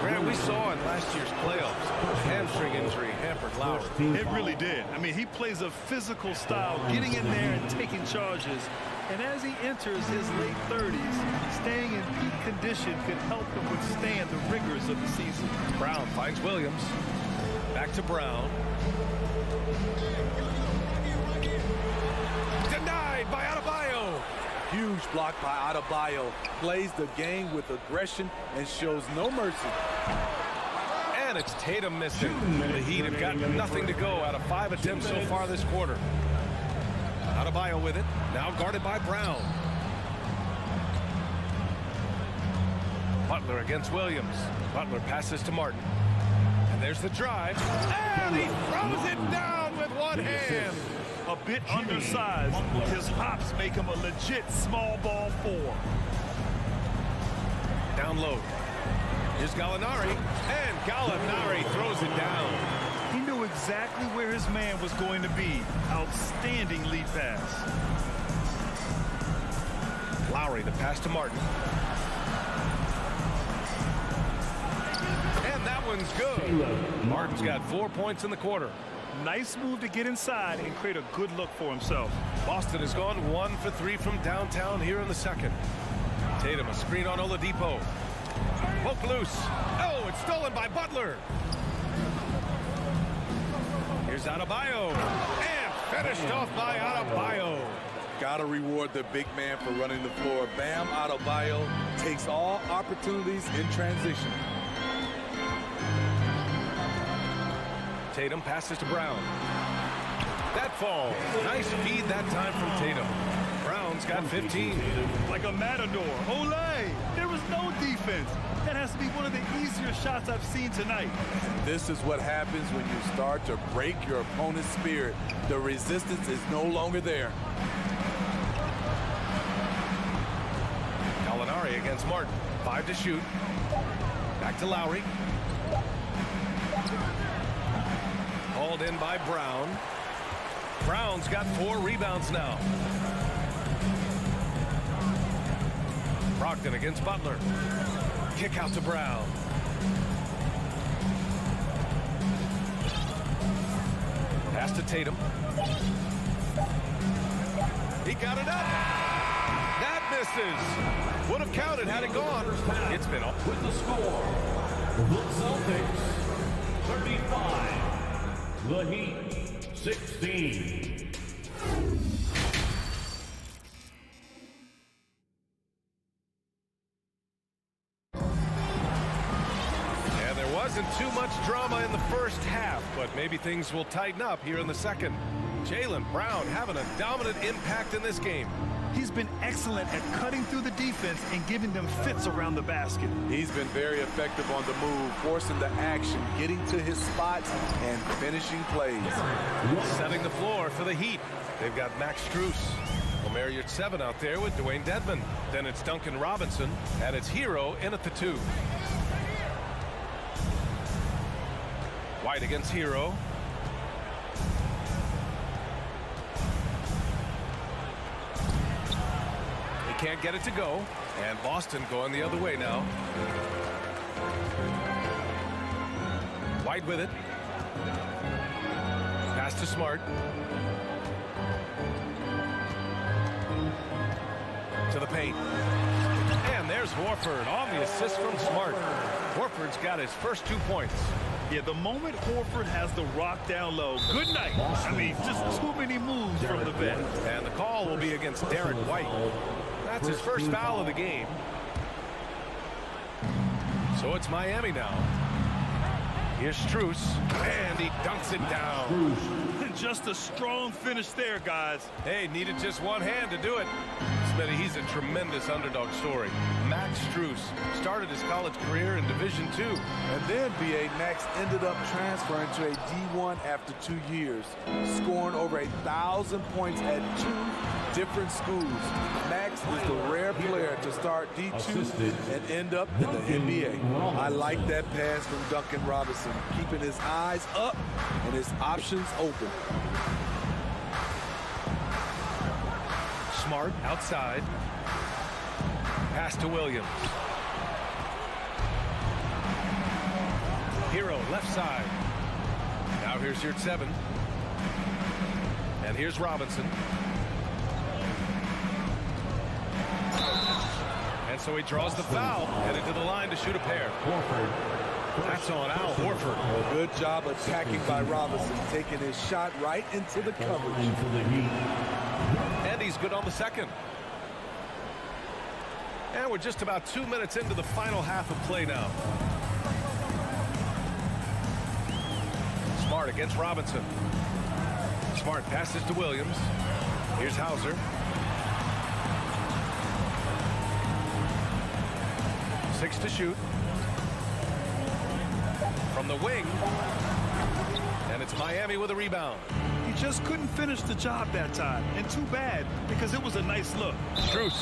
Grant, we saw in last year's playoffs, a hamstring injury hampered Lowry. It really did. I mean, he plays a physical style, getting in there and taking charges. And as he enters his late 30s, staying in peak condition could help him withstand the rigors of the season. Brown finds Williams. Back to Brown. Denied by Adebayo. Huge block by Adebayo. Plays the game with aggression and shows no mercy. And it's Tatum missing. The Heat have got nothing to go out of 5 attempts so far this quarter. Adebayo with it. Now guarded by Brown. Butler against Williams. Butler passes to Martin. And there's the drive. And he throws it down with one hand. A bit undersized. His hops make him a legit small ball 4. Down low. Here's Gallinari. And Gallinari throws it down. He knew exactly where his man was going to be. Outstanding lead pass. Lowry, the pass to Martin. And that one's good. Martin's got 4 points in the quarter. Nice move to get inside and create a good look for himself. Boston has gone 1 for 3 from downtown here in the second. Tatum, a screen on Oladipo. Poke loose. Oh, it's stolen by Butler. Here's Adebayo. And finished off by Adebayo. Gotta reward the big man for running the floor. Bam Adebayo takes all opportunities in transition. Tatum passes to Brown. That falls. Nice feed that time from Tatum. Brown's got 15. Like a matador. Olay! There was no defense. That has to be one of the easier shots I've seen tonight. This is what happens when you start to break your opponent's spirit. The resistance is no longer there. Gallinari against Martin. 5 to shoot. Back to Lowry. Hauled in by Brown. Brown's got 4 rebounds now. Brogdon against Butler. Kick out to Brown. Pass to Tatum. He got it up. That misses. Would have counted had it gone. It's been off. With the score, the Celtics 35, the Heat 16. Wasn't too much drama in the first half, but maybe things will tighten up here in the second. Jaylen Brown having a dominant impact in this game. He's been excellent at cutting through the defense and giving them fits around the basket. He's been very effective on the move, forcing the action, getting to his spots, and finishing plays. Setting the floor for the Heat. They've got Max Strus. Omer Yurtseven out there with Dwayne Dedmon. Then it's Duncan Robinson, and it's Hero in at the 2. White against Hero. He can't get it to go. And Boston going the other way now. White with it. Pass to Smart. To the paint. And there's Horford on the assist from Smart. Horford's got his first 2 points. Yeah, the moment Horford has the rock down low, good night. I mean, just too many moves from the vet. And the call will be against Derek White. That's his first foul of the game. So it's Miami now. Here's Strus, and he dunks it down. Just a strong finish there, guys. Hey, needed just one hand to do it. Smitty, he's a tremendous underdog story. Max Strus started his college career in Division II. And then B.A. Max ended up transferring to a D1 after 2 years, scoring over 1,000 points at 2 different schools. Max is the rare player to start D2 and end up in the NBA. I like that pass from Duncan Robinson, keeping his eyes up and his options open. Smart outside. Pass to Williams. Hero left side. Now here's your 7. And here's Robinson. And so he draws the foul, headed to the line to shoot a pair. That's on Al Horford. A good job attacking by Robinson, taking his shot right into the coverage. And he's good on the second. And we're just about 2 minutes into the final half of play now. Smart against Robinson. Smart passes to Williams. Here's Hauser. 6 to shoot. From the wing. And it's Miami with a rebound. He just couldn't finish the job that time. And too bad, because it was a nice look. Strus.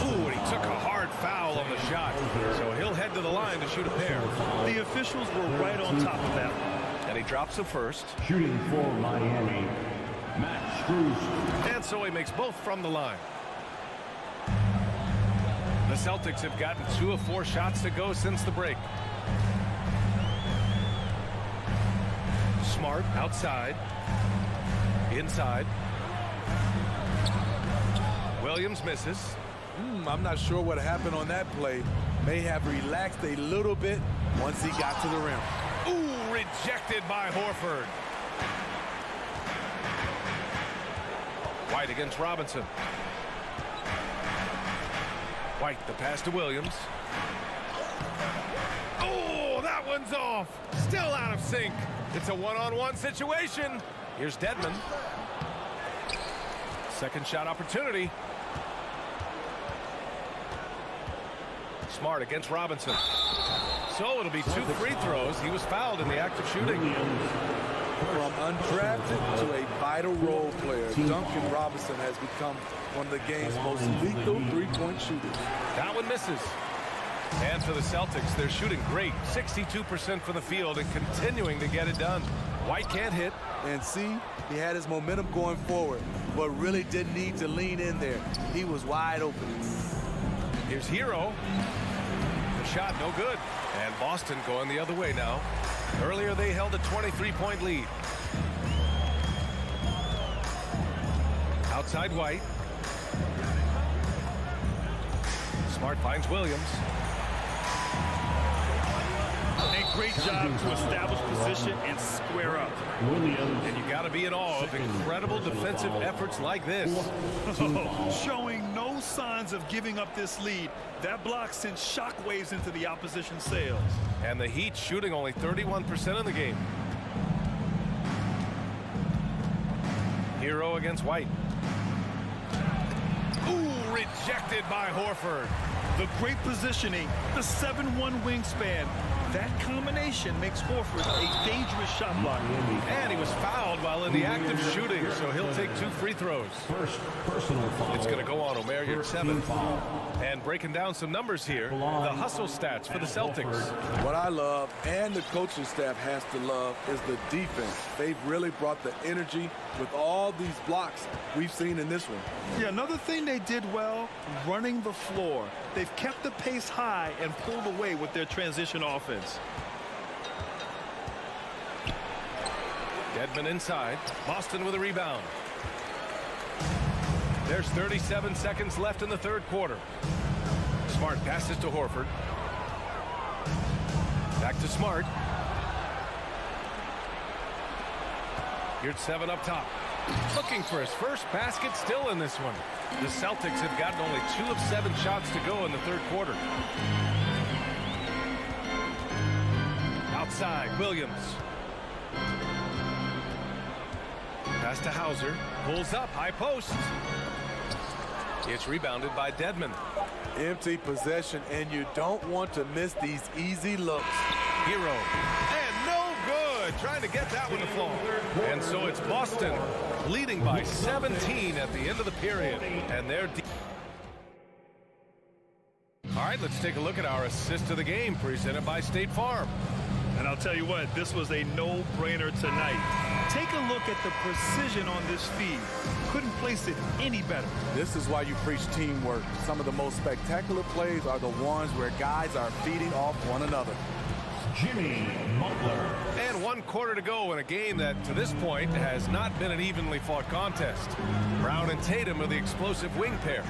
Ooh, and he took a hard foul on the shot. So he'll head to the line to shoot a pair. The officials were right on top of that. And he drops the first. Shooting for Miami, Matt Strus. And so he makes both from the line. The Celtics have gotten 2 of 4 shots to go since the break. Smart outside. Inside. Williams misses. I'm not sure what happened on that play. May have relaxed a little bit once he got to the rim. Ooh, rejected by Horford. White against Robinson. White, the pass to Williams. Oh, that one's off. Still out of sync. It's a one-on-one situation. Here's Dedmon. Second shot opportunity. Smart against Robinson. So it'll be 2 free throws. He was fouled in the act of shooting. From undrafted to a vital role player, Duncan Robinson has become one of the game's most lethal three-point shooters. That one misses. And for the Celtics, they're shooting great. 62% from the field and continuing to get it done. White can't hit. And see, he had his momentum going forward, but really didn't need to lean in there. He was wide open. Here's Hero. The shot no good. And Boston going the other way now. Earlier they held a 23-point lead. Outside White. Smart finds Williams. A great job to establish position and square up. And you got to be in awe of incredible defensive efforts like this. Showing no signs of giving up this lead. That block sent shockwaves into the opposition sails. And the Heat shooting only 31% in the game. Hero against White. Ooh, rejected by Horford. The great positioning, the 7'1" wingspan. That combination makes Horford a dangerous shot blocker. And he was fouled while in the act of shooting, so he'll take 2 free throws. First personal foul. It's going to go on Omer, your 7th. And breaking down some numbers here, the hustle stats for the Celtics. What I love, and the coaching staff has to love, is the defense. They've really brought the energy with all these blocks we've seen in this one. Yeah, another thing they did well, running the floor. They've kept the pace high and pulled away with their transition offense. Dedmon inside. Boston with a rebound. There's 37 seconds left in the third quarter. Smart passes to Horford. Back to Smart. Here's 7 up top. Looking for his first basket still in this one. The Celtics have gotten only 2 of 7 shots to go in the third quarter. Outside, Williams. Pass to Hauser. Pulls up, high post. It's rebounded by Dedmon. Empty possession, and you don't want to miss these easy looks. Hero. And no good. Trying to get that one to fall. And so it's Boston leading by 17 at the end of the period. And they're all right, let's take a look at our assist of the game presented by State Farm. And And I'll tell you what, this was a no-brainer tonight. Take a look at the precision on this feed. Couldn't place it any better. This is why you preach teamwork. Some of the most spectacular plays are the ones where guys are feeding off one another. Jimmy Butler. And 1 quarter to go in a game that, to this point, has not been an evenly fought contest. Brown and Tatum are the explosive wing pair.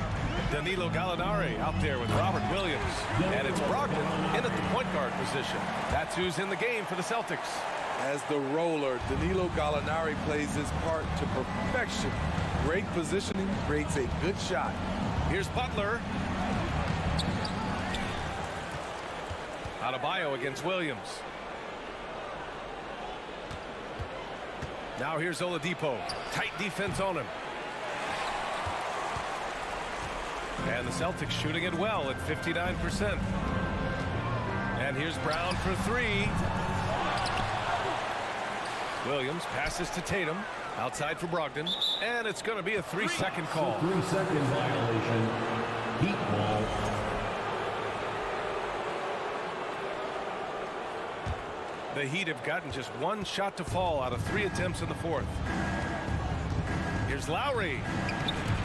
Danilo Gallinari out there with Robert Williams. And it's Brogdon in at the point guard position. That's who's in the game for the Celtics. As the roller, Danilo Gallinari plays his part to perfection. Great positioning, creates a good shot. Here's Butler. Adebayo against Williams. Now here's Oladipo. Tight defense on him. And the Celtics shooting it well at 59%. And here's Brown for 3. Williams passes to Tatum. Outside for Brogdon. And it's going to be a 3-second call. 3-second violation. Heat ball. The Heat have gotten just 1 shot to fall out of 3 attempts in the 4th. Here's Lowry.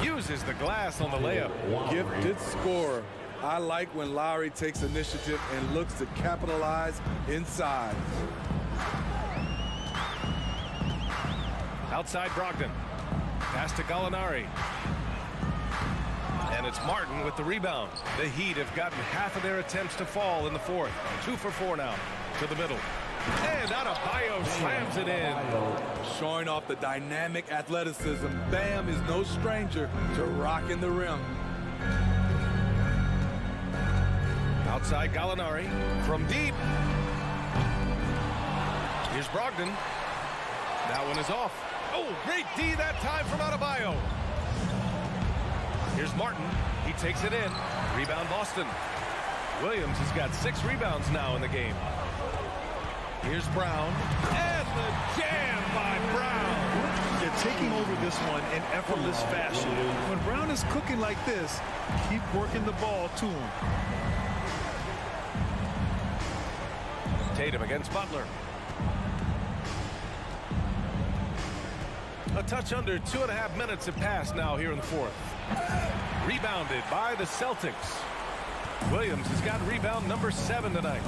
Uses the glass on the layup. Gifted scorer. I like when Lowry takes initiative and looks to capitalize inside. Outside Brogdon. Pass to Gallinari. And it's Martin with the rebound. The Heat have gotten half of their attempts to fall in the 4th. 2 for 4 now. To the middle. And Adebayo slams it in. Showing off the dynamic athleticism. Bam is no stranger to rocking the rim. Outside Gallinari from deep. Here's Brogdon. That one is off. Oh, great D that time from Adebayo. Here's Martin. He takes it in. Rebound Boston. Williams has got 6 rebounds now in the game. Here's Brown. And the jam by Brown. They're taking over this one in effortless fashion. When Brown is cooking like this, keep working the ball to him. Tatum against Butler. A touch under 2.5 minutes have passed now here in the 4th. Rebounded by the Celtics. Williams has got rebound number 7 tonight.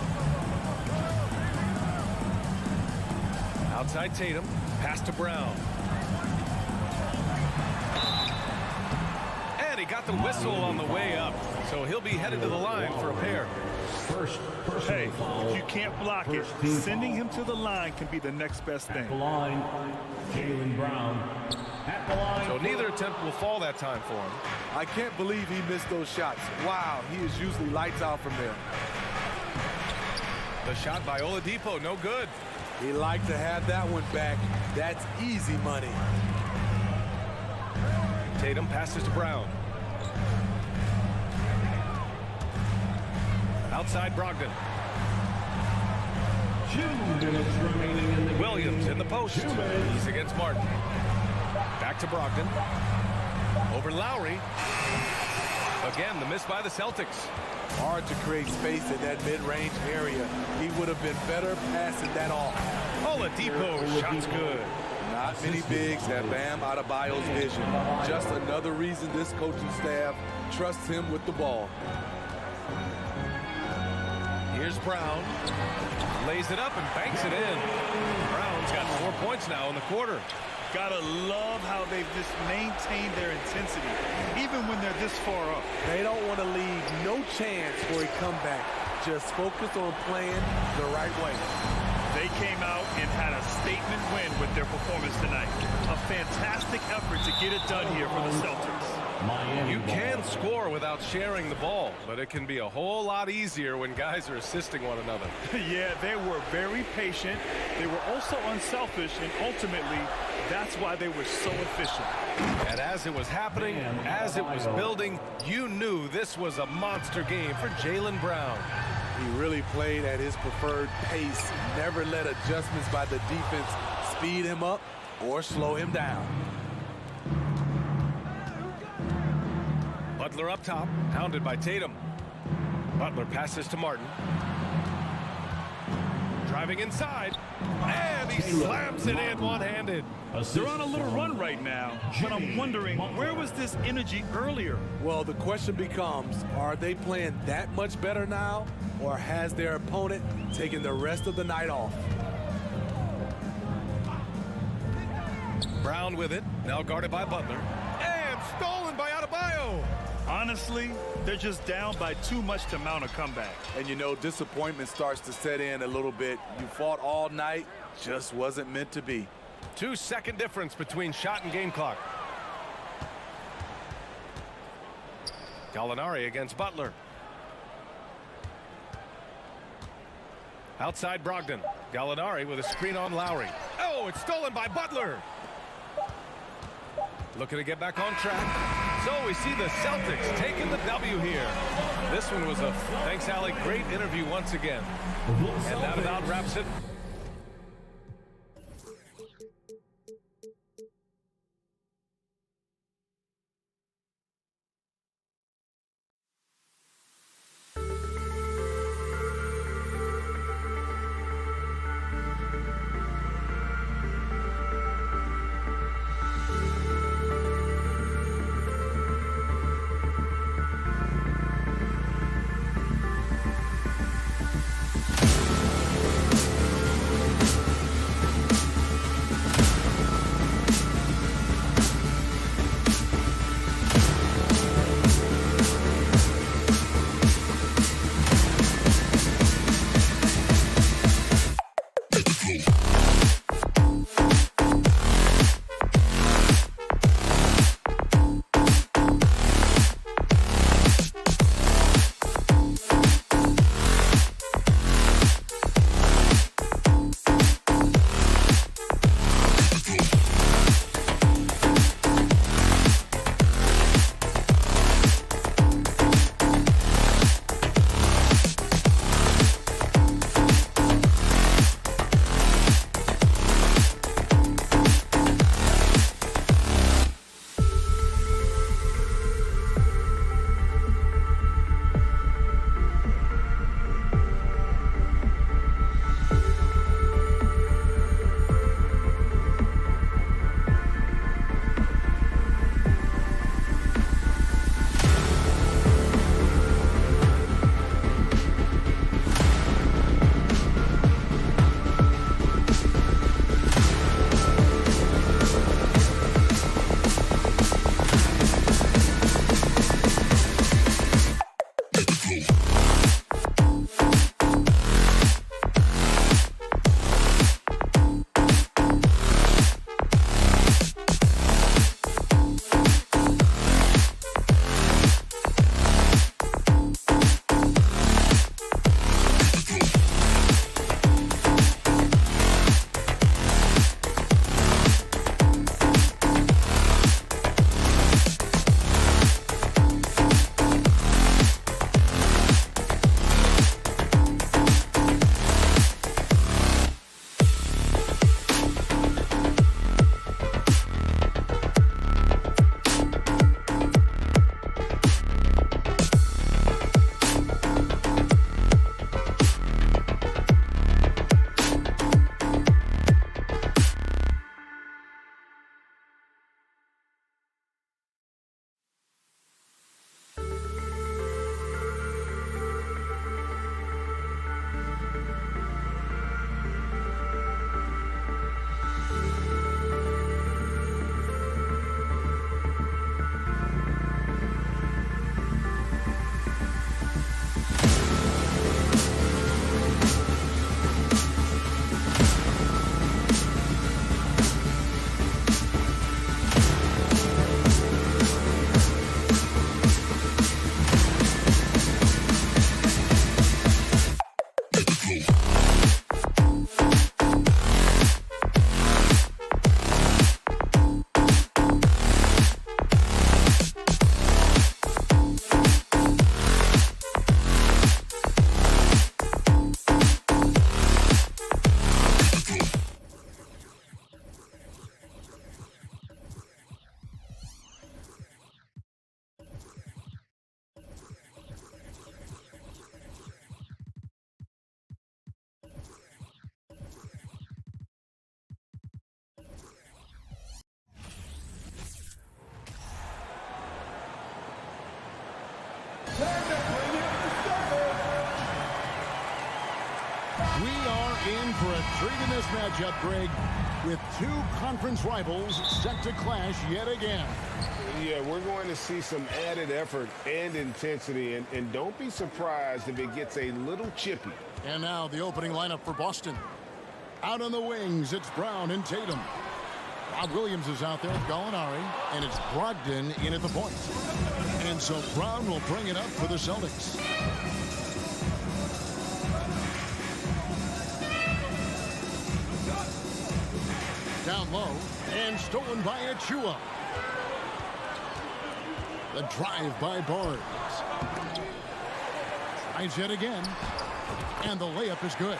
Outside Tatum. Pass to Brown. And he got the whistle on the way up. So he'll be headed to the line for a pair. Hey, if you can't block it, sending him to the line can be the next best thing. At the line, Jaylen Brown. At the line. So neither attempt will fall that time for him. I can't believe he missed those shots. Wow, he is usually lights out from there. The shot by Oladipo, no good. He liked to have that one back. That's easy money. Tatum passes to Brown. Outside Brogdon. 2 minutes remaining in the Williams game. in the post. He's against Martin. Back to Brogdon. Over Lowry. Again, the miss by the Celtics. Hard to create space in that mid-range area. He would have been better passing that off. Oladipo, shot's good. Not many bigs have Bam Adebayo's vision. Just another reason this coaching staff trusts him with the ball. Here's Brown. Lays it up and banks it in. Brown's got 4 points now in the quarter. Gotta love how they've just maintained their intensity, even when they're this far up. They don't want to leave no chance for a comeback. Just focus on playing the right way. They came out and had a statement win with their performance tonight. A fantastic effort to get it done here for the Celtics. You can score without sharing the ball, but it can be a whole lot easier when guys are assisting one another. Yeah, they were very patient. They were also unselfish, and ultimately, that's why they were so efficient. And as it was happening, as it was building, you knew this was a monster game for Jaylen Brown. He really played at his preferred pace, never let adjustments by the defense speed him up or slow him down. Butler up top, pounded by Tatum. Butler passes to Martin. Driving inside, and he slams it in one-handed. They're on a little run right now, but I'm wondering, where was this energy earlier? Well, the question becomes, are they playing that much better now, or has their opponent taken the rest of the night off? Brown with it, now guarded by Butler, and stolen by Adebayo. Honestly, they're just down by too much to mount a comeback. And you know, disappointment starts to set in a little bit. You fought all night, just wasn't meant to be. 2-second difference between shot and game clock. Gallinari against Butler. Outside Brogdon. Gallinari with a screen on Lowry. Oh, it's stolen by Butler. Looking to get back on track. So we see the Celtics taking the W here. This one was a, thanks Alec, great interview once again. And that about wraps it. In for a treat in this matchup, Greg, with two conference rivals set to clash yet again. Yeah, we're going to see some added effort and intensity, and don't be surprised if it gets a little chippy. And now the opening lineup for Boston. Out on the wings, it's Brown and Tatum. Rob Williams is out there with Gallinari, and it's Brogdon in at the point. And so Brown will bring it up for the Celtics. Down low, and stolen by Achua. The drive by Barnes. Tries yet again, and the layup is good.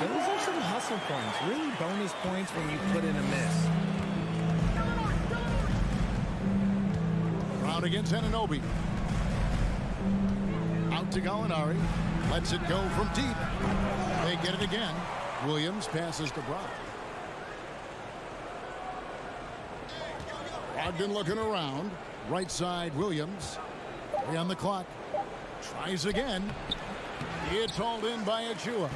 Those are some hustle points, really bonus points when you put in a miss. Brown against Anunoby. Out to Gallinari. Lets it go from deep. They get it again. Williams passes to Brown. Brogdon looking around. Right side, Williams. 3 on the clock. Tries again. It's hauled in by Achua.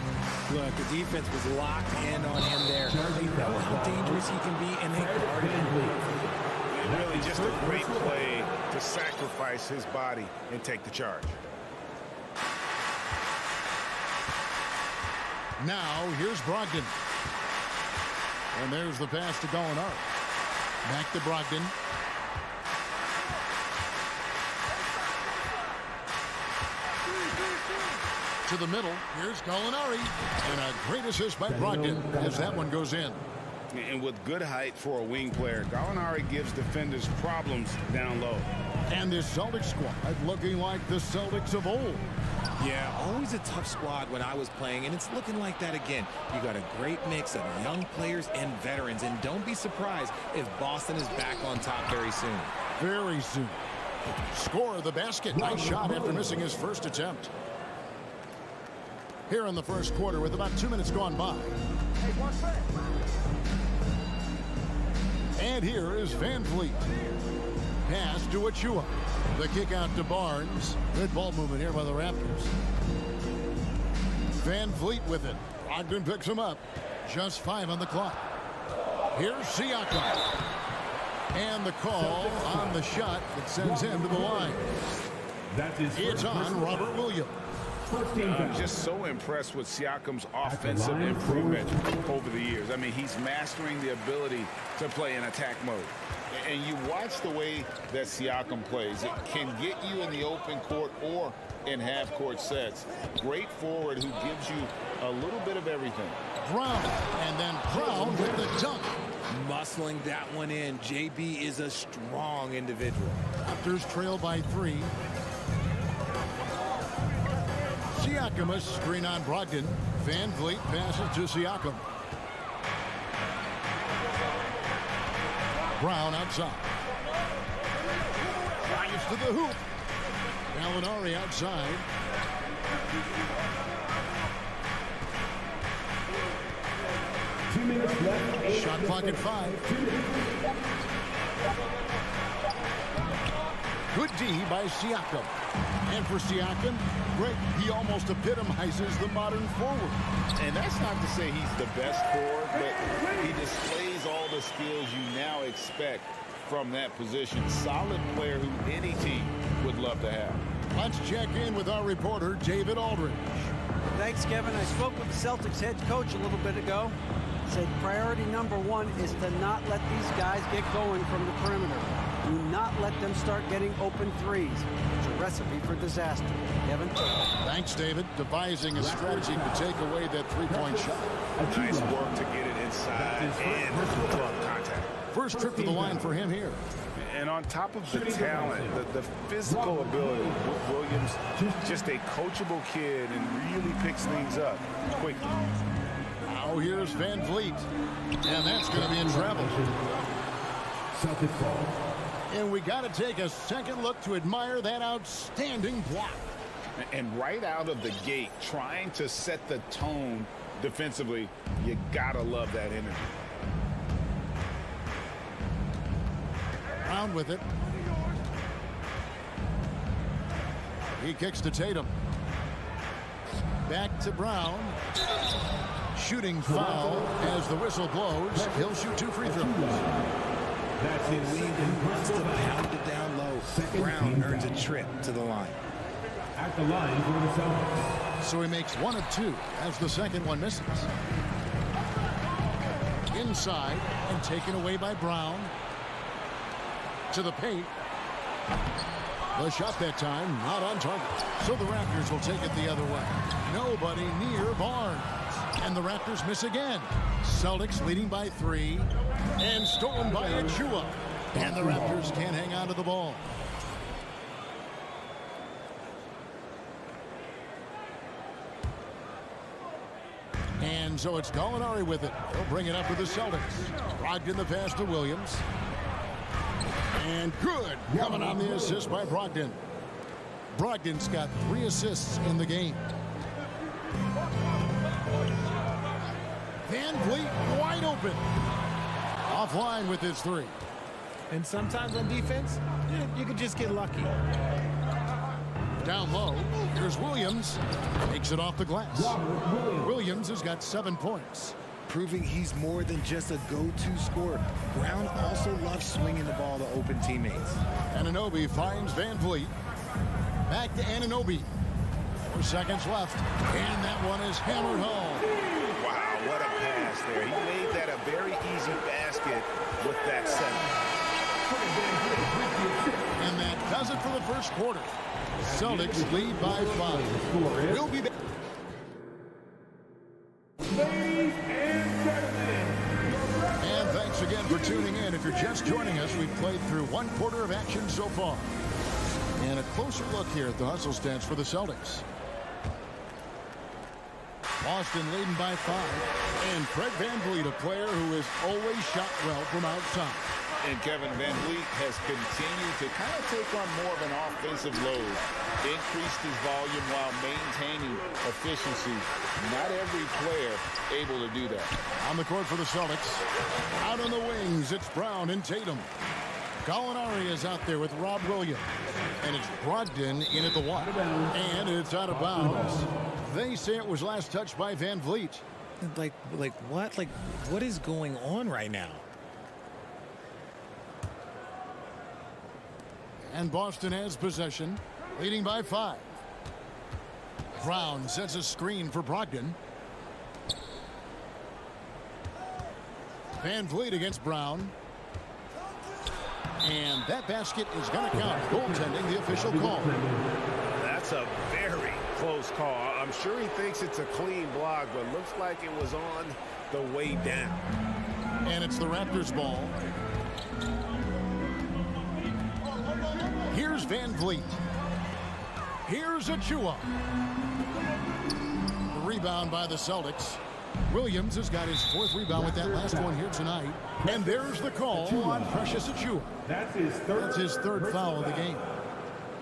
Look, the defense was locked in on him there. They know how dangerous he can be, and they guarded him. Really just a great play to sacrifice his body and take the charge. Now, here's Brogdon. And there's the pass to Gallinari. Back to Brogdon. To the middle. Here's Gallinari. And a great assist by Brogdon as that one goes in. And with good height for a wing player, Gallinari gives defenders problems down low. And this Celtics squad looking like the Celtics of old. Yeah, always a tough squad when I was playing, and it's looking like that again. You got a great mix of young players and veterans, and don't be surprised if Boston is back on top very soon. Very soon. Score the basket. Nice shot after missing his first attempt. Here in the first quarter with about 2 minutes gone by. And here is Van Vliet. Pass to Achua. The kick out to Barnes. Good ball movement here by the Raptors. Van Vliet with it. Brogdon picks him up. Just 5 on the clock. Here's Siakam. And the call on the shot that sends him to the line. It's on Robert Williams. I'm just so impressed with Siakam's offensive improvement over the years. I mean, he's mastering the ability to play in attack mode. And you watch the way that Siakam plays. It can get you in the open court or in half-court sets. Great forward who gives you a little bit of everything. Brown, and then Brown with the dunk. Muscling that one in. JB is a strong individual. Raptors trail by 3. Siakam, a screen on Brogdon. Van Vliet passes to Siakam. Brown outside. Drives to the hoop. Gallinari outside. Shot clock at 5. Good D by Siakam. And for Siakam, Greg, he almost epitomizes the modern forward. And that's not to say he's the best forward, but he displays all the skills you now expect from that position. Solid player who any team would love to have. Let's check in with our reporter, David Aldridge. Thanks, Kevin. I spoke with the Celtics head coach a little bit ago. Said priority number 1 is to not let these guys get going from the perimeter. Do not let them start getting open threes. It's a recipe for disaster. Kevin? Thanks, David. Devising a strategy to take away that three-point shot. Nice work to get it inside and drop contact. First trip to the line for him here. And on top of the talent, the physical ability, Williams, just a coachable kid and really picks things up quickly. Now here's Van Vliet. And that's going to be in trouble. And we got to take a second look to admire that outstanding block. And right out of the gate, trying to set the tone defensively, you got to love that energy. Brown with it. He kicks to Tatum. Back to Brown. shooting foul as the whistle blows. He'll shoot 2 free throws. That's it. Lee wants to pound it down low. Brown earns a trip to the line. At the line for the Celtics. So he makes 1 of 2 as the second one misses. Inside and taken away by Brown. To the paint. The shot that time not on target. So the Raptors will take it the other way. Nobody near Barnes. And the Raptors miss again. Celtics leading by 3. And stolen by Achua. And the Raptors can't hang on to the ball. And so it's Gallinari with it. He'll bring it up for the Celtics. Brogdon the pass to Williams. And good. Coming on the assist by Brogdon. Brogdon's got 3 assists in the game. Van Vliet wide open. Offline with his 3. And sometimes on defense, you can just get lucky. Down low, here's Williams. Takes it off the glass. Williams has got 7 points. Proving he's more than just a go-to scorer. Brown also loves swinging the ball to open teammates. Anunoby finds Van Vliet. Back to Anunoby. 4 seconds left. And that one is hammered home. Wow, what a pass there. He made that a very easy basket with that setup. And that does it for the first quarter. Celtics lead by 5. We'll be back. Ladies and gentlemen. And thanks again for tuning in. If you're just joining us, we've played through 1 quarter of action so far. And a closer look here at the hustle stats for the Celtics. Boston leading by 5. And Fred VanVleet, a player who has always shot well from outside. And Kevin Van Vliet has continued to kind of take on more of an offensive load. Increased his volume while maintaining efficiency. Not every player able to do that. On the court for the Celtics. Out on the wings, it's Brown and Tatum. Gallinari is out there with Rob Williams. And it's Brogdon in at the one. And it's out of bounds. They say it was last touched by Van Vliet. Like what? Like, what is going on right now? And Boston has possession, leading by 5. Brown sets a screen for Brogdon. Van Vliet against Brown. And that basket is going to count. Goaltending, the official call. That's a very close call. I'm sure he thinks it's a clean block, but looks like it was on the way down. And it's the Raptors' ball. Here's Van Vliet. Here's Achua. The rebound by the Celtics. Williams has got his 4th rebound with that last one here tonight. And there's the call on Precious Achua. That's his third foul of the game.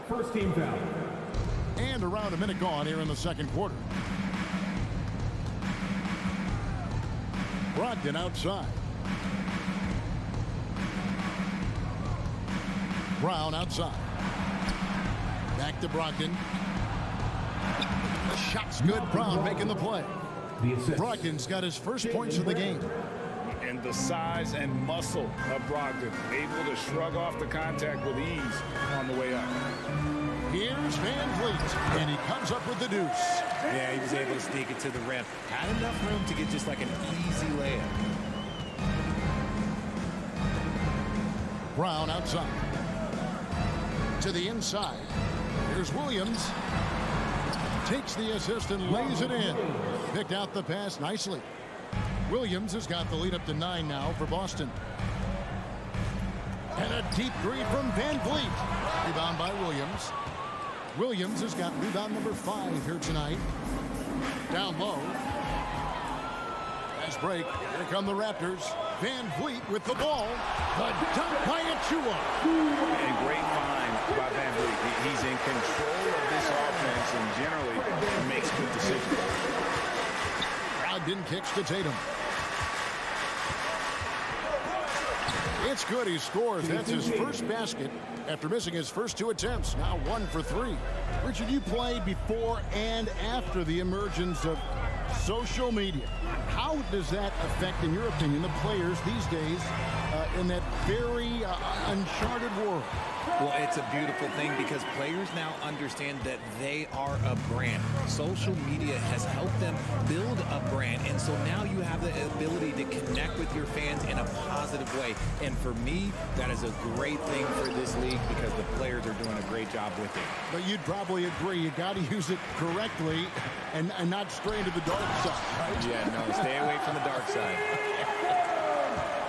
First team foul. And around a minute gone here in the second quarter. Brogdon outside. Brown outside. Back to Brogdon. Shot's good. Brown making the play. Brogdon's got his first points of the game. And the size and muscle of Brogdon, able to shrug off the contact with ease on the way up. Here's Van Vliet, and he comes up with the deuce. Yeah, he was able to sneak it to the rim. Had enough room to get just like an easy layup. Brown outside. To the inside. Here's Williams. Takes the assist and lays it in. Picked out the pass nicely. Williams has got the lead up to 9 now for Boston. And a deep three from Van Vliet. Rebound by Williams. Williams has got rebound number 5 here tonight. Down low. Nice break. Here come the Raptors. Van Vliet with the ball. The dunk by Achua. And great find by Van Vliet. He's in control of this offense and generally makes good decisions. Brogdon kicks to Tatum. It's good. He scores. That's his first basket after missing his first 2 attempts. Now 1 for 3. Richard, you played before and after the emergence of social media. How How does that affect, in your opinion, the players these days in that very uncharted world? Well, it's a beautiful thing because players now understand that they are a brand. Social media has helped them build a brand, and so now you have the ability to connect with your fans in a positive way. And for me, that is a great thing for this league because the players are doing a great job with it. But you'd probably agree you got to use it correctly and not stray into the dark side, right? Yeah, no, stay away from the dark side.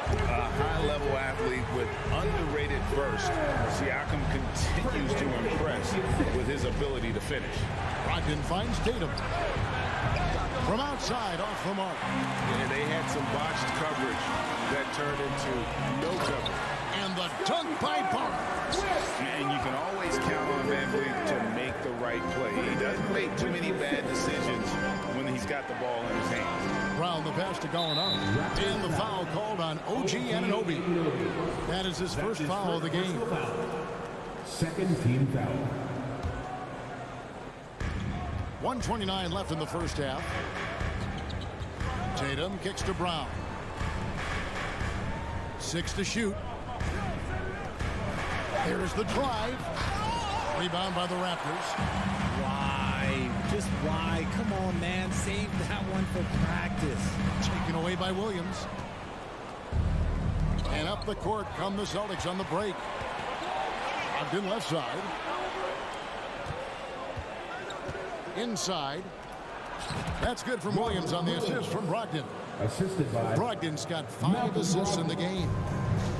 A high-level athlete with underrated burst, Siakam continues to impress with his ability to finish. Brogdon finds Tatum. From outside, off the mark. And they had some botched coverage that turned into no cover. And the dunk by Barnes. And you can always count on VanVleet to make the right play. He doesn't make too many bad decisions when he's got the ball in his hands. Brown, the pass to Gallinari. And the foul called on OG Anunoby. That is his first foul of the game. Second team foul. 1:29 left in the first half. Tatum kicks to Brown. 6 to shoot. Here's the drive. Rebound by the Raptors. Why? Just why? Come on, man. Save that one for practice. Taken away by Williams. And up the court come the Celtics on the break. Brogdon left side. Inside. That's good from Williams on the assist from Brogdon. Assisted by Brogdon's got 5 assists in the game.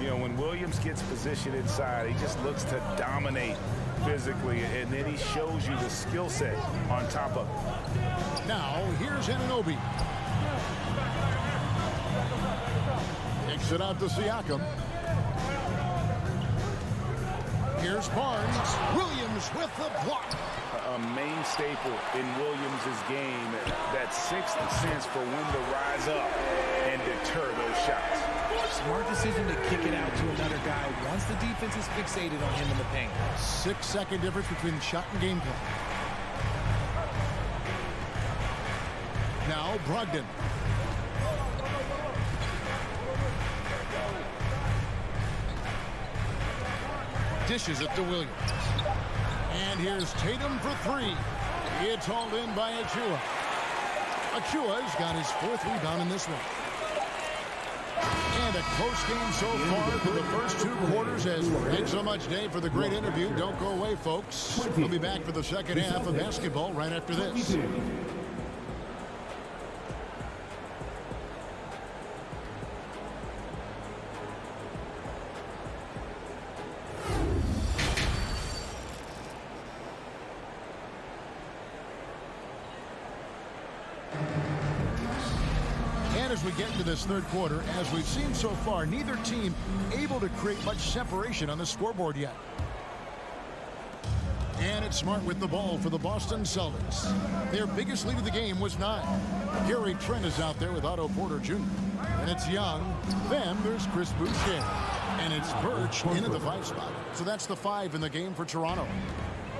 You know, when Williams gets positioned inside, he just looks to dominate physically, and then he shows you the skill set on top of it. Now, here's Anunoby. Kicks it out to Siakam. Here's Barnes. Williams with the block. A main staple in Williams' game, that sixth sense for when to rise up and deter those shots. Smart decision to kick it out to another guy once the defense is fixated on him in the paint. 6-second difference between shot and game clock. Now Brogdon. Dishes it to Williams. And here's Tatum for 3. It's hauled in by Achua. Achua's got his 4th rebound in this one. And a close game so far for the first 2 quarters. Thanks so much, Dave, for the great interview. Don't go away, folks. We'll be back for the second half of basketball right after this. As we get into this third quarter, as we've seen so far, neither team able to create much separation on the scoreboard yet. And it's Smart with the ball for the Boston Celtics. Their biggest lead of the game was 9. Gary Trent is out there with Otto Porter Jr. And it's Young. Then there's Chris Boucher. And it's Birch in at the 5 spot. So that's the 5 in the game for Toronto.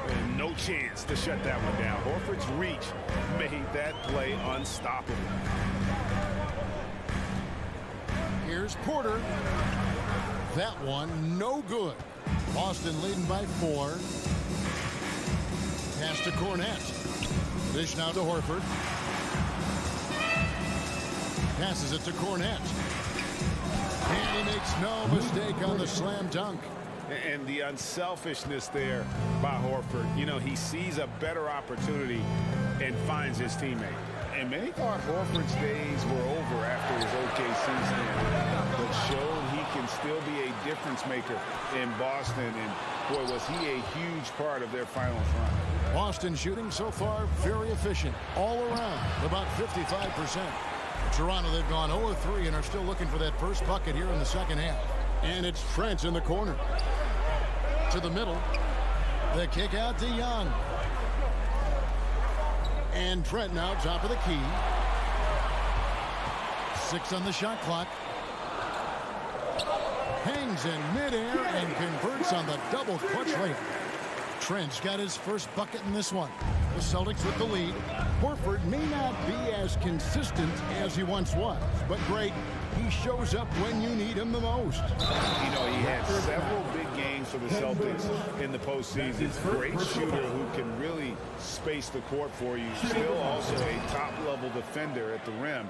And no chance to shut that one down. Horford's reach made that play unstoppable. Here's Porter. That one no good. Boston leading by 4. Pass to Cornette. Dish now to Horford. Passes it to Cornette. And he makes no mistake on the slam dunk. And the unselfishness there by Horford. You know, he sees a better opportunity and finds his teammate. And many thought Horford's days were over after his OKC stand, but showed he can still be a difference maker in Boston. And boy, was he a huge part of their finals run. Boston shooting so far very efficient all around, about 55%. Toronto, they've gone 0-3 and are still looking for that first bucket here in the second half. And it's Trent in the corner. To the middle. The kick out to Young. And Trent now top of the key. 6 on the shot clock. Hangs in midair and converts on the double clutch layup. Trent's got his first bucket in this one. The Celtics with the lead. Horford may not be as consistent as he once was, but great. He shows up when you need him the most. You know, he had several big games for the Celtics in the postseason. Great shooter who can really space the court for you. Still also a top-level defender at the rim,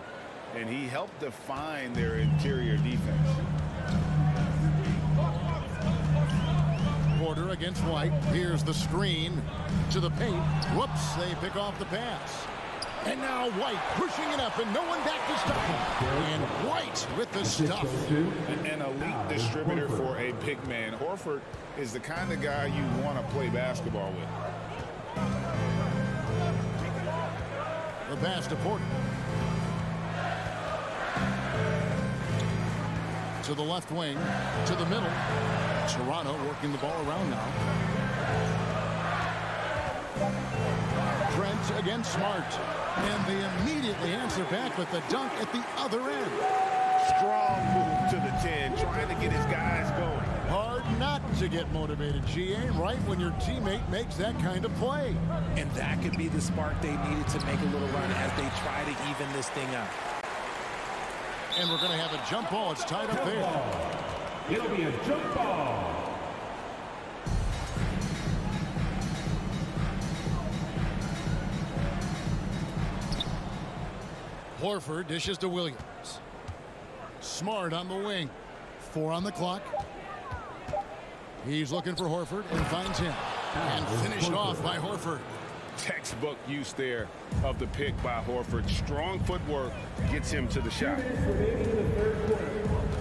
and he helped define their interior defense. Porter against White. Here's the screen to the paint. Whoops, they pick off the pass. And now White pushing it up and no one back to stop him. And White with the stuff. An elite distributor for a big man. Horford is the kind of guy you want to play basketball with. The pass to Porter. To the left wing, to the middle. Toronto working the ball around now. Trent against Smart. And they immediately answer back with the dunk at the other end. Strong move to the 10, trying to get his guys going. Hard not to get motivated, GA, right when your teammate makes that kind of play. And that could be the spark they needed to make a little run as they try to even this thing up. And we're going to have a jump ball. It's tied up there. It'll be a jump ball. Horford dishes to Williams. Smart on the wing. 4 on the clock. He's looking for Horford and finds him. And finished off by Horford. Textbook use there of the pick by Horford. Strong footwork gets him to the shot.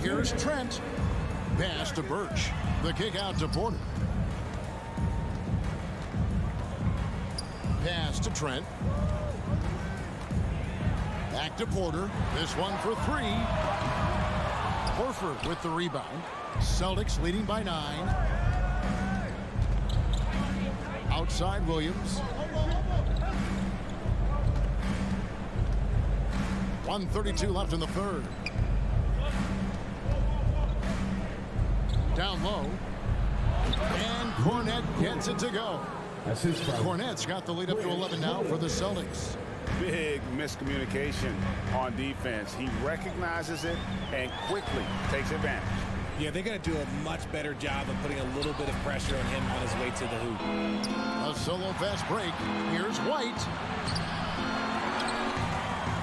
Here's Trent. Pass to Birch. The kick out to Porter. Pass to Trent. Back to Porter. This one for 3. Horford with the rebound. Celtics leading by 9. Outside Williams. 1:32 left in the third. Down low. And Cornette gets it to go. Cornette's got the lead up to 11 now for the Celtics. Big miscommunication on defense. He recognizes it and quickly takes advantage. Yeah, they're going to do a much better job of putting a little bit of pressure on him on his way to the hoop. A solo fast break. Here's White.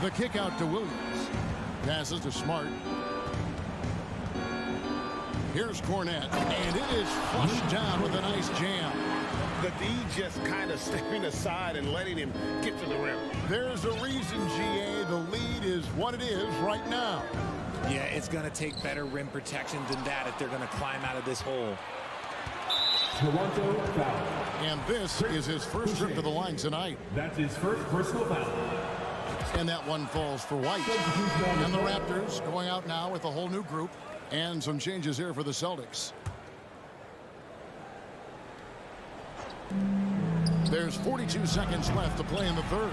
The kick out to Williams. Passes to Smart. Here's Cornette. And it is flushed down with a nice jam. The D just kind of stepping aside and letting him get to the rim. There's a reason, GA. The lead is what it is right now. Yeah, it's going to take better rim protection than that if they're going to climb out of this hole. Toronto foul. And this is his first trip to the line tonight. That's his first personal foul. And that one falls for White. And the Raptors going out now with a whole new group. And some changes here for the Celtics. There's 42 seconds left to play in the third.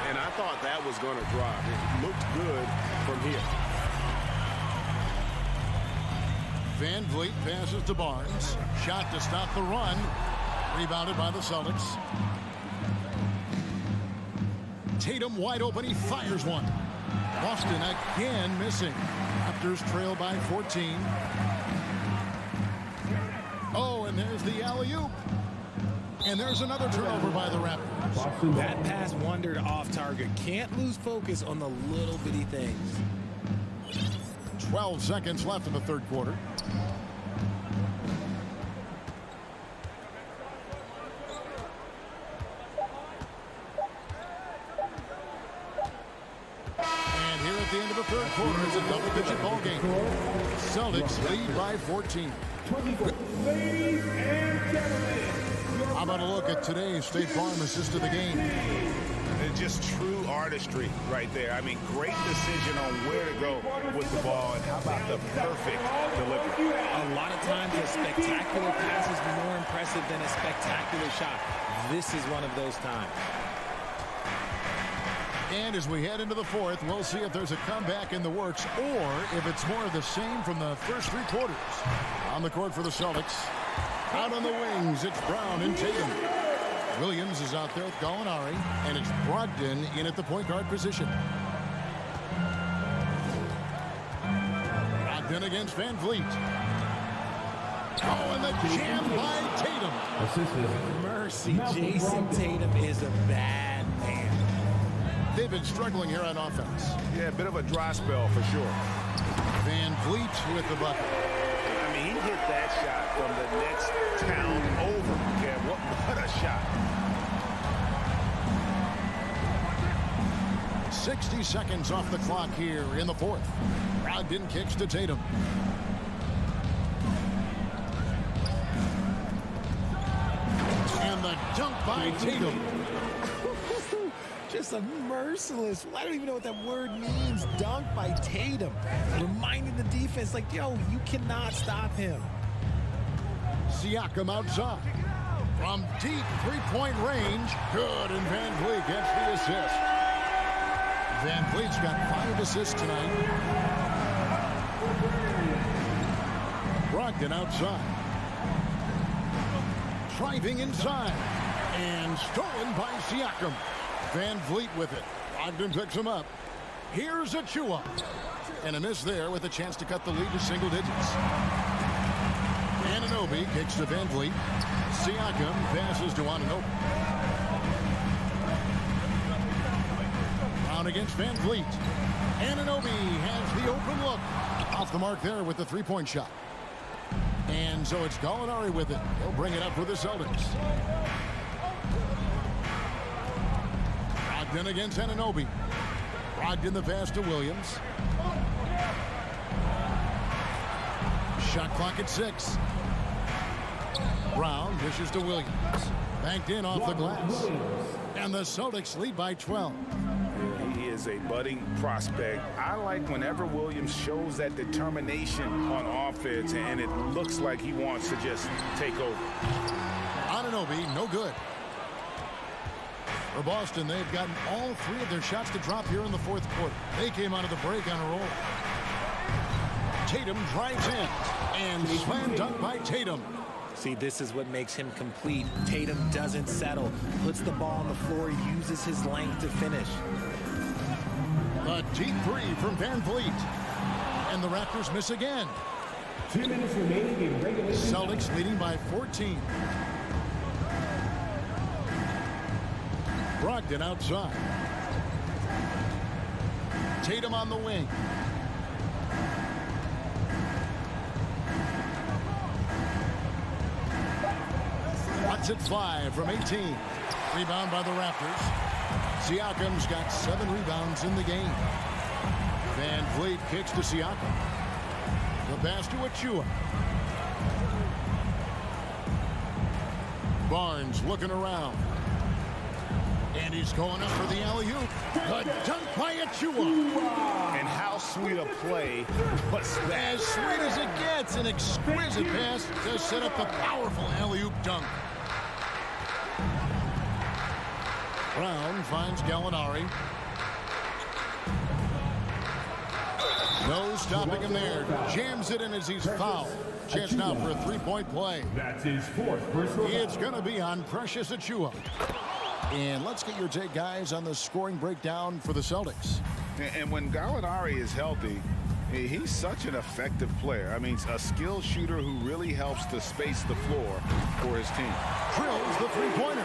And I thought that was going to drop. It looked good from here. Van Vliet passes to Barnes. Shot to stop the run. Rebounded by the Celtics. Tatum wide open. He fires one. Boston again missing. Raptors trail by 14. Oh, and there's the alley-oop. And there's another turnover by the Raptors. That pass wandered off target. Can't lose focus on the little bitty things. 12 seconds left in the third quarter. And here at the end of the third quarter, it's a double-digit ball game. Celtics lead by 14. Ladies and gentlemen. How about a look at today's State Farm assist of the game? And just true artistry right there. I mean, great decision on where to go with the ball. And how about the perfect delivery? A lot of times a spectacular pass is more impressive than a spectacular shot. This is one of those times. And as we head into the fourth, we'll see if there's a comeback in the works or if it's more of the same from the first 3 quarters. On the court for the Celtics. Out on the wings, it's Brown and Tatum. Williams is out there with Gallinari, and it's Brogdon in at the point guard position. Brogdon against Van Vliet. Oh, and the jam by Tatum. Mercy, Jason Tatum is a bad man. They've been struggling here on offense. Yeah, a bit of a dry spell for sure. Van Vliet with the bucket. I mean, he hit that shot from the next town over. Yeah, what a shot. 60 seconds off the clock here in the fourth. Brogdon kicks to Tatum. And the dunk by Tatum. Just a merciless, I don't even know what that word means, dunk by Tatum. Reminding the defense, like, yo, you cannot stop him. Siakam outside. From deep three-point range. Good, and Van Vliet gets the assist. Van Vliet's got 5 assists tonight. Brogdon outside. Driving inside. And stolen by Siakam. Van Vliet with it. Brogdon picks him up. Here's Achua. And a miss there with a chance to cut the lead to single digits. Anunoby kicks to Van Vliet. Siakam passes to Anunoby. Brown against Van Vliet. Anunoby has the open look. Off the mark there with the three-point shot. And so it's Gallinari with it. He'll bring it up for the Celtics. Brogdon against Anunoby. Brogdon the pass to Williams. Shot clock at 6. Brown dishes to Williams. Banked in off the glass. And the Celtics lead by 12. He is a budding prospect. I like whenever Williams shows that determination on offense and it looks like he wants to just take over. Anunoby, no good. For Boston, they've gotten all 3 of their shots to drop here in the fourth quarter. They came out of the break on a roll. Tatum drives in. And slam dunk by Tatum. See, this is what makes him complete. Tatum doesn't settle, puts the ball on the floor, uses his length to finish. A deep 3 from Van Vliet. And the Raptors miss again. 2 minutes remaining in regulation. Celtics leading by 14. Brogdon outside. Tatum on the wing. Watts at 5 from 18. Rebound by the Raptors. Siakam's got 7 rebounds in the game. Van Vliet kicks to Siakam. The pass to Achua. Barnes looking around. And he's going up for the alley-oop. The dunk by Achua. And how sweet a play was that? As sweet as it gets. An exquisite pass to set up the powerful alley-oop dunk. Brown finds Gallinari. No stopping him there. Jams it in as he's fouled. Chance now for a three-point play. That's his 4th personal. It's going to be on Precious Achua. And let's get your take, guys, on the scoring breakdown for the Celtics. And when Gallinari is healthy, he's such an effective player. I mean, a skilled shooter who really helps to space the floor for his team. Drills the three-pointer.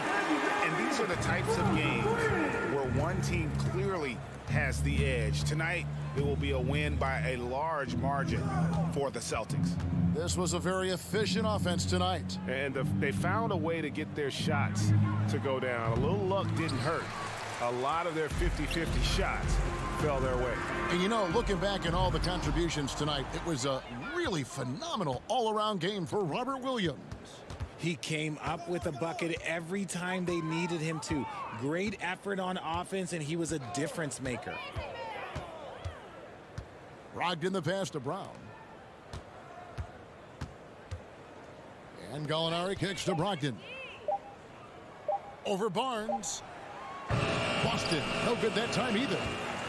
And these are the types of games where one team clearly has the edge. Tonight, it will be a win by a large margin for the Celtics. This was a very efficient offense tonight. And they found a way to get their shots to go down. A little luck didn't hurt. A lot of their 50-50 shots fell their way. And, you know, looking back at all the contributions tonight, it was a really phenomenal all-around game for Robert Williams. He came up with a bucket every time they needed him to. Great effort on offense, and he was a difference maker. Brogdon the pass to Brown. And Gallinari kicks to Brogdon. Over Barnes. Boston, no good that time either.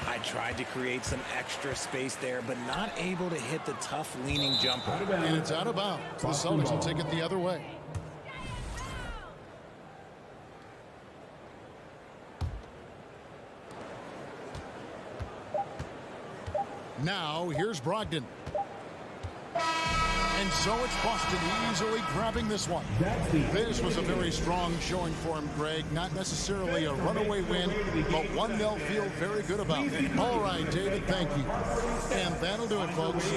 I tried to create some extra space there, but not able to hit the tough leaning jumper. And it's out of bounds. The Celtics will take it the other way. Now, here's Brogdon. And so it's Boston easily grabbing this one. This was a very strong showing for him, Greg. Not necessarily a runaway win, but one they'll feel very good about. All right, David, thank you. And that'll do it, folks.